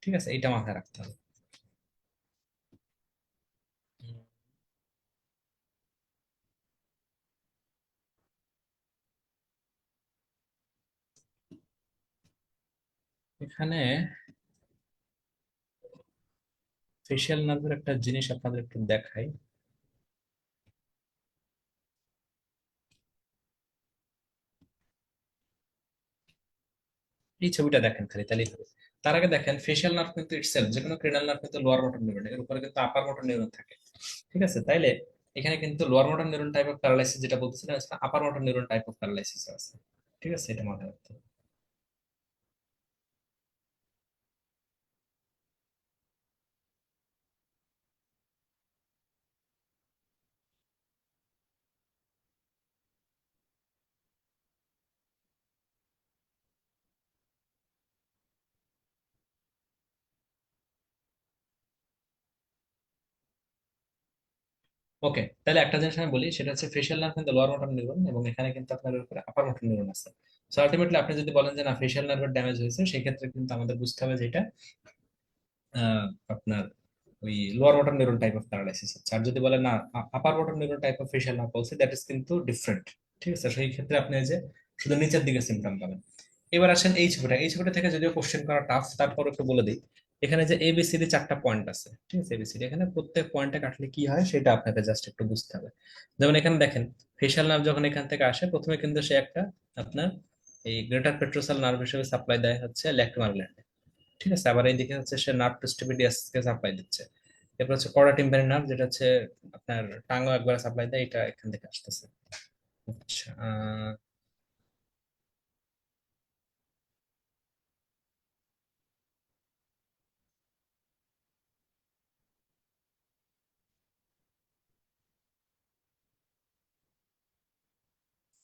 ঠিক আছে, এইটা মাথায় রাখতে হবে। উম, এখানে ফেশিয়াল নার্ভের একটা জিনিস আপনাদের একটু দেখাই, এই ছবিটা দেখেন খালি তাহলেই হবে। তার আগে দেখেন ফেশিয়াল নার্ভ কিন্তু ইটসেলফ, যে কোনো ক্রেনাল নার্ভ কিন্তু লোয়ার মোটর নিউরন, এর উপরে কিন্তু আপার মোটর নিউরন থাকে, ঠিক আছে, তাইলে এখানে কিন্তু lower motor neuron type of paralysis যেটা বলতেছিলাম, আপার motor neuron type of paralysis আছে, ঠিক আছে, এটা মাথায় রাখতে হবে। ওকে, তাহলে একটা জিনিস আমি বলি, সেটা হচ্ছে ফেশিয়াল নার্ভ কিন্তু লোয়ার মোটর নিউরন, এবং এখানে কিন্তু আপনার এর উপরে আপার মোটর নিউরন আছে। সো আলটিমেটলি আপনি যদি বলেন যে না ফেশিয়াল নার্ভের ড্যামেজ হয়েছে, সেই ক্ষেত্রে কিন্তু আমাদের বুঝতে হবে যেটা আপনার ওই lower motor neuron type of paralysis হচ্ছে। আর যদি বলে না আপার motor neuron type of facial nerve পলসি, that is কিন্তু ডিফারেন্ট। ঠিক আছে, সেই ক্ষেত্রে আপনি এই যে শুধু নিচের দিকে সিমটম পাবেন। এবার আসেন এই ছবিটা, এই ছবিটা থেকে যদিও কোশ্চেন করা টাফ, তারপর একটু বলে দিই। এখানে যে এবিসিডি চারটা পয়েন্ট আছে, ঠিক আছে, এবিসিডি, এখানে প্রত্যেক পয়েন্টে কাটলে কি হয় সেটা আপনাকে জাস্ট একটু বুঝতে হবে। যেমন এখানে দেখেন, ফেশিয়াল নার্ভ যখন এখান থেকে আসে, প্রথমে কিন্তু সে একটা আপনার এই গ্রেটার পেট্রোসাল নার্ভ হিসেবে সাপ্লাই দেয় হচ্ছে ল্যাক্রিমাল গ্ল্যান্ডে। ঠিক আছে, আবার এইদিকে হচ্ছে সে নার্ভ টু স্টিবিডিয়াসকে সাপ্লাই দিচ্ছে। এরপর হচ্ছে কর্ডা টিম্পানি নার্ভ, যেটা হচ্ছে আপনার টাঙ্গও একবার সাপ্লাই দেয়, এটা এখান থেকে আসতেছে। আচ্ছা,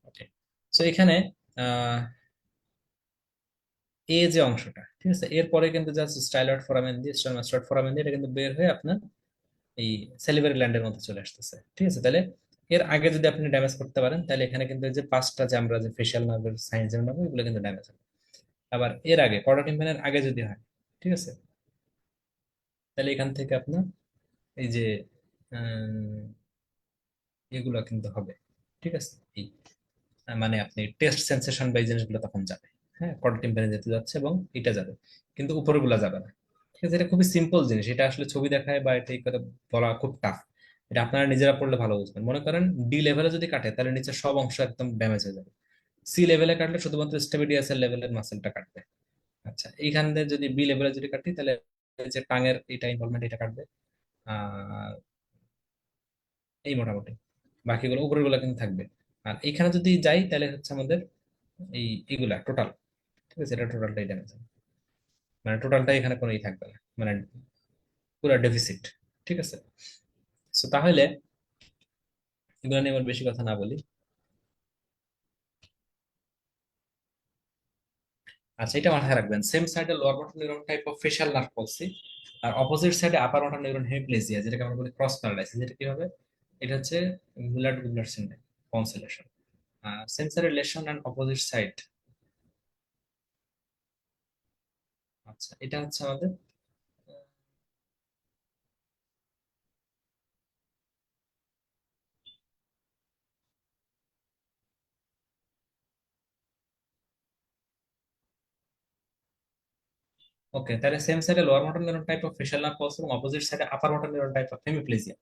ওকে। সো এখানে আহ এ যে অংশটা, ঠিক আছে, এরপরে কিন্তু জাস্ট স্টাইলয়েড ফোরামেন দিয়ে, স্টাইলয়েড ফোরামেন দিয়ে এটা কিন্তু বের হয়ে আপনার এই সেলিভারি গ্ল্যান্ডের মধ্যে চলে আসতেছে। ঠিক আছে, তাহলে এর আগে যদি আপনি ড্যামেজ করতে পারেন, তাহলে এখানে কিন্তু এই যে পাঁচটা যে আমরা যে ফেশিয়াল নার্ভের সাইন্স যেমন পাবো, এগুলো কিন্তু ড্যামেজ হবে। আবার এর আগে কর্ডা টিম্পানির আগে যদি হয়, ঠিক আছে, তাহলে এখান থেকে আপনার এই যে এগুলো কিন্তু হবে। ঠিক আছে, এই মানে আপনি টেস্ট সেন্সেশন বা এই জিনিসগুলো তখন যাবে। হ্যাঁ, কর্ড টিম্পানি যেতে যাচ্ছে এবং এটা যাবে, কিন্তু উপরগুলা যাবে না। ঠিক আছে, এটা খুবই সিম্পল জিনিস, এটা আসলে ছবি দেখায় বা এটা এই করে বলা খুব টাফ। এটা আপনারা নিজেরা পড়লে ভালো বুঝবেন। মনে করেন ডি লেভেলে যদি কাটে, তাহলে নিচের সব অংশ একদম ড্যামেজ হয়ে যাবে। সি লেভেলে কাটলে শুধুমাত্র স্টেবিডিয়াসের লেভেলের মাসেলটা কাটবে। আচ্ছা, এইখান দিয়ে যদি বি লেভেলে যদি কাটি, তাহলে এই যে টাঙের এটা ইনভলভমেন্ট এটা কাটবে। আর এই মোটামুটি বাকিগুলো উপরের গুলো কিন্তু থাকবে। আর এখানে যদি যাই, তাহলে হচ্ছে আমাদের এই এগুলা টোটাল, ঠিক আছে, এটা টোটালটাই ড্যামেজ হবে। মানে টোটালটাই এখানে কোনোই থাকবে না, মানে পুরো ডেফিসিট। ঠিক আছে, সো তাহলে এগুলো নিয়ে আমার বেশি কথা না বলি। আচ্ছা, এটা মাথায় রাখবেন, সেম সাইডে lower motor neuron type of facial nerve palsy, আর অপোজিট সাইডে আপার মোটর নিউরন হেমিপ্লেজিয়া, যেটাকে আমরা বলি ক্রস প্যারালাইসিস। যেটা কি হবে, এটা হচ্ছে মুলার গুবলার সিনড্রোম, কনসিলেশন, sensory lesion and opposite side. আচ্ছা, এটা হচ্ছে আমাদের ওকে। তাহলে সেম সাইডে lower motor neuron type of facial nerve palsy এবং অপোজিট সাইডে upper motor neuron type of hemiplegia.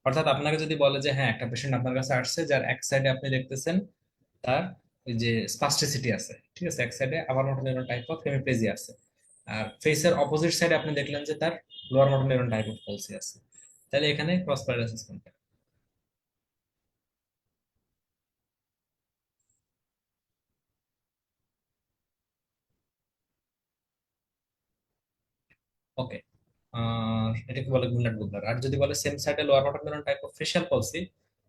অর্থাৎ আপনাকে যদি বলে যে হ্যাঁ, একটা পেশেন্ট আপনার কাছে আসছে যার এক সাইডে আপনি দেখতেছেন তার ওই যে স্পাস্টিসিটি আছে, ঠিক আছে, এক সাইডে upper motor neuron type of hemiplegia আছে, আর ফেসের অপোজিট সাইডে আপনি দেখলেন যে তার lower motor neuron type of পলসি আছে, তাহলে এখানে ক্রস প্যারালাইসিস কোনটা? ওকে, এটাকে বলে গুন্ডার বুবলার। আর যদি বলে সেম সাইডে lower motor neuron type of facial পলসি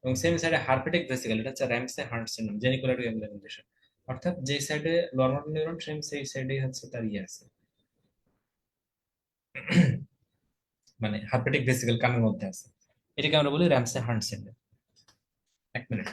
এবং সেম সাইডে হার্পেটিক ভেসিকল, এটা হচ্ছে র্যামসে হান্ট সিনড্রোম, জেনিকুলার ইমপ্লিমেন্টেশন। অর্থাৎ যে সাইডে লোয়ার মোটর নিউরন, সেম সেই সাইডে হচ্ছে তার ইয়ে আছে, মানে হার্পেটিক ভেসিকল কানের মধ্যে আছে। এটাকে আমরা বলি র্যামসে হান্ট সিনড্রোম। এক মিনিট।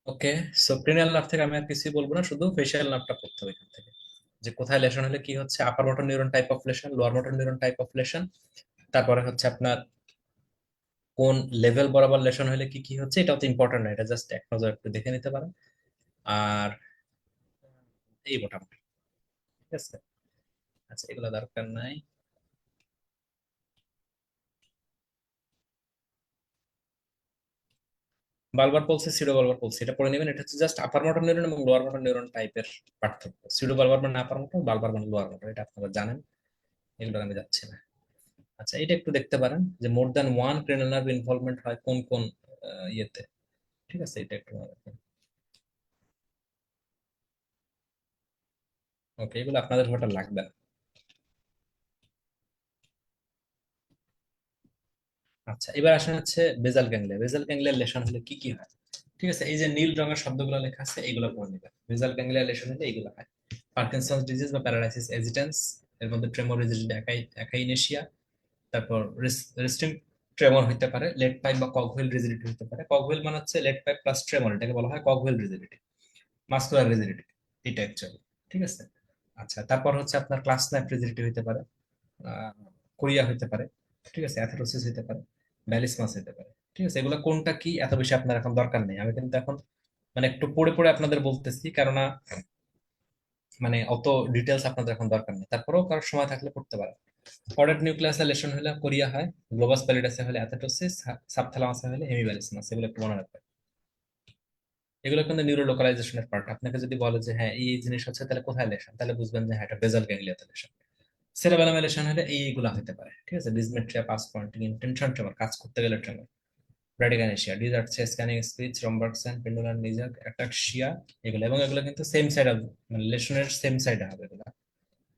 ওকে, সো ক্রেনিয়াল নার্ভ থেকে আমি আর কিছুই বলবো না, শুধু ফেশিয়াল নার্ভটা পড়তে হবে এখান থেকে, যে কোথায় লেশন হলে কি হচ্ছে, upper motor neuron type of lesion, lower motor neuron type of lesion, তারপরে হচ্ছে আপনার কোন লেভেল বরাবর লেশন হলে কি কি হচ্ছে। এটাও তো ইম্পর্টেন্ট না, এটা জাস্ট এক নজর একটু দেখে নিতে পারেন। আর এই মোটামুটি, ঠিক আছে। আচ্ছা, এগুলো দরকার নাই। বালবার পলসে সিডো বালবার পলসে, এটা পড়ে নেবেন। এটা হচ্ছে জাস্ট আপার মোটর নিউরন এবং লোয়ার মোটর নিউরন টাইপের পার্থক্য। সিডো বালবার মানে আপার মোটর, বালবার মানে লোয়ার মোটর, এটা আপনারা জানেন, এগুলো আমি যাচ্ছি না। আচ্ছা, এটা একটু দেখতে পারেন যে more than one cranial nerve involvement হয় কোন কোন ইয়েতে। ঠিক আছে, এটা একটু মনে রাখবেন। ওকে, এগুলো আপনাদের ওটা লাগবে না। আচ্ছা, এবার আসেন হচ্ছে বেজাল গ্যাংলিয়া। বেজাল গ্যাংলিয়ার লেশন হলে কি কি হয়? ঠিক আছে, এই যে নীল রঙের শব্দগুলো লেখা আছে, এগুলো পড়ে নেবেন। বেজাল গ্যাংলিয়া লেশন হলে এগুলো হয়: পার্কিনসন্স ডিজিজ বা প্যারালাইসিস এজিটেন্স, এর মধ্যে ট্রেমোর রেজিস্টেন্ট একাইনেশিয়া, তারপর রেস্টিং ট্রেমর হইতে পারে, লেড পাইপ বা কগহুইল রিজিডিটি হতে পারে। কগহুইল মানে হচ্ছে লেড পাইপ প্লাস ট্রেমর, এটাকে বলা হয় কগহুইল রিজিডিটি, মাস্কুলার রিজিডিটি, এটা অ্যাকচুয়ালি। ঠিক আছে। আচ্ছা, তারপর হচ্ছে আপনার ক্লাস স্ন্যাপ রিজিডিটি হতে পারে, আহ, কোরিয়া হতে পারে, ঠিক আছে, অ্যাথেরোসিস হতে পারে, ব্যালিসমাস হতে পারে। ঠিক আছে, এগুলো কোনটা কি এত বেশি আপনার এখন দরকার নেই, আমি কিন্তু এখন মানে একটু পড়ে পড়ে আপনাদের বলতেছি, কেননা মানে অত ডিটেলস আপনাদের এখন দরকার নেই, তারপরেও কারোর সময় থাকলে পড়তে পারেন। অর্ডার নিউক্লিয়াসে লেশন হলে কোরিয়া হয়, গ্লোবাস প্যালিডাসে হলে অ্যাথেটোসিস, সাবথ্যালামাসে হলে হেমিব্যালিসমাস, এগুলো একটু মনে রাখবেন। এগুলো কিন্তু নিউরো লোকালাইজেশনের পার্ট। আপনাকে যদি বলে যে হ্যাঁ এই জিনিস হচ্ছে, তাহলে কোথায় লেশন, তাহলে বুঝবেন যে হ্যাঁ এটা বেজাল গ্যাংলিয়াতে লেশন। সেরেবেলামে লেশন হলে এইগুলা হতে পারে, ঠিক আছে, dysmetria, past pointing, intention tremor, কাজ করতে গেলে tremor, bradykinesia, dysarthria, scanning speech, Romberg sign, pendular nystagmus, ataxia, এগুলো। এবং এগুলো কিন্তু সেম সাইড অফ, মানে লেশনের সেম সাইডে হবে এগুলো।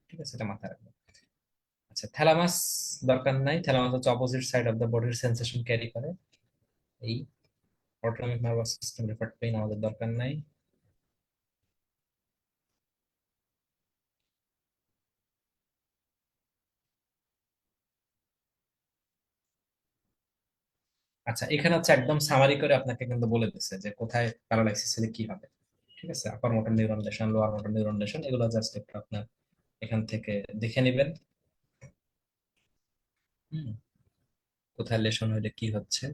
ঠিক আছে, এটা মাথায় রাখবেন। আচ্ছা, থ্যালামাস দরকার নাই, থ্যালামাস হচ্ছে অপোজিট সাইড অফ দ্য বডির সেন্সেশন ক্যারি করে। এই autonomic nervous system referred pain আমাদের দরকার নাই। আচ্ছা, এখানে হচ্ছে একদম সামারি করে আপনাকে কিন্তু বলে দিচ্ছে যে কোথায় প্যারালাইসিস হলে কি হবে। ঠিক আছে, আপার motor neuron lesson, lower motor neuron lesson, এগুলো জাস্ট একটু আপনার এখান থেকে দেখে নেবেন। হুম, কোথায় লেশন হলে কি হচ্ছে।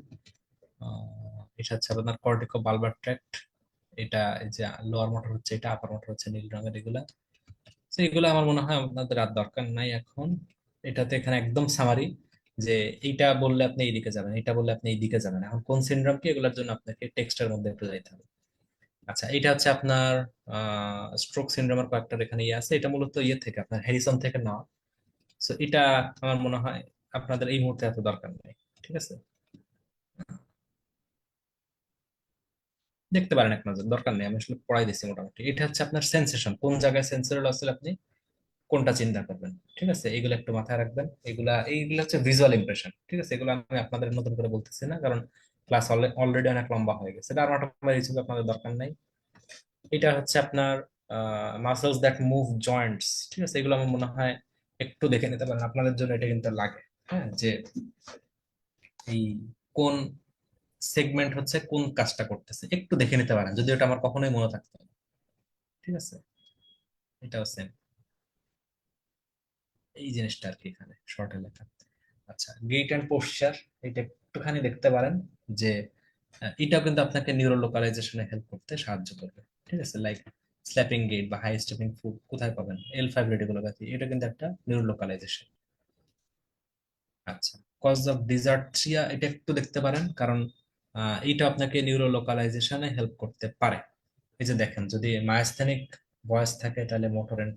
এটা হচ্ছে আপনার কর্টিকো বালবার ট্র্যাক্ট, এটা এই যে লোয়ার মোটর হচ্ছে এটা, আপার মোটর হচ্ছে নীল রঙের এগুলা। তো এগুলো আমার মনে হয় আপনাদের আর দরকার নাই এখন। এটাতে এখানে একদম সামারি যে এইটা বললে আপনি এইদিকে যাবেন, এটা বললে আপনি এইদিকে যাবেন, এখন কোন সিনড্রোম কি, এগুলোর জন্য আপনাকে টেক্সটের মধ্যে একটু যাইতে হবে। আচ্ছা, এটা হচ্ছে আপনার স্ট্রোক সিনড্রোমের কয়েকটা এখানে ইয়ে আছে, এটা মূলত ইয়ে থেকে আপনার হ্যারিসন থেকে নেওয়া। সো এটা আমার মনে হয় আপনাদের এই মুহূর্তে এত দরকার নেই। ঠিক আছে, দেখতে পারেন এক নজর, দরকার নেই, আমি আসলে পড়াই দিচ্ছি মোটামুটি। এটা হচ্ছে আপনার সেন্সেশন, কোন জায়গায় সেন্সর লস হলে আপনি কোনটা চিন্তা করবেন। ঠিক আছে, এগুলো একটু মাথায় রাখবেন। এইগুলো হচ্ছে ভিজুয়াল ইমপ্রেশন। ঠিক আছে, এগুলো আমি আপনাদের নতুন করে বলতেছি না, কারণ ক্লাস অলরেডি অনেক লম্বা হয়ে গেছে, এটা আর হিসেবে আপনাদের দরকার নাই। এটা হচ্ছে আপনার মাসলস দ্যাট মুভ জয়েন্টস। ঠিক আছে, এগুলো আমার মনে হয় একটু দেখে নিতে পারেন, আপনাদের জন্য এটা কিন্তু লাগে। হ্যাঁ, যে এই কোন সেগমেন্ট হচ্ছে কোন কাজটা করতেছে, একটু দেখে নিতে পারেন, যদি ওটা আমার কখনোই মনে থাকতো না। ঠিক আছে, এটাও সেম, এই জিনিসটা আর কি এখানে শর্টে লেখা। আচ্ছা, গেট অ্যান্ড পোস্চার, এটা একটুখানি দেখতে পারেন যে এটাও কিন্তু আপনাকে নিউরো লোকালাইজেশনে হেল্প করতে সাহায্য করবে। ঠিক আছে, লাইক স্ল্যাপিং গেট বা হাই স্টেপিং ফুট কোথায় পাবেন, L5 রেটিকুলোপ্যাথি, এটা কিন্তু একটা নিউরো লোকালাইজেশন। আচ্ছা, কজ অফ ডিজার্ট্রিয়া, এটা একটু দেখতে পারেন, কারণ এইটা আপনাকে নিউরো লোকালাইজেশনে হেল্প করতে পারে। এই যে দেখেন, যদি মায়াস্থেনিক ভয়েস থাকে তাহলে মোটর এন্ড,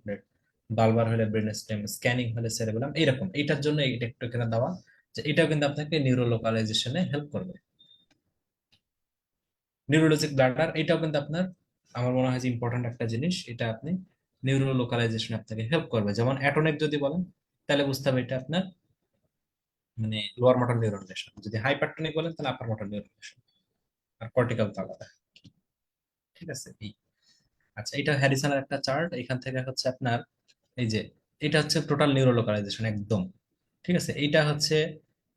বালবার হলে ব্রেন স্টেম, স্ক্যানিং হলে সেরেবেলাম, এইরকম। এইটার জন্য এটা একটু এখানে দেওয়া, যে এটাও কিন্তু আপনাকে নিউরো লোকালাইজেশনে হেল্প করবে। নিউরোলজিক ব্লাডার, এটাও কিন্তু আপনার আমার মনে হয় যে ইম্পর্টেন্ট একটা জিনিস, এটা আপনি নিউরো লোকালাইজেশন আপনাকে হেল্প করবে। যেমন অ্যাটোনেক যদি বলেন, তাহলে বুঝতে হবে এটা আপনার মানে লোয়ার মোটর নিউরন লেশন, যদি হাইপারটনিক বলেন তাহলে আপার মোটর নিউরন লেশন। আর কর্টিক্যাল তো আলাদা। ঠিক আছে, এই। আচ্ছা, এটা হ্যারিসনের একটা চার্ট, এখান থেকে হচ্ছে আপনার এই যে এটা হচ্ছে টোটাল নিউরো লোকালাইজেশন একদম। ঠিক আছে, এইটা হচ্ছে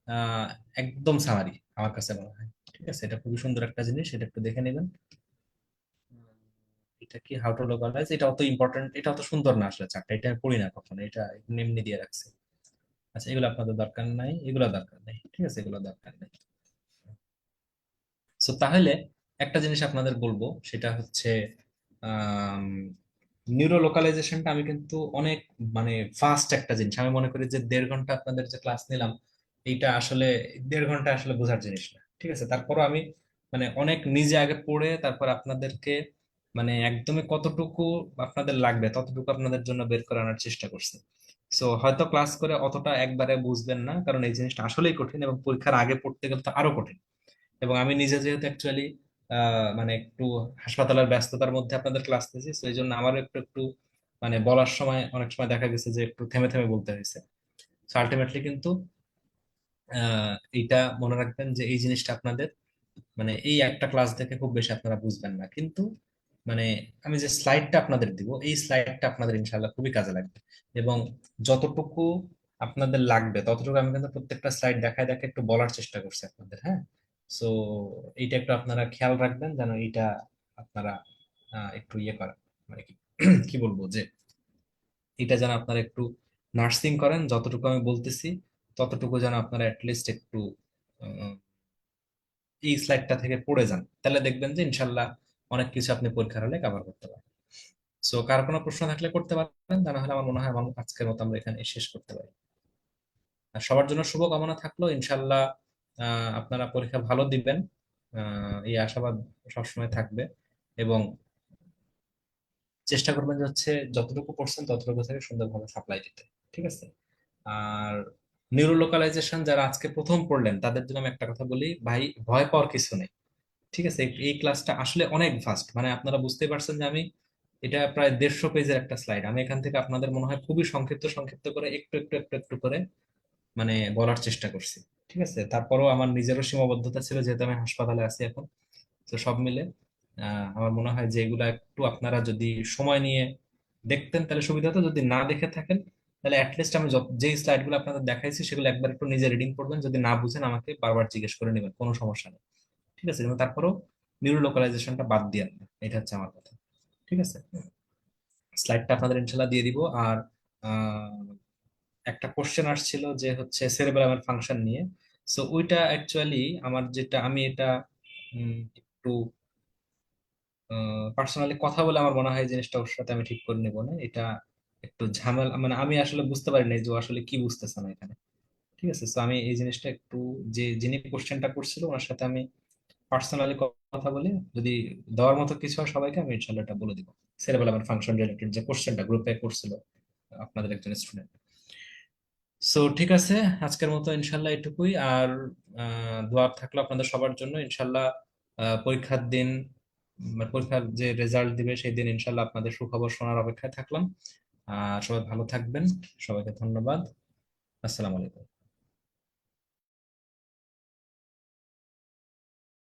আহ একদম সামারি আমার কাছে মনে হয়। ঠিক আছে, এটা খুবই সুন্দর একটা জিনিস, এটা একটু দেখে নেবেন। এটা কি হাউ টু লোকালাইজ, এটা অত ইম্পর্টেন্ট, এটা অত সুন্দর না আসলে চারটা, এটা আমি পড়ি না কখনো, এটা এমনি দিয়ে রাখছি। আচ্ছা, এগুলো আপনাদের দরকার নাই, এগুলো দরকার নেই। ঠিক আছে, এগুলো দরকার নেই। সো তাহলে একটা জিনিস আপনাদের বলবো, সেটা হচ্ছে নিউরো লোকালাইজেশনটা আমি কিন্তু অনেক মানে ফাস্ট একটা জিনিস, আমি মনে করি যে 1.5 ঘন্টা আপনাদের যে ক্লাস নিলাম, এইটা আসলে 1.5 ঘন্টা আসলে বোঝার জিনিস না। ঠিক আছে, তারপরও আমি মানে অনেক নিজে আগে পড়ে তারপর আপনাদেরকে মানে একদমই কতটুকু আপনাদের লাগবে ততটুকু আপনাদের জন্য বের করে আনার চেষ্টা করছি। সো হয়তো ক্লাস করে অতটা একবারে বুঝবেন না, কারণ এই জিনিসটা আসলেই কঠিন, এবং পরীক্ষার আগে পড়তে গেলে তো আরো কঠিন। এবং আমি নিজে যেহেতু অ্যাকচুয়ালি মানে একটু হাসপাতালের ব্যস্ততার মধ্যে আপনাদের ক্লাস নিয়েছি, তো এই জন্য আমারও একটু একটু মানে বলার সময় অনেক সময় দেখা গেছে যে একটু থেমে থেমে বলতে হয়েছে। আলটিমেটলি কিন্তু এইটা মনে রাখবেন যে এই জিনিসটা আপনাদের মানে এই একটা ক্লাস দেখে খুব বেশি আপনারা বুঝবেন না, কিন্তু মানে আমি যে স্লাইডটা আপনাদের দিব, এই স্লাইডটা আপনাদের ইনশাল্লাহ খুবই কাজে লাগবে। এবং যতটুকু আপনাদের লাগবে ততটুকু আমি কিন্তু প্রত্যেকটা স্লাইড দেখায় দেখে একটু বলার চেষ্টা করছি আপনাদের, হ্যাঁ। সো এইটা একটু আপনারা খেয়াল রাখবেন যেন এইটা আপনারা একটু ইয়ে করেন, মানে কি কি বলবো যে এটা যেন আপনারা একটু নার্সিং করেন, যতটুকু আমি বলতেছি ততটুকু যেন আপনারা অ্যাটলিস্ট একটু আহ, এই স্লাইডটা থেকে পড়ে যান, তাহলে দেখবেন যে ইনশাল্লাহ অনেক কিছু আপনি পরীক্ষার হলে কভার করতে পারবেন। সো কার কোনো প্রশ্ন থাকলে করতে পারবেন, তা না হলে আমার মনে হয় আমার আজকের মতো আমরা এখানে শেষ করতে পারি। আর সবার জন্য শুভকামনা থাকলো ইনশাল্লাহ। আপনারা পরীক্ষা ভালো দিবেন, এই আশাবাদ সবসময় থাকবে। এবং চেষ্টা করবেন যে হচ্ছে যতটুকু পড়ছেন ততটুকু থেকে সুন্দরভাবে সাপ্লাই দিতে, ঠিক আছে। আর নিউরো লোকালাইজেশন যারা আজকে প্রথম পড়লেন তাদের জন্য আমি একটা কথা বলি, ভাই ভয় পাওয়ার কিছু নেই, ঠিক আছে। এই ক্লাসটা আসলে অনেক ফাস্ট, মানে আপনারা বুঝতেই পারছেন যে আমি এটা প্রায় 150 পেজের একটা স্লাইড, আমি এখান থেকে আপনাদের মনে হয় খুবই সংক্ষিপ্ত সংক্ষিপ্ত করে একটু একটু একটু একটু করে মানে বলার চেষ্টা করছি, ঠিক আছে। তারপরও আমার নিজেরও সীমাবদ্ধতা ছিল যেহেতু আমি হাসপাতালে আছি এখন। তো সব মিলে আমার মনে হয় যে এগুলা একটু আপনারা যদি সময় নিয়ে দেখতেন তাহলে সুবিধা হতো, যদি না দেখে থাকেন তাহলে অ্যাটলিস্ট আমি যেই স্লাইড গুলো আপনাদের দেখাইছি সেগুলো একবার একটু নিজে রিডিং করবেন, যদি না বুঝেন আমাকে বারবার জিজ্ঞেস করে নেবেন, কোনো সমস্যা নেই, ঠিক আছে। কিন্তু তারপরেও নিউরো লোকালাইজেশনটা বাদ দিয়ে না, এটা হচ্ছে আমার কথা, ঠিক আছে। স্লাইডটা আপনাদের ইনশাল্লাহ দিয়ে দিব। আর আহ, একটা কোশ্চেন আসছিল যে হচ্ছে সেরেবেলামের ফাংশন নিয়ে। সো ওইটা অ্যাকচুয়ালি আমার যেটা আমি এটা একটু পার্সোনালি কথা বলে আমার মনে হয় এই জিনিসটা ওর সাথে আমি ঠিক করে নেবো না, এটা একটু ঝামেলা, মানে আমি আসলে বুঝতে পারি না যে ও আসলে কি বুঝতেছে না এখানে, ঠিক আছে। তো আমি এই জিনিসটা একটু, যে যিনি কোশ্চেনটা করছিল ওনার সাথে আমি পার্সোনালি কথা বলে যদি দেওয়ার মতো কিছু হয় সবাইকে আমি ইনশাল্লাহ এটা বলে দিব। সেরেবেলামের ফাংশন রিলেটেড যে কোশ্চেনটা গ্রুপে করছিল আপনাদের একজন স্টুডেন্ট। সো ঠিক আছে, আজকের মতো ইনশাল্লাহ এটুকুই। আর দোয়া থাকলো আপনাদের সবার জন্য ইনশাল্লাহ। পরীক্ষার দিন পরীক্ষার যে রেজাল্ট দিবে সেই দিন ইনশাল্লাহ আপনাদের সুখবর শোনার অপেক্ষায় থাকলাম। সবাই ভালো থাকবেন, সবাইকে ধন্যবাদ। আসসালামু আলাইকুম।